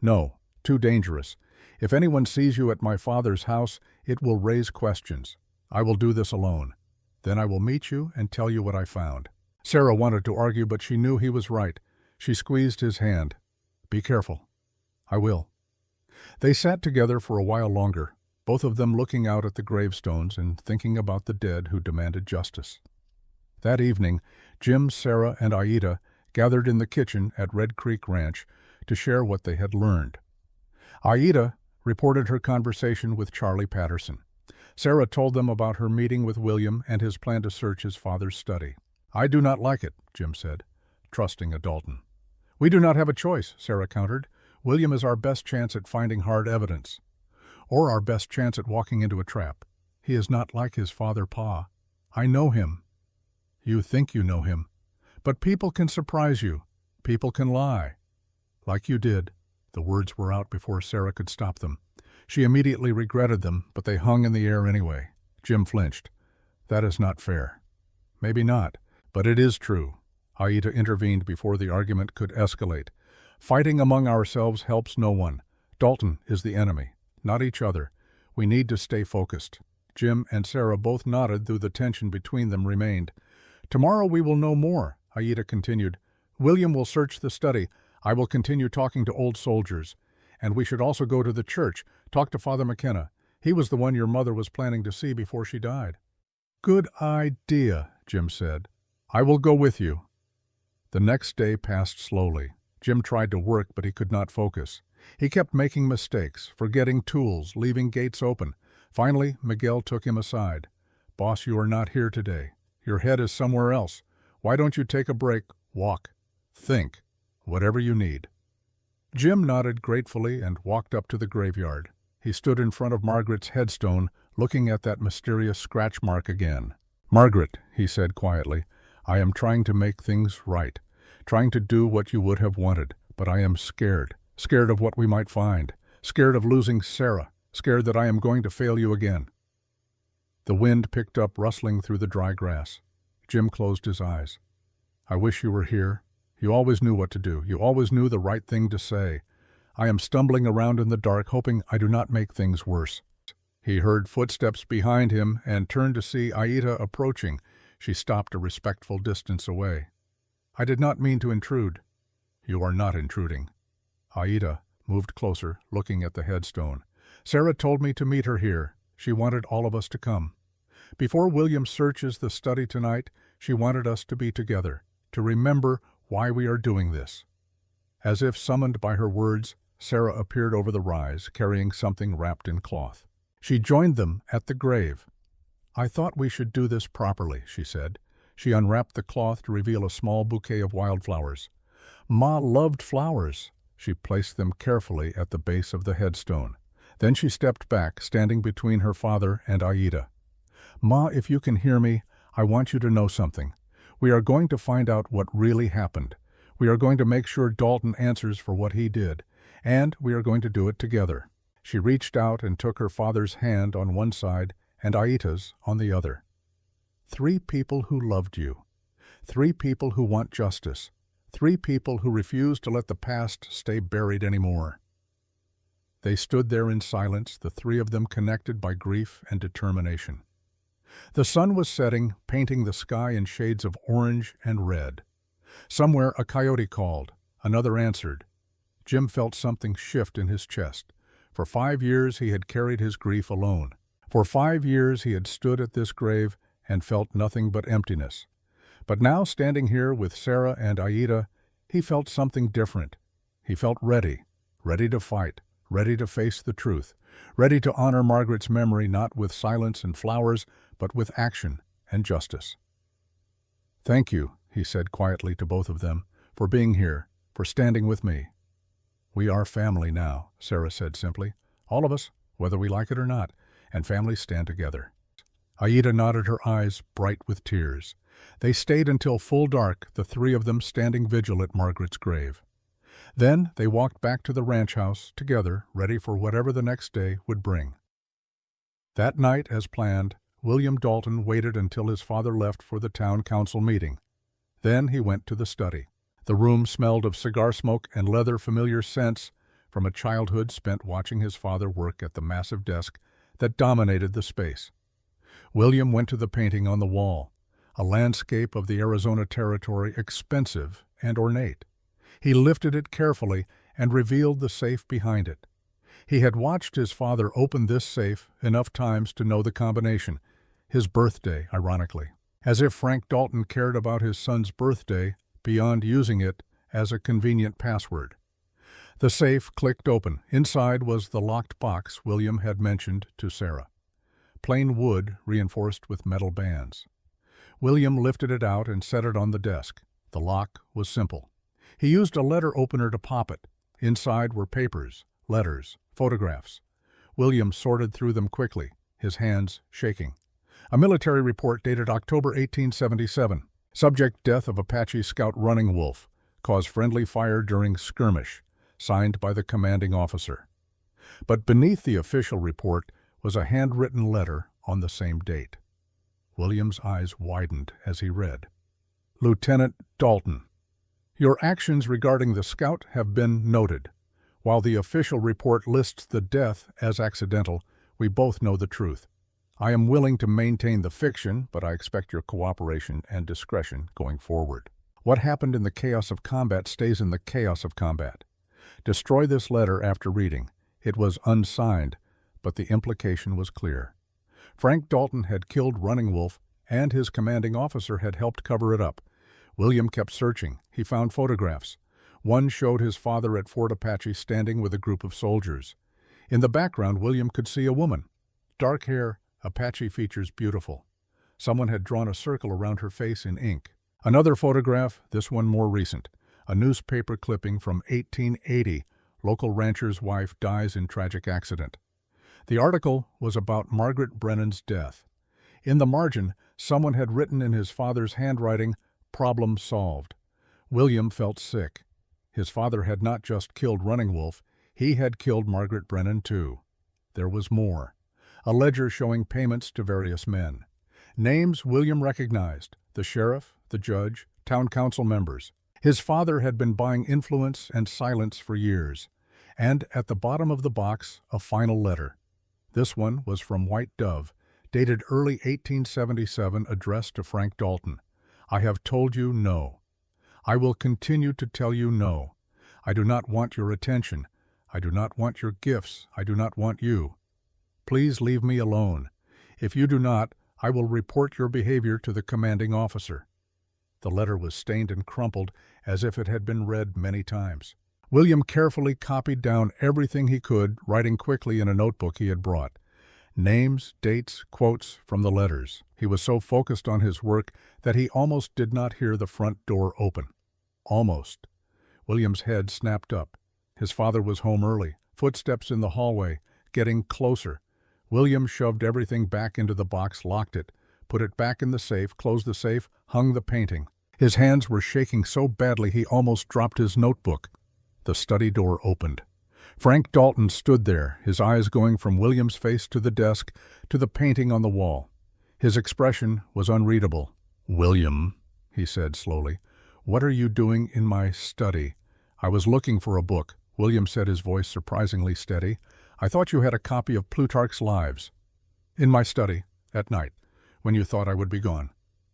"No, too dangerous. If anyone sees you at my father's house, it will raise questions. I will do this alone. Then I will meet you and tell you what I found." Sarah wanted to argue, but she knew he was right. She squeezed his hand. "Be careful." "I will." They sat together for a while longer, both of them looking out at the gravestones and thinking about the dead who demanded justice. That evening, Jim, Sarah, and Aita gathered in the kitchen at Red Creek Ranch to share what they had learned. Aita reported her conversation with Charlie Patterson. Sarah told them about her meeting with William and his plan to search his father's study. "I do not like it," Jim said, trusting a Dalton. "We do not have a choice," Sarah countered. "William is our best chance at finding hard evidence. Or our best chance at walking into a trap. He is not like his father, Pa. I know him." "You think you know him. But people can surprise you. People can lie." "Like you did." The words were out before Sarah could stop them. She immediately regretted them, but they hung in the air anyway. Jim flinched. "That is not fair." "Maybe not, but it is true." Aida intervened before the argument could escalate. "Fighting among ourselves helps no one. Dalton is the enemy, not each other. We need to stay focused." Jim and Sarah both nodded, though the tension between them remained. "Tomorrow we will know more," Aida continued. "William will search the study. I will continue talking to old soldiers. And we should also go to the church, talk to Father McKenna. He was the one your mother was planning to see before she died." "Good idea," Jim said. "I will go with you." The next day passed slowly. Jim tried to work, but he could not focus. He kept making mistakes, forgetting tools, leaving gates open. Finally, Miguel took him aside. "Boss, you are not here today. Your head is somewhere else. Why don't you take a break, walk, think, whatever you need?" Jim nodded gratefully and walked up to the graveyard. He stood in front of Margaret's headstone, looking at that mysterious scratch mark again. "Margaret," he said quietly, "I am trying to make things right, trying to do what you would have wanted, but I am scared, scared of what we might find, scared of losing Sarah, scared that I am going to fail you again." The wind picked up, rustling through the dry grass. Jim closed his eyes. "I wish you were here. You always knew what to do. You always knew the right thing to say. I am stumbling around in the dark, hoping I do not make things worse." He heard footsteps behind him and turned to see Aida approaching. She stopped a respectful distance away. "I did not mean to intrude." "You are not intruding." Aida moved closer, looking at the headstone. "Sarah told me to meet her here. She wanted all of us to come. Before William searches the study tonight, she wanted us to be together, to remember why we are doing this." As if summoned by her words, Sarah appeared over the rise, carrying something wrapped in cloth. She joined them at the grave. "I thought we should do this properly," she said. She unwrapped the cloth to reveal a small bouquet of wildflowers. Ma loved flowers. She placed them carefully at the base of the headstone. Then she stepped back, standing between her father and Aida. "Ma, if you can hear me, I want you to know something. We are going to find out what really happened. We are going to make sure Dalton answers for what he did, and we are going to do it together." She reached out and took her father's hand on one side and Aida's on the other. "3 people who loved you. 3 people who want justice. 3 people who refuse to let the past stay buried anymore." They stood there in silence, the 3 of them connected by grief and determination. The sun was setting, painting the sky in shades of orange and red. Somewhere a coyote called. Another answered. Jim felt something shift in his chest. For 5 years he had carried his grief alone. For 5 years he had stood at this grave and felt nothing but emptiness. But now, standing here with Sarah and Aida, he felt something different. He felt ready to fight, ready to face the truth, ready to honor Margaret's memory not with silence and flowers, but with action and justice. "Thank you," he said quietly to both of them, "for being here, for standing with me." "We are family now," Sarah said simply. "All of us, whether we like it or not, and families stand together." Aida nodded, her eyes bright with tears. They stayed until full dark, the 3 of them standing vigil at Margaret's grave. Then they walked back to the ranch house together, ready for whatever the next day would bring. That night, as planned, William Dalton waited until his father left for the town council meeting. Then he went to the study. The room smelled of cigar smoke and leather, familiar scents from a childhood spent watching his father work at the massive desk that dominated the space. William went to the painting on the wall, a landscape of the Arizona Territory, expensive and ornate. He lifted it carefully and revealed the safe behind it. He had watched his father open this safe enough times to know the combination, his birthday, ironically. As if Frank Dalton cared about his son's birthday beyond using it as a convenient password. The safe clicked open. Inside was the locked box William had mentioned to Sarah. Plain wood reinforced with metal bands. William lifted it out and set it on the desk. The lock was simple. He used a letter opener to pop it. Inside were papers, letters, photographs. William sorted through them quickly, his hands shaking. A military report dated October 1877. Subject: death of Apache scout Running Wolf. Cause friendly fire during skirmish. Signed by the commanding officer. But beneath the official report was a handwritten letter on the same date. William's eyes widened as he read. Lieutenant Dalton, your actions regarding the scout have been noted. While the official report lists the death as accidental, we both know the truth. I am willing to maintain the fiction, but I expect your cooperation and discretion going forward. What happened in the chaos of combat stays in the chaos of combat. Destroy this letter after reading. It was unsigned, but the implication was clear. Frank Dalton had killed Running Wolf, and his commanding officer had helped cover it up. William kept searching. He found photographs. One showed his father at Fort Apache standing with a group of soldiers. In the background, William could see a woman. Dark hair, Apache features beautiful. Someone had drawn a circle around her face in ink. Another photograph, this one more recent. A newspaper clipping from 1880. Local rancher's wife dies in tragic accident. The article was about Margaret Brennan's death. In the margin, someone had written in his father's handwriting, "Problem solved." William felt sick. His father had not just killed Running Wolf, he had killed Margaret Brennan too. There was more. A ledger showing payments to various men. Names William recognized: the sheriff, the judge, town council members. His father had been buying influence and silence for years. And at the bottom of the box, a final letter. This one was from White Dove, dated early 1877, addressed to Frank Dalton. I have told you no. I will continue to tell you no. I do not want your attention. I do not want your gifts. I do not want you. Please leave me alone. If you do not, I will report your behavior to the commanding officer. The letter was stained and crumpled as if it had been read many times. William carefully copied down everything he could, writing quickly in a notebook he had brought. Names, dates, quotes from the letters. He was so focused on his work that he almost did not hear the front door open. Almost. William's head snapped up. His father was home early. Footsteps in the hallway, getting closer. William shoved everything back into the box, locked it, put it back in the safe, closed the safe, hung the painting. His hands were shaking so badly he almost dropped his notebook. The study door opened. Frank Dalton stood there, his eyes going from William's face to the desk to the painting on the wall. His expression was unreadable. "William," he said slowly, "what are you doing in my study?" "I was looking for a book," William said, his voice surprisingly steady. "I thought you had a copy of Plutarch's Lives." "In my study, at night, when you thought I would be gone."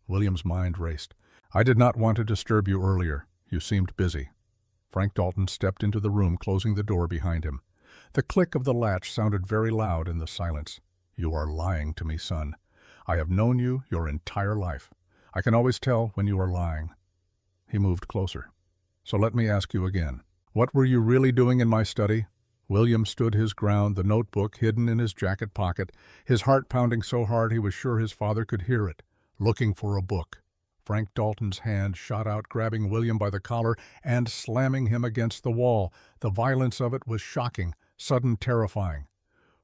William's mind raced. "I did not want to disturb you earlier. You seemed busy." Frank Dalton stepped into the room, closing the door behind him. The click of the latch sounded very loud in the silence. "You are lying to me, son. I have known you your entire life. I can always tell when you are lying." He moved closer. "So let me ask you again. What were you really doing in my study?" William stood his ground, the notebook hidden in his jacket pocket, his heart pounding so hard he was sure his father could hear it. "Looking for a book." Frank Dalton's hand shot out, grabbing William by the collar and slamming him against the wall. The violence of it was shocking, sudden, terrifying.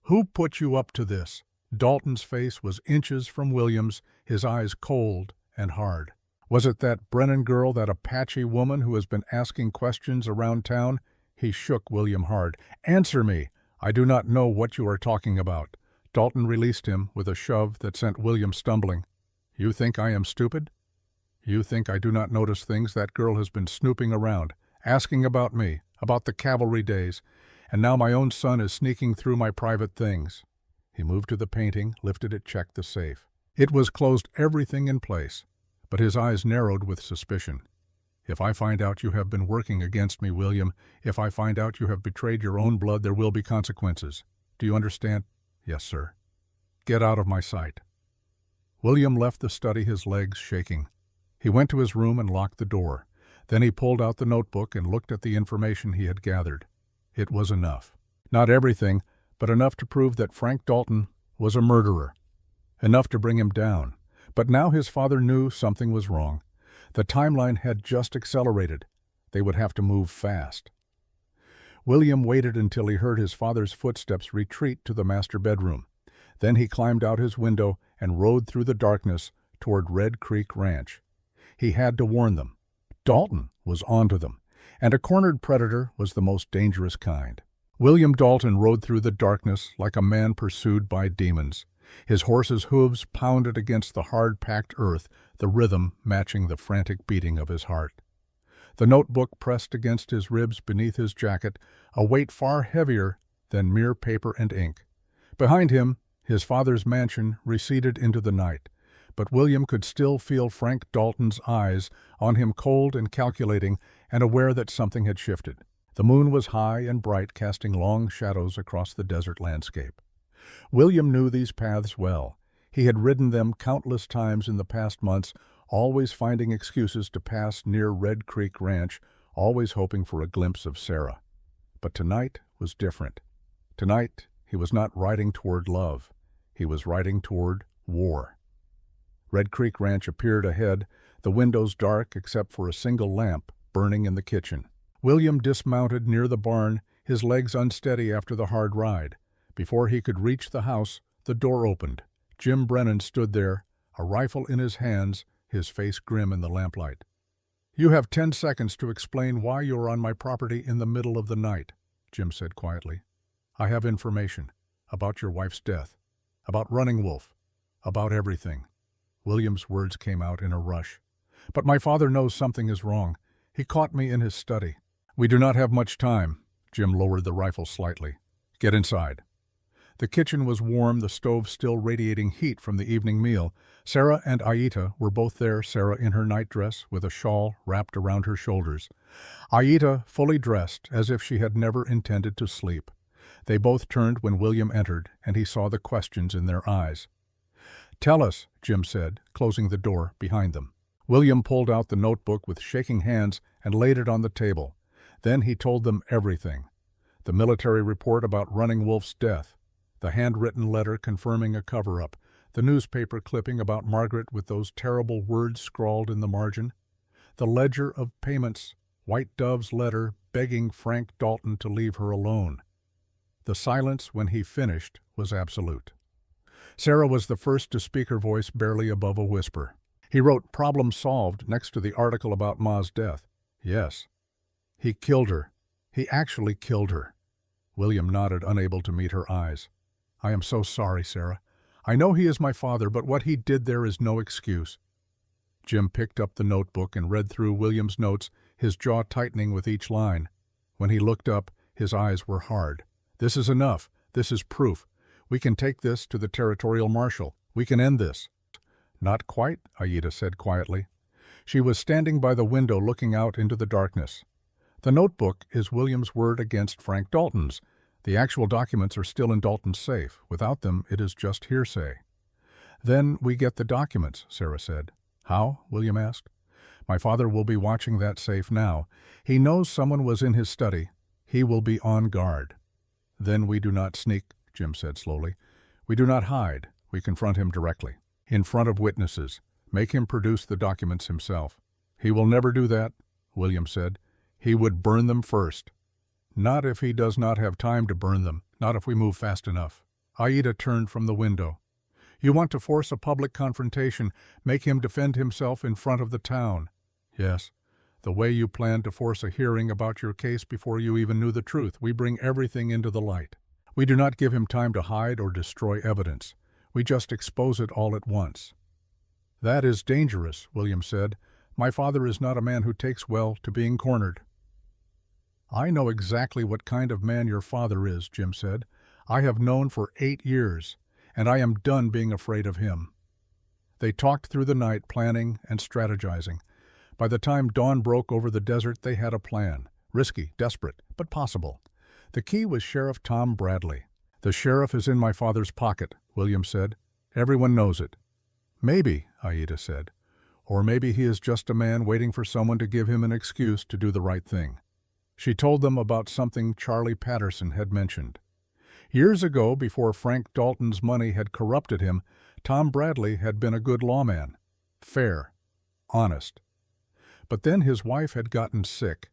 "Who put you up to this?" Dalton's face was inches from William's, his eyes cold and hard. "Was it that Brennan girl, that Apache woman who has been asking questions around town?" He shook William hard. "Answer me! I do not know what you are talking about." Dalton released him with a shove that sent William stumbling. "You think I am stupid? You think I do not notice things? That girl has been snooping around, asking about me, about the cavalry days, and now my own son is sneaking through my private things." He moved to the painting, lifted it, checked the safe. It was closed, everything in place, but his eyes narrowed with suspicion. "If I find out you have been working against me, William, if I find out you have betrayed your own blood, there will be consequences. Do you understand?" "Yes, sir." "Get out of my sight." William left the study, his legs shaking. He went to his room and locked the door. Then he pulled out the notebook and looked at the information he had gathered. It was enough. Not everything, but enough to prove that Frank Dalton was a murderer. Enough to bring him down. But now his father knew something was wrong. The timeline had just accelerated. They would have to move fast. William waited until he heard his father's footsteps retreat to the master bedroom. Then he climbed out his window and rode through the darkness toward Red Creek Ranch. He had to warn them. Dalton was onto them, and a cornered predator was the most dangerous kind. William Dalton rode through the darkness like a man pursued by demons. His horse's hooves pounded against the hard-packed earth, the rhythm matching the frantic beating of his heart. The notebook pressed against his ribs beneath his jacket, a weight far heavier than mere paper and ink. Behind him, his father's mansion receded into the night, but William could still feel Frank Dalton's eyes on him, cold and calculating, and aware that something had shifted. The moon was high and bright, casting long shadows across the desert landscape. William knew these paths well. He had ridden them countless times in the past months, always finding excuses to pass near Red Creek Ranch, always hoping for a glimpse of Sarah. But tonight was different. Tonight, he was not riding toward love. He was riding toward war. Red Creek Ranch appeared ahead, the windows dark except for a single lamp burning in the kitchen. William dismounted near the barn, his legs unsteady after the hard ride. Before he could reach the house, the door opened. Jim Brennan stood there, a rifle in his hands, his face grim in the lamplight. "You have 10 seconds to explain why you are on my property in the middle of the night," Jim said quietly. "I have information about your wife's death, about Running Wolf, about everything." William's words came out in a rush. "But my father knows something is wrong. He caught me in his study." "We do not have much time." Jim lowered the rifle slightly. "Get inside." The kitchen was warm, the stove still radiating heat from the evening meal. Sarah and Aita were both there, Sarah in her nightdress with a shawl wrapped around her shoulders. Aita fully dressed, as if she had never intended to sleep. They both turned when William entered, and he saw the questions in their eyes. "Tell us," Jim said, closing the door behind them. William pulled out the notebook with shaking hands and laid it on the table. Then he told them everything. The military report about Running Wolf's death, the handwritten letter confirming a cover-up, the newspaper clipping about Margaret with those terrible words scrawled in the margin, the ledger of payments, White Dove's letter begging Frank Dalton to leave her alone. The silence when he finished was absolute. Sarah was the first to speak, her voice barely above a whisper. "He wrote 'Problem solved' next to the article about Ma's death." "Yes. He killed her. He actually killed her." William nodded, unable to meet her eyes. "I am so sorry, Sarah. I know he is my father, but what he did there is no excuse." Jim picked up the notebook and read through William's notes, his jaw tightening with each line. When he looked up, his eyes were hard. "This is enough. This is proof. We can take this to the territorial marshal. We can end this." "Not quite," Aita said quietly. She was standing by the window looking out into the darkness. "The notebook is William's word against Frank Dalton's. The actual documents are still in Dalton's safe. Without them, it is just hearsay." "Then we get the documents," Sarah said. "How?" William asked. "My father will be watching that safe now. He knows someone was in his study. He will be on guard." "Then we do not sneak," Jim said slowly. "We do not hide. We confront him directly. In front of witnesses. Make him produce the documents himself." "He will never do that," William said. "He would burn them first." "Not if he does not have time to burn them. Not if we move fast enough." Aita turned from the window. "You want to force a public confrontation, make him defend himself in front of the town." "Yes. The way you planned to force a hearing about your case before you even knew the truth. We bring everything into the light. We do not give him time to hide or destroy evidence. We just expose it all at once." "That is dangerous," William said. "My father is not a man who takes well to being cornered." "I know exactly what kind of man your father is," Jim said. "I have known for 8 years, and I am done being afraid of him." They talked through the night, planning and strategizing. By the time dawn broke over the desert, they had a plan. Risky, desperate, but possible. The key was Sheriff Tom Bradley. "The sheriff is in my father's pocket," William said. "Everyone knows it." "Maybe," Aita said. "Or maybe he is just a man waiting for someone to give him an excuse to do the right thing." She told them about something Charlie Patterson had mentioned. Years ago, before Frank Dalton's money had corrupted him, Tom Bradley had been a good lawman. Fair. Honest. But then his wife had gotten sick,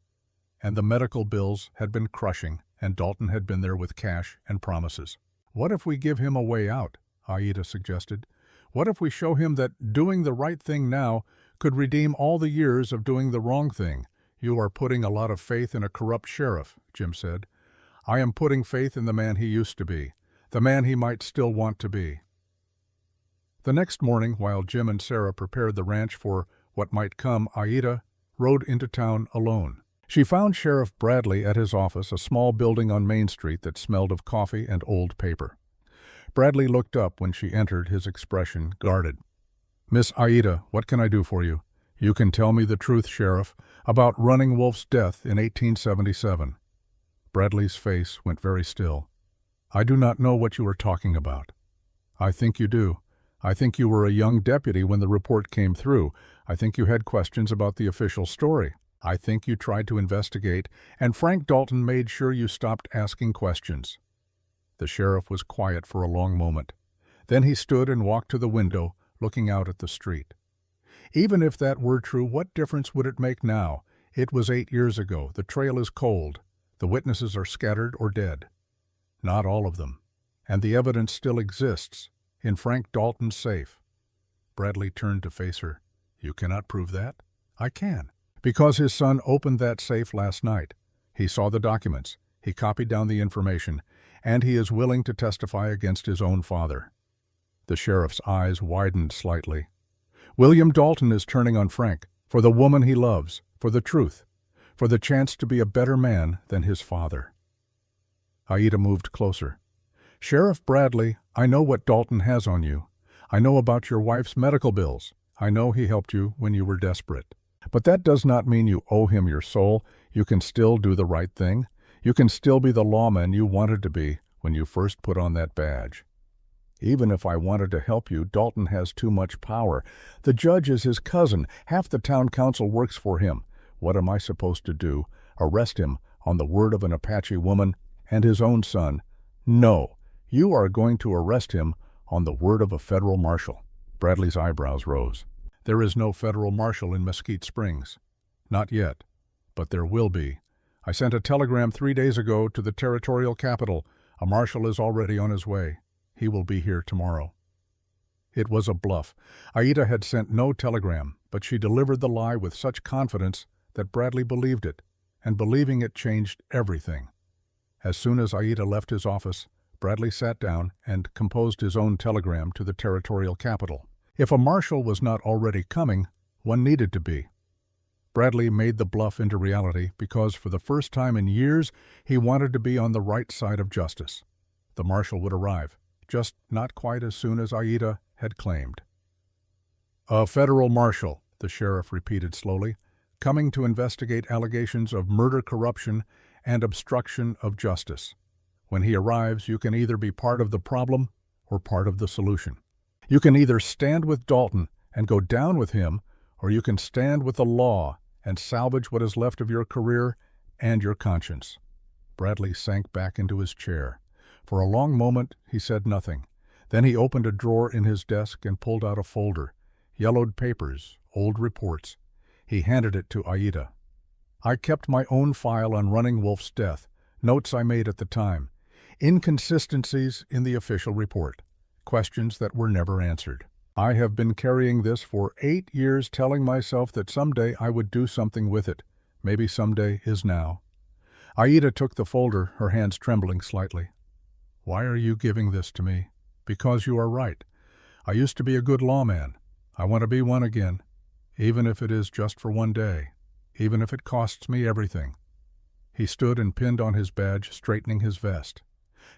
and the medical bills had been crushing, and Dalton had been there with cash and promises. "What if we give him a way out?" Aida suggested. "What if we show him that doing the right thing now could redeem all the years of doing the wrong thing?" "You are putting a lot of faith in a corrupt sheriff," Jim said. "I am putting faith in the man he used to be, the man he might still want to be." The next morning, while Jim and Sarah prepared the ranch for what might come, Aida rode into town alone. She found Sheriff Bradley at his office, a small building on Main Street that smelled of coffee and old paper. Bradley looked up when she entered, his expression guarded. "Miss Aida, what can I do for you?" "You can tell me the truth, Sheriff, about Running Wolf's death in 1877. Bradley's face went very still. "I do not know what you are talking about." "I think you do. I think you were a young deputy when the report came through. I think you had questions about the official story. I think you tried to investigate, and Frank Dalton made sure you stopped asking questions." The sheriff was quiet for a long moment. Then he stood and walked to the window, looking out at the street. "Even if that were true, what difference would it make now? It was 8 years ago. The trail is cold. The witnesses are scattered or dead." "Not all of them. And the evidence still exists, in Frank Dalton's safe." Bradley turned to face her. "You cannot prove that?" "I can. Because his son opened that safe last night. He saw the documents. He copied down the information, and he is willing to testify against his own father." The sheriff's eyes widened slightly. "William Dalton is turning on Frank, for the woman he loves, for the truth, for the chance to be a better man than his father." Aida moved closer. "Sheriff Bradley, I know what Dalton has on you. I know about your wife's medical bills. I know he helped you when you were desperate. But that does not mean you owe him your soul. You can still do the right thing. You can still be the lawman you wanted to be when you first put on that badge. Even if I wanted to help you, Dalton has too much power. The judge is his cousin. Half the town council works for him. What am I supposed to do? Arrest him on the word of an Apache woman and his own son? No, you are going to arrest him on the word of a federal marshal." Bradley's eyebrows rose. "There is no federal marshal in Mesquite Springs. Not yet. But there will be. I sent a telegram 3 days ago to the territorial capital. A marshal is already on his way. He will be here tomorrow." It was a bluff. Aida had sent no telegram, but she delivered the lie with such confidence that Bradley believed it, and believing it changed everything. As soon as Aida left his office, Bradley sat down and composed his own telegram to the territorial capital. If a marshal was not already coming, one needed to be. Bradley made the bluff into reality because for the first time in years he wanted to be on the right side of justice. The marshal would arrive, just not quite as soon as Aida had claimed. "A federal marshal," the sheriff repeated slowly, "coming to investigate allegations of murder, corruption, and obstruction of justice. When he arrives, you can either be part of the problem or part of the solution. You can either stand with Dalton and go down with him, or you can stand with the law and salvage what is left of your career and your conscience." Bradley sank back into his chair. For a long moment he said nothing. Then he opened a drawer in his desk and pulled out a folder. Yellowed papers, old reports. He handed it to Aida. "I kept my own file on Running Wolf's death, notes I made at the time, inconsistencies in the official report, questions that were never answered. I have been carrying this for 8 years, telling myself that someday I would do something with it. Maybe someday is now." Aida took the folder, her hands trembling slightly. "Why are you giving this to me?" "Because you are right. I used to be a good lawman. I want to be one again, even if it is just for one day, even if it costs me everything." He stood and pinned on his badge, straightening his vest.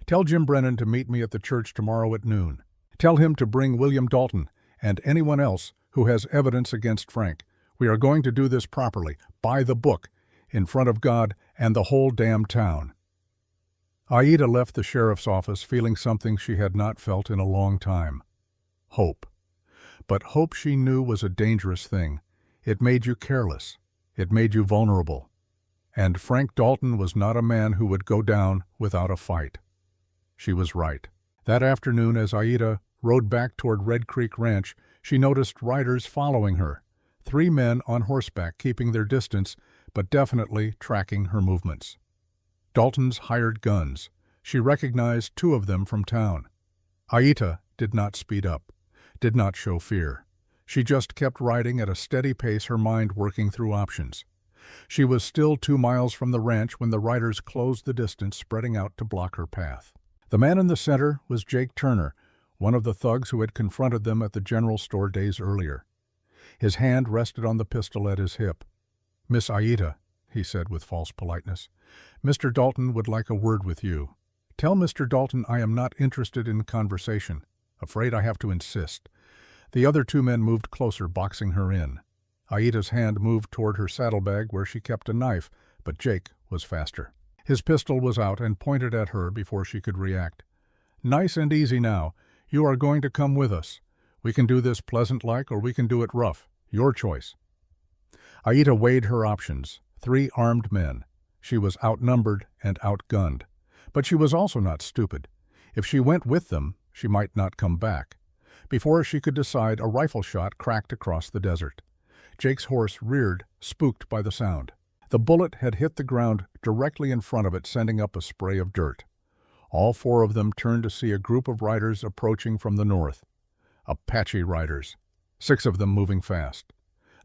"Tell Jim Brennan to meet me at the church tomorrow at noon. Tell him to bring William Dalton and anyone else who has evidence against Frank. We are going to do this properly, by the book, in front of God and the whole damn town." Aida left the sheriff's office feeling something she had not felt in a long time. Hope. But hope, she knew, was a dangerous thing. It made you careless. It made you vulnerable. And Frank Dalton was not a man who would go down without a fight. She was right. That afternoon, as Aida rode back toward Red Creek Ranch, she noticed riders following her. 3 men on horseback keeping their distance, but definitely tracking her movements. Dalton's hired guns. She recognized 2 of them from town. Aida did not speed up, did not show fear. She just kept riding at a steady pace, her mind working through options. She was still 2 miles from the ranch when the riders closed the distance, spreading out to block her path. The man in the center was Jake Turner, one of the thugs who had confronted them at the general store days earlier. His hand rested on the pistol at his hip. "Miss Aida," he said with false politeness, "Mr. Dalton would like a word with you. Tell Mr. Dalton I am not interested in conversation. Afraid I have to insist." The other 2 men moved closer, boxing her in. Aida's hand moved toward her saddlebag where she kept a knife, but Jake was faster. His pistol was out and pointed at her before she could react. "Nice and easy now. You are going to come with us. We can do this pleasant-like or we can do it rough. Your choice." Aida weighed her options. 3 armed men. She was outnumbered and outgunned. But she was also not stupid. If she went with them, she might not come back. Before she could decide, a rifle shot cracked across the desert. Jake's horse reared, spooked by the sound. The bullet had hit the ground directly in front of it, sending up a spray of dirt. All 4 of them turned to see a group of riders approaching from the north. Apache riders, 6 of them moving fast.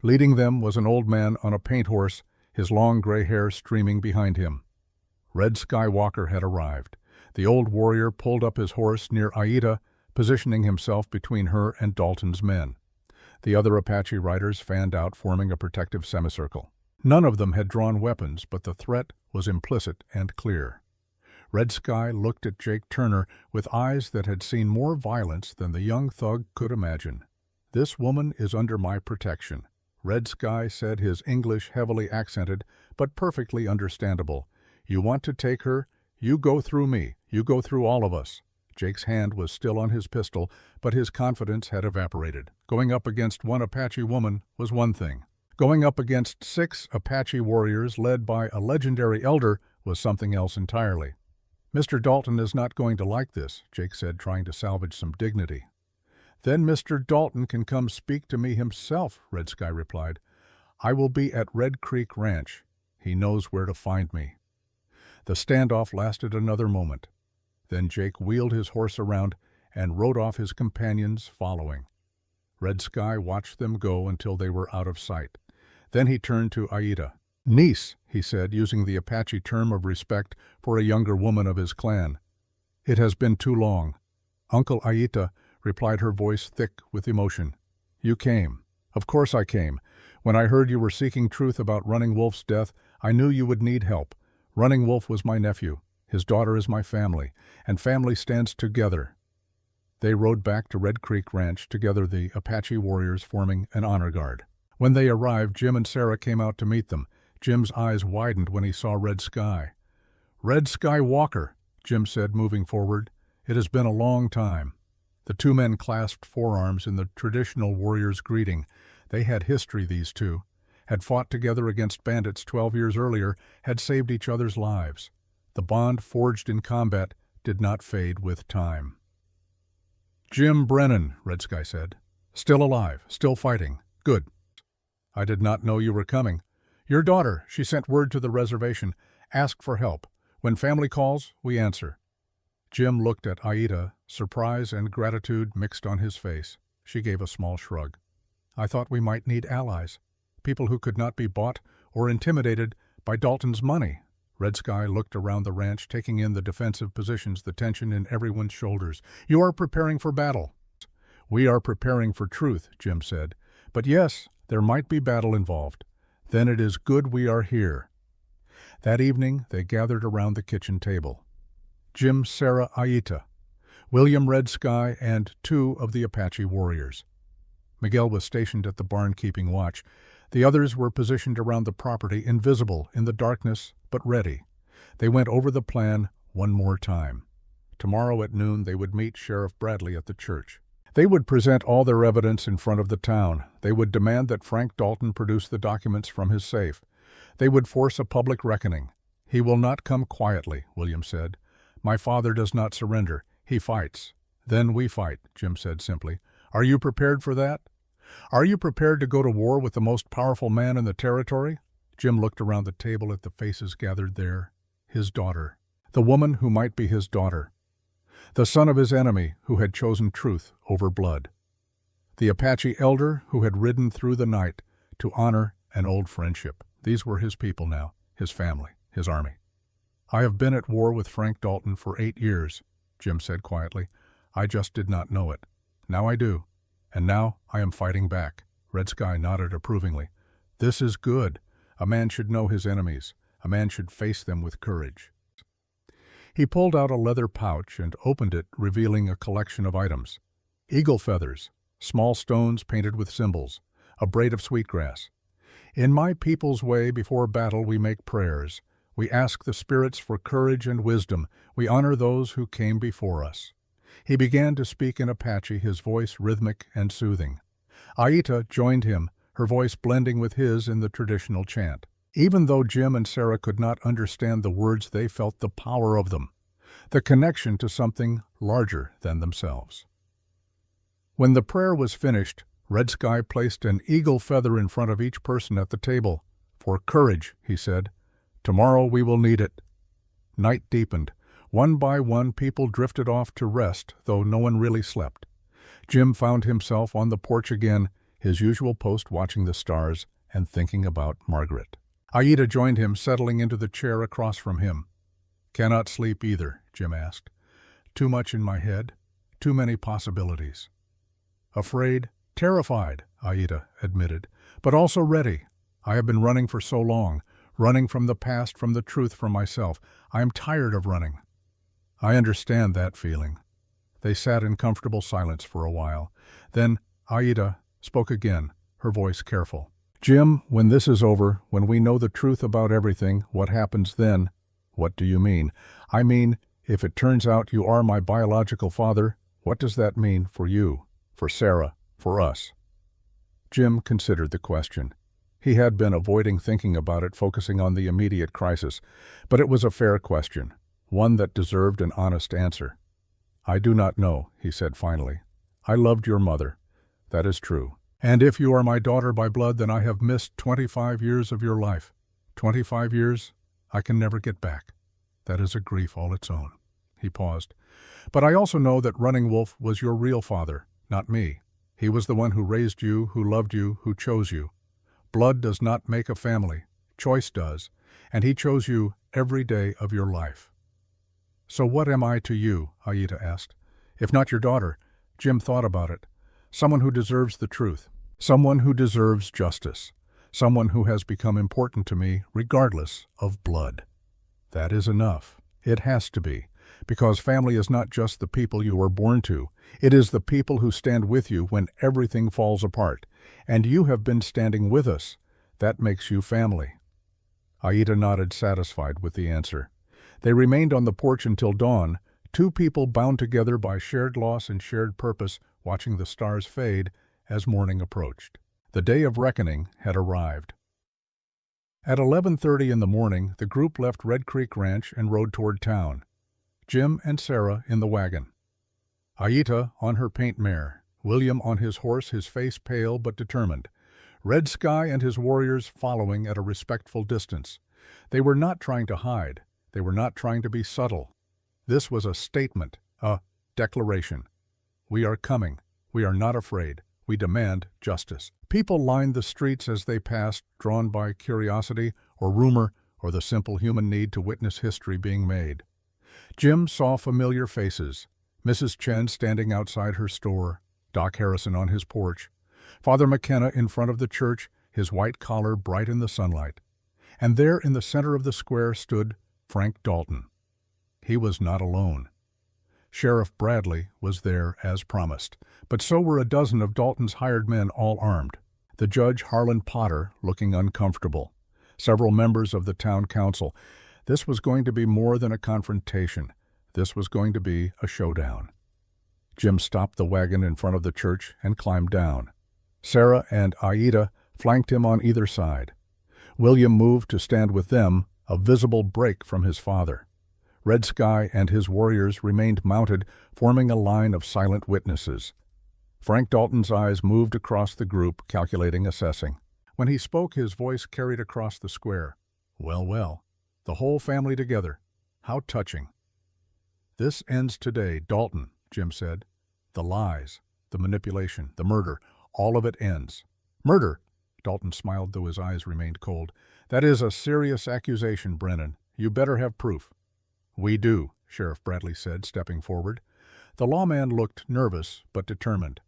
Leading them was an old man on a paint horse, his long gray hair streaming behind him. Red Skywalker had arrived. The old warrior pulled up his horse near Aida, positioning himself between her and Dalton's men. The other Apache riders fanned out, forming a protective semicircle. None of them had drawn weapons, but the threat was implicit and clear. Red Sky looked at Jake Turner with eyes that had seen more violence than the young thug could imagine. "This woman is under my protection," Red Sky said, his English heavily accented, but perfectly understandable. "You want to take her? You go through me. You go through all of us." Jake's hand was still on his pistol, but his confidence had evaporated. Going up against 1 Apache woman was one thing. Going up against 6 Apache warriors led by a legendary elder was something else entirely. "Mr. Dalton is not going to like this," Jake said, trying to salvage some dignity. "Then Mr. Dalton can come speak to me himself," Red Sky replied. "I will be at Red Creek Ranch. He knows where to find me." The standoff lasted another moment. Then Jake wheeled his horse around and rode off, his companions following. Red Sky watched them go until they were out of sight. Then he turned to Aida. "Niece," he said, using the Apache term of respect for a younger woman of his clan. "It has been too long." "Uncle Aida," replied her voice thick with emotion. "You came." "Of course I came. When I heard you were seeking truth about Running Wolf's death, I knew you would need help. Running Wolf was my nephew. His daughter is my family, and family stands together." They rode back to Red Creek Ranch together, the Apache warriors forming an honor guard. When they arrived, Jim and Sarah came out to meet them. Jim's eyes widened when he saw Red Sky. "Red Skywalker," Jim said, moving forward. "It has been a long time." The 2 men clasped forearms in the traditional warrior's greeting. They had history, these 2. Had fought together against bandits 12 years earlier, had saved each other's lives. The bond forged in combat did not fade with time. "Jim Brennan," Red Sky said. "Still alive, still fighting. Good. I did not know you were coming. Your daughter, she sent word to the reservation, asked for help. When family calls, we answer." Jim looked at Aida, surprise and gratitude mixed on his face. She gave a small shrug. "I thought we might need allies, people who could not be bought or intimidated by Dalton's money." Red Sky looked around the ranch, taking in the defensive positions, the tension in everyone's shoulders. "You are preparing for battle." "We are preparing for truth," Jim said. "But yes, there might be battle involved. Then it is good we are here." That evening, they gathered around the kitchen table. Jim, Sarah, Aida, William, Red Sky, and 2 of the Apache warriors. Miguel was stationed at the barn keeping watch. The others were positioned around the property, invisible in the darkness, but ready. They went over the plan one more time. Tomorrow at noon they would meet Sheriff Bradley at the church. They would present all their evidence in front of the town. They would demand that Frank Dalton produce the documents from his safe. They would force a public reckoning. "He will not come quietly," William said. "My father does not surrender. He fights." "Then we fight," Jim said simply. "Are you prepared for that? Are you prepared to go to war with the most powerful man in the territory?" Jim looked around the table at the faces gathered there. His daughter. The woman who might be his daughter. The son of his enemy who had chosen truth over blood. The Apache elder who had ridden through the night to honor an old friendship. These were his people now, his family, his army. "I have been at war with Frank Dalton for 8 years, Jim said quietly. "I just did not know it. Now I do. And now I am fighting back." Red Sky nodded approvingly. "This is good. A man should know his enemies. A man should face them with courage." He pulled out a leather pouch and opened it, revealing a collection of items. Eagle feathers, small stones painted with symbols, a braid of sweetgrass. "In my people's way, before battle we make prayers. We ask the spirits for courage and wisdom. We honor those who came before us." He began to speak in Apache, his voice rhythmic and soothing. Aita joined him, her voice blending with his in the traditional chant. Even though Jim and Sarah could not understand the words, they felt the power of them, the connection to something larger than themselves. When the prayer was finished, Red Sky placed an eagle feather in front of each person at the table. "For courage," he said. "Tomorrow we will need it." Night deepened. One by one people drifted off to rest, though no one really slept. Jim found himself on the porch again, his usual post, watching the stars and thinking about Margaret. Aita joined him, settling into the chair across from him. "Cannot sleep either," Jim asked. "Too much in my head, too many possibilities." "Afraid, terrified," Aita admitted, "but also ready. I have been running for so long, running from the past, from the truth, from myself. I am tired of running." "I understand that feeling." They sat in comfortable silence for a while. Then Aita spoke again, her voice careful. "Jim, when this is over, when we know the truth about everything, what happens then?" "What do you mean?" "I mean, if it turns out you are my biological father, what does that mean for you, for Sarah, for us?" Jim considered the question. He had been avoiding thinking about it, focusing on the immediate crisis, but it was a fair question, one that deserved an honest answer. "I do not know," he said finally. "I loved your mother. That is true. And if you are my daughter by blood, then I have missed 25 years of your life. 25 years I can never get back. That is a grief all its own." He paused. "But I also know that Running Wolf was your real father, not me. He was the one who raised you, who loved you, who chose you. Blood does not make a family. Choice does. And he chose you every day of your life." "So what am I to you?" Aita asked. "If not your daughter," Jim thought about it. "Someone who deserves the truth. Someone who deserves justice. Someone who has become important to me regardless of blood." That is enough. It has to be. Because family is not just the people you were born to. It is the people who stand with you when everything falls apart. And you have been standing with us. That makes you family. Aita nodded, satisfied with the answer. They remained on the porch until dawn, two people bound together by shared loss and shared purpose, watching the stars fade as morning approached. The day of reckoning had arrived. At 11:30 in the morning, the group left Red Creek Ranch and rode toward town. Jim and Sarah in the wagon. Aita on her paint mare, William on his horse, his face pale but determined. Red Sky and his warriors following at a respectful distance. They were not trying to hide. They were not trying to be subtle. This was a statement, a declaration. We are coming. We are not afraid. We demand justice. People lined the streets as they passed, drawn by curiosity or rumor or the simple human need to witness history being made. Jim saw familiar faces. Mrs. Chen standing outside her store, Doc Harrison on his porch, Father McKenna in front of the church, his white collar bright in the sunlight. And there in the center of the square stood Frank Dalton. He was not alone. Sheriff Bradley was there as promised, but so were a dozen of Dalton's hired men, all armed. The judge, Harlan Potter, looking uncomfortable. Several members of the town council. This was going to be more than a confrontation. This was going to be a showdown. Jim stopped the wagon in front of the church and climbed down. Sarah and Aita flanked him on either side. William moved to stand with them, a visible break from his father. Red Sky and his warriors remained mounted, forming a line of silent witnesses. Frank Dalton's eyes moved across the group, calculating, assessing. When he spoke, his voice carried across the square. "Well, well, the whole family together. How touching." "This ends today, Dalton," Jim said. "The lies, the manipulation, the murder, all of it ends." "Murder?" Dalton smiled, though his eyes remained cold. "That is a serious accusation, Brennan. You better have proof." "We do," Sheriff Bradley said, stepping forward. The lawman looked nervous but determined.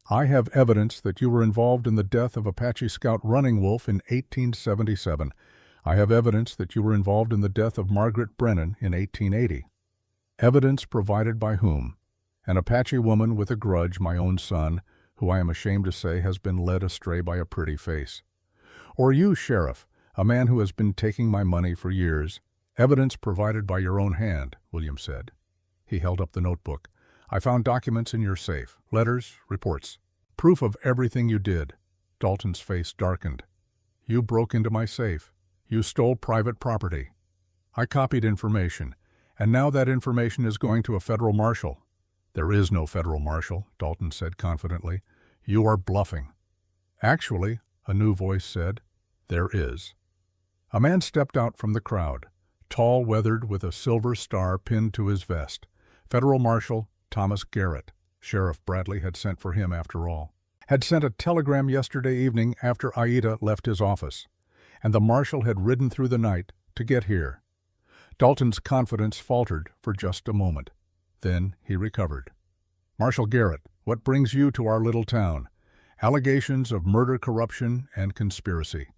"I have evidence that you were involved in the death of Apache scout Running Wolf in 1877. I have evidence that you were involved in the death of Margaret Brennan in 1880. Evidence provided by whom? An Apache woman with a grudge, my own son, who I am ashamed to say has been led astray by a pretty face. Or you, Sheriff, a man who has been taking my money for years. Evidence provided by your own hand," William said. He held up the notebook. "I found documents in your safe, letters, reports. Proof of everything you did." Dalton's face darkened. "You broke into my safe. You stole private property. I copied information, and now that information is going to a federal marshal." "There is no federal marshal," Dalton said confidently. "You are bluffing." "Actually," a new voice said, "there is." A man stepped out from the crowd, tall, weathered, with a silver star pinned to his vest. Federal Marshal Thomas Garrett. Sheriff Bradley had sent for him after all. Had sent a telegram yesterday evening after Aida left his office, and the marshal had ridden through the night to get here. Dalton's confidence faltered for just a moment. Then he recovered. "Marshal Garrett, what brings you to our little town? Allegations of murder, corruption, and conspiracy.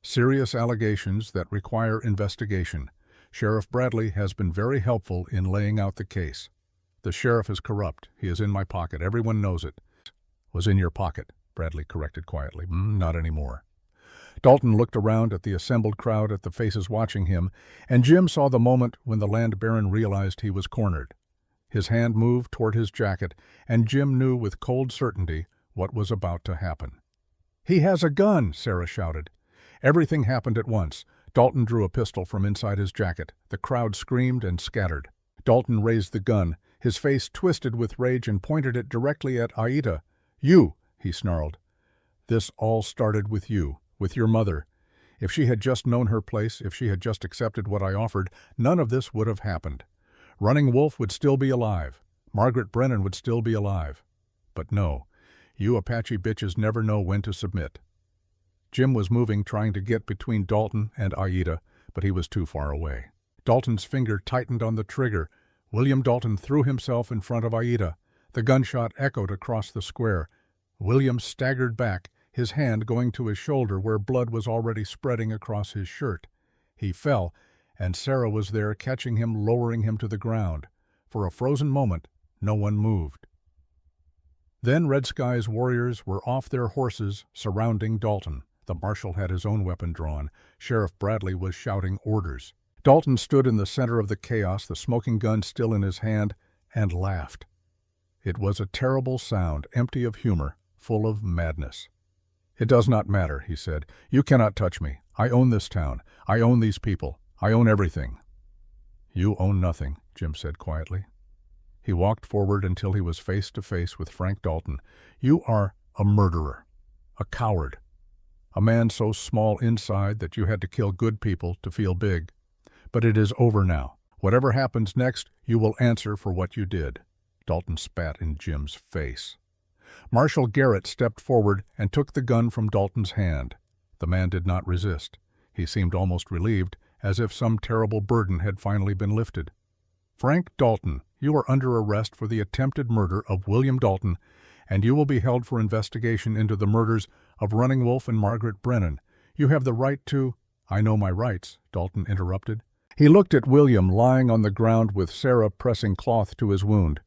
Serious allegations that require investigation. Sheriff Bradley has been very helpful in laying out the case. The sheriff is corrupt. He is in my pocket. Everyone knows it." "Was in your pocket," Bradley corrected quietly. "Not anymore." Dalton looked around at the assembled crowd, at the faces watching him, and Jim saw the moment when the land baron realized he was cornered. His hand moved toward his jacket, and Jim knew with cold certainty what was about to happen. "He has a gun!" Sarah shouted. Everything happened at once. Dalton drew a pistol from inside his jacket. The crowd screamed and scattered. Dalton raised the gun, his face twisted with rage, and pointed it directly at Aida. "You!" he snarled. "This all started with you, with your mother. If she had just known her place, if she had just accepted what I offered, none of this would have happened. Running Wolf would still be alive. Margaret Brennan would still be alive. But no, you Apache bitches never know when to submit." Jim was moving, trying to get between Dalton and Aida, but he was too far away. Dalton's finger tightened on the trigger. William Dalton threw himself in front of Aida. The gunshot echoed across the square. William staggered back, his hand going to his shoulder where blood was already spreading across his shirt. He fell, and Sarah was there, catching him, lowering him to the ground. For a frozen moment, no one moved. Then Red Sky's warriors were off their horses, surrounding Dalton. The marshal had his own weapon drawn. Sheriff Bradley was shouting orders. Dalton stood in the center of the chaos, the smoking gun still in his hand, and laughed. It was a terrible sound, empty of humor, full of madness. "It does not matter," he said. "You cannot touch me. I own this town. I own these people. I own everything." "You own nothing," Jim said quietly. He walked forward until he was face to face with Frank Dalton. "You are a murderer, a coward, a man so small inside that you had to kill good people to feel big. But it is over now. Whatever happens next, you will answer for what you did." Dalton spat in Jim's face. Marshal Garrett stepped forward and took the gun from Dalton's hand. The man did not resist. He seemed almost relieved, as if some terrible burden had finally been lifted. "Frank Dalton, you are under arrest for the attempted murder of William Dalton, and you will be held for investigation into the murders of Running Wolf and Margaret Brennan. You have the right to—" "I know my rights," Dalton interrupted. He looked at William lying on the ground with Sarah pressing cloth to his wound.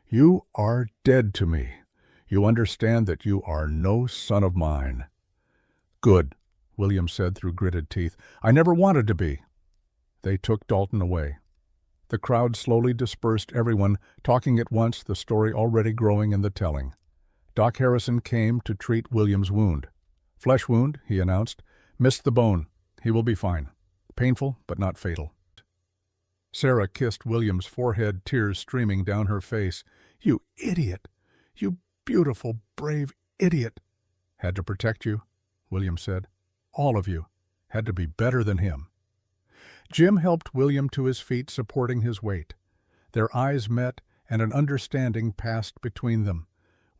"You are dead to me. You understand that you are no son of mine." "Good," William said through gritted teeth. "I never wanted to be." They took Dalton away. The crowd slowly dispersed, everyone talking at once, the story already growing in the telling. Doc Harrison came to treat William's wound. "Flesh wound," he announced. "Missed the bone. He will be fine. Painful, but not fatal. Sarah kissed William's forehead, tears streaming down her face. You idiot! You beautiful, brave idiot! Had to protect you, William said. All of you. Had to be better than him. Jim helped William to his feet, supporting his weight. Their eyes met, and an understanding passed between them.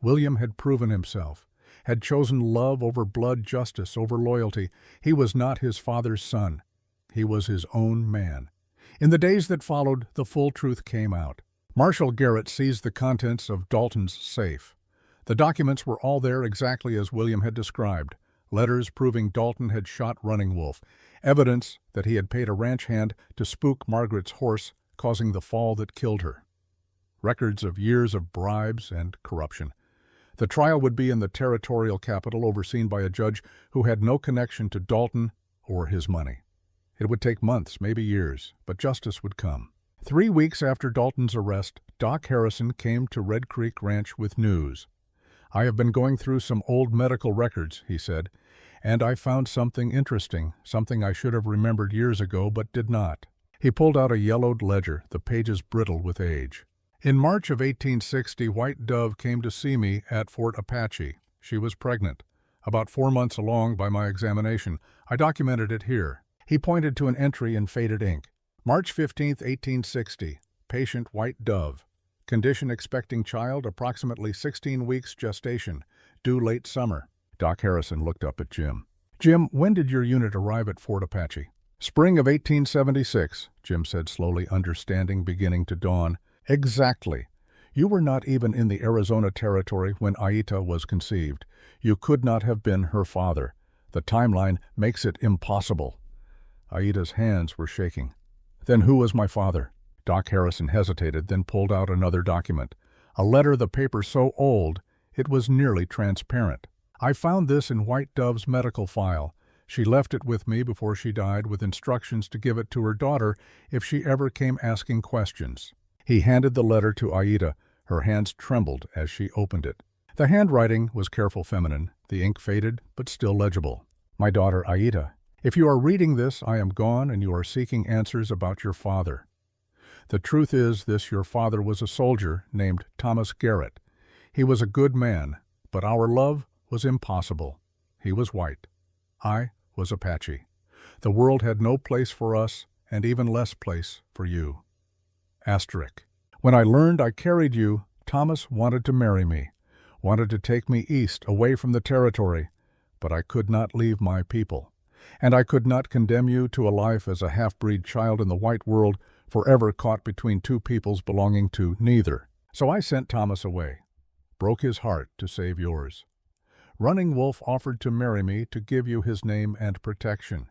William had proven himself, had chosen love over blood, justice over loyalty. He was not his father's son. He was his own man. In the days that followed, the full truth came out. Marshal Garrett seized the contents of Dalton's safe. The documents were all there exactly as William had described. Letters proving Dalton had shot Running Wolf. Evidence that he had paid a ranch hand to spook Margaret's horse, causing the fall that killed her. Records of years of bribes and corruption. The trial would be in the territorial capital, overseen by a judge who had no connection to Dalton or his money. It would take months, maybe years, but justice would come. 3 weeks after Dalton's arrest, Doc Harrison came to Red Creek Ranch with news. I have been going through some old medical records, he said, and I found something interesting, something I should have remembered years ago but did not. He pulled out a yellowed ledger, the pages brittle with age. In March of 1860, White Dove came to see me at Fort Apache. She was pregnant. About 4 months along by my examination. I documented it here. He pointed to an entry in faded ink. March 15, 1860. Patient White Dove. Condition expecting child, approximately 16 weeks gestation. Due late summer. Doc Harrison looked up at Jim. Jim, when did your unit arrive at Fort Apache? Spring of 1876, Jim said slowly, understanding beginning to dawn. Exactly. You were not even in the Arizona Territory when Aita was conceived. You could not have been her father. The timeline makes it impossible. Aita's hands were shaking. Then who was my father? Doc Harrison hesitated, then pulled out another document. A letter, the paper so old, it was nearly transparent. I found this in White Dove's medical file. She left it with me before she died, with instructions to give it to her daughter if she ever came asking questions. He handed the letter to Aita. Her hands trembled as she opened it. The handwriting was careful feminine, the ink faded, but still legible. My daughter Aita, if you are reading this, I am gone and you are seeking answers about your father. The truth is this: your father was a soldier named Thomas Garrett. He was a good man, but our love was impossible. He was white. I was Apache. The world had no place for us, and even less place for you. Asterisk. When I learned I carried you, Thomas wanted to marry me, wanted to take me east, away from the territory, but I could not leave my people. And I could not condemn you to a life as a half-breed child in the white world, forever caught between two peoples belonging to neither. So I sent Thomas away, broke his heart to save yours. Running Wolf offered to marry me to give you his name and protection.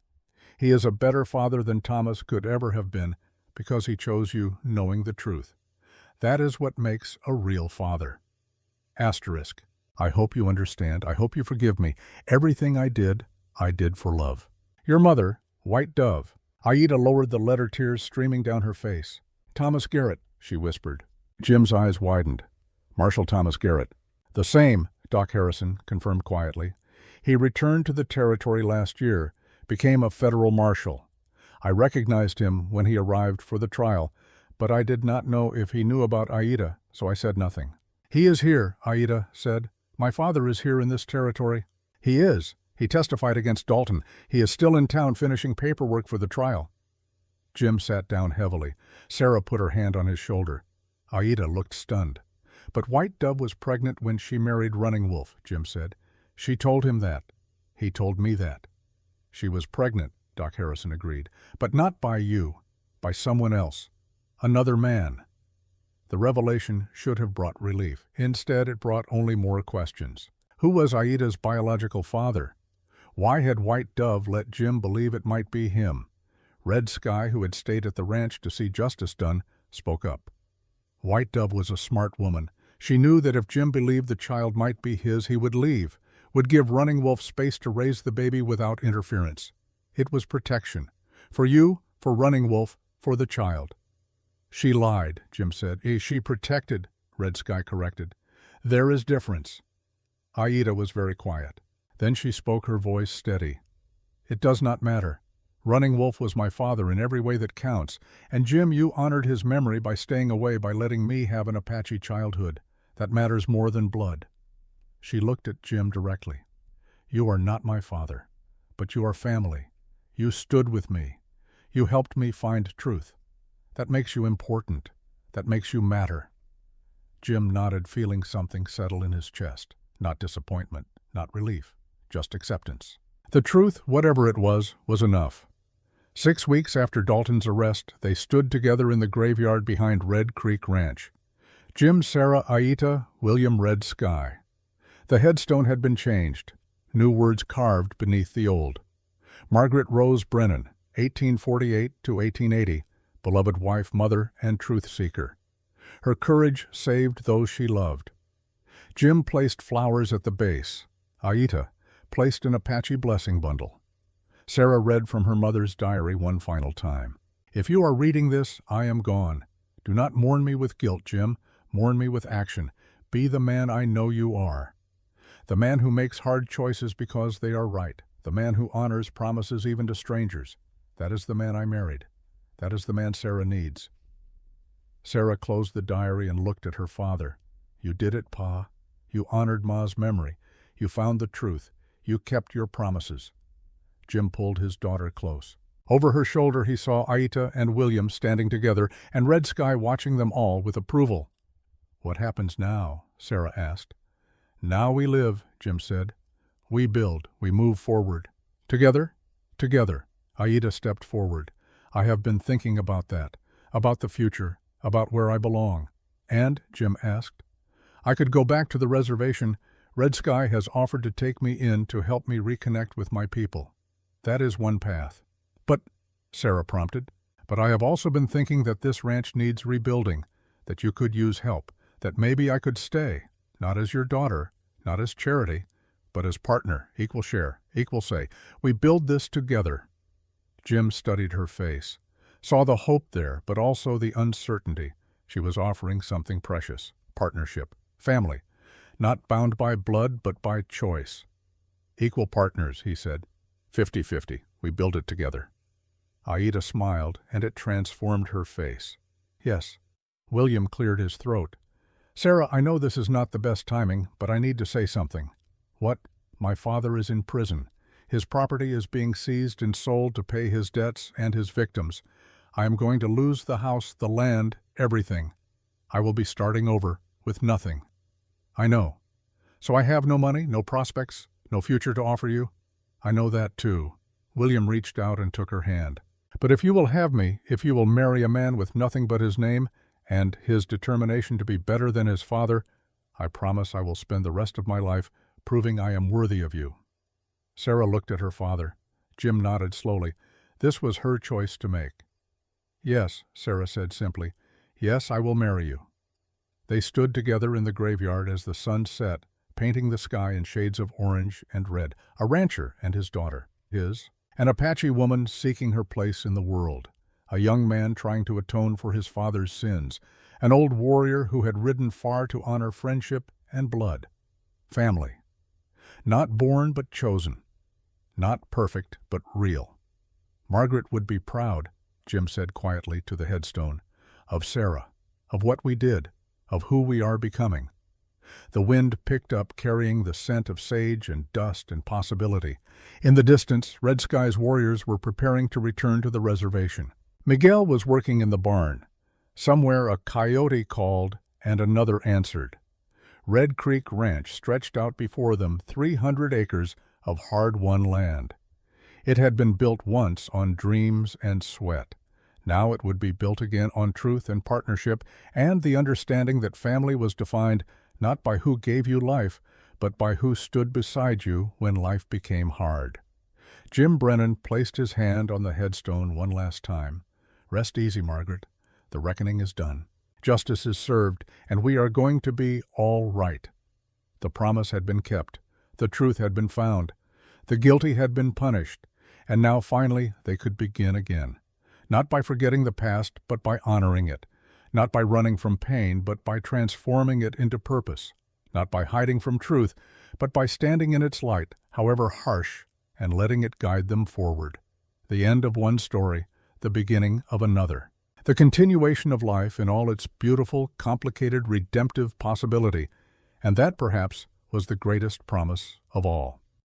He is a better father than Thomas could ever have been, because he chose you knowing the truth. That is what makes a real father. Asterisk. I hope you understand. I hope you forgive me. Everything I did for love. Your mother, White Dove. Aita lowered the letter, tears streaming down her face. Thomas Garrett, she whispered. Jim's eyes widened. Marshal Thomas Garrett. The same, Doc Harrison confirmed quietly. He returned to the territory last year, became a federal marshal. I recognized him when he arrived for the trial, but I did not know if he knew about Aita, so I said nothing. He is here, Aita said. My father is here in this territory. He is. He testified against Dalton. He is still in town finishing paperwork for the trial. Jim sat down heavily. Sarah put her hand on his shoulder. Aita looked stunned. But White Dove was pregnant when she married Running Wolf, Jim said. She told him that. He told me that. She was pregnant, Doc Harrison agreed, but not by you, by someone else, another man. The revelation should have brought relief. Instead, it brought only more questions. Who was Aita's biological father? Why had White Dove let Jim believe it might be him? Red Sky, who had stayed at the ranch to see justice done, spoke up. White Dove was a smart woman. She knew that if Jim believed the child might be his, he would leave, would give Running Wolf space to raise the baby without interference. It was protection. For you, for Running Wolf, for the child. She lied, Jim said. She protected, Red Sky corrected. There is difference. Aita was very quiet. Then she spoke, her voice steady. It does not matter. Running Wolf was my father in every way that counts, and Jim, you honored his memory by staying away, by letting me have an Apache childhood. That matters more than blood." She looked at Jim directly. "You are not my father, but you are family. You stood with me. You helped me find truth. That makes you important. That makes you matter." Jim nodded, feeling something settle in his chest. Not disappointment, not relief, just acceptance. The truth, whatever it was enough. 6 weeks after Dalton's arrest, they stood together in the graveyard behind Red Creek Ranch. Jim, Sarah, Aita, William, Red Sky. The headstone had been changed, new words carved beneath the old. Margaret Rose Brennan, 1848 to 1880, beloved wife, mother, and truth seeker. Her courage saved those she loved. Jim placed flowers at the base. Aita placed an Apache blessing bundle. Sarah read from her mother's diary one final time. "If you are reading this, I am gone. Do not mourn me with guilt, Jim. Mourn me with action. Be the man I know you are. The man who makes hard choices because they are right. The man who honors promises even to strangers. That is the man I married. That is the man Sarah needs." Sarah closed the diary and looked at her father. "You did it, Pa. You honored Ma's memory. You found the truth. You kept your promises." Jim pulled his daughter close. Over her shoulder he saw Aita and William standing together, and Red Sky watching them all with approval. "What happens now?" Sarah asked. "Now we live," Jim said. "We build, we move forward. Together? Together." Aita stepped forward. "I have been thinking about that, about the future, about where I belong." "And?" Jim asked. "I could go back to the reservation. Red Sky has offered to take me in to help me reconnect with my people. That is one path." "But," Sarah prompted, "but I have also been thinking that this ranch needs rebuilding, that you could use help, that maybe I could stay, not as your daughter, not as charity, but as partner, equal share, equal say. We build this together." Jim studied her face, saw the hope there, but also the uncertainty. She was offering something precious: partnership, family, not bound by blood but by choice. "Equal partners," he said. 50-50. We build it together." Aita smiled, and it transformed her face. "Yes." William cleared his throat. "Sarah, I know this is not the best timing, but I need to say something." "What?" "My father is in prison. His property is being seized and sold to pay his debts and his victims. I am going to lose the house, the land, everything. I will be starting over with nothing." "I know. So I have no money, no prospects, no future to offer you?" "I know that too." William reached out and took her hand. "But if you will have me, if you will marry a man with nothing but his name and his determination to be better than his father, I promise I will spend the rest of my life proving I am worthy of you." Sarah looked at her father. Jim nodded slowly. This was her choice to make. "Yes," Sarah said simply. "Yes, I will marry you." They stood together in the graveyard as the sun set, painting the sky in shades of orange and red. A rancher and his daughter. An Apache woman seeking her place in the world. A young man trying to atone for his father's sins. An old warrior who had ridden far to honor friendship and blood. Family. Not born but chosen. Not perfect but real. "Margaret would be proud," Jim said quietly to the headstone, "of Sarah, of what we did, of who we are becoming." The wind picked up, carrying the scent of sage and dust and possibility. In the distance, Red Sky's warriors were preparing to return to the reservation. Miguel was working in the barn. Somewhere a coyote called, and another answered. Red Creek Ranch stretched out before them 300 acres of hard-won land. It had been built once on dreams and sweat. Now it would be built again on truth and partnership and the understanding that family was defined not by who gave you life, but by who stood beside you when life became hard. Jim Brennan placed his hand on the headstone one last time. "Rest easy, Margaret. The reckoning is done. Justice is served, and we are going to be all right." The promise had been kept. The truth had been found. The guilty had been punished. And now finally they could begin again. Not by forgetting the past, but by honoring it. Not by running from pain, but by transforming it into purpose. Not by hiding from truth, but by standing in its light, however harsh, and letting it guide them forward. The end of one story, the beginning of another. The continuation of life in all its beautiful, complicated, redemptive possibility. And that, perhaps, was the greatest promise of all.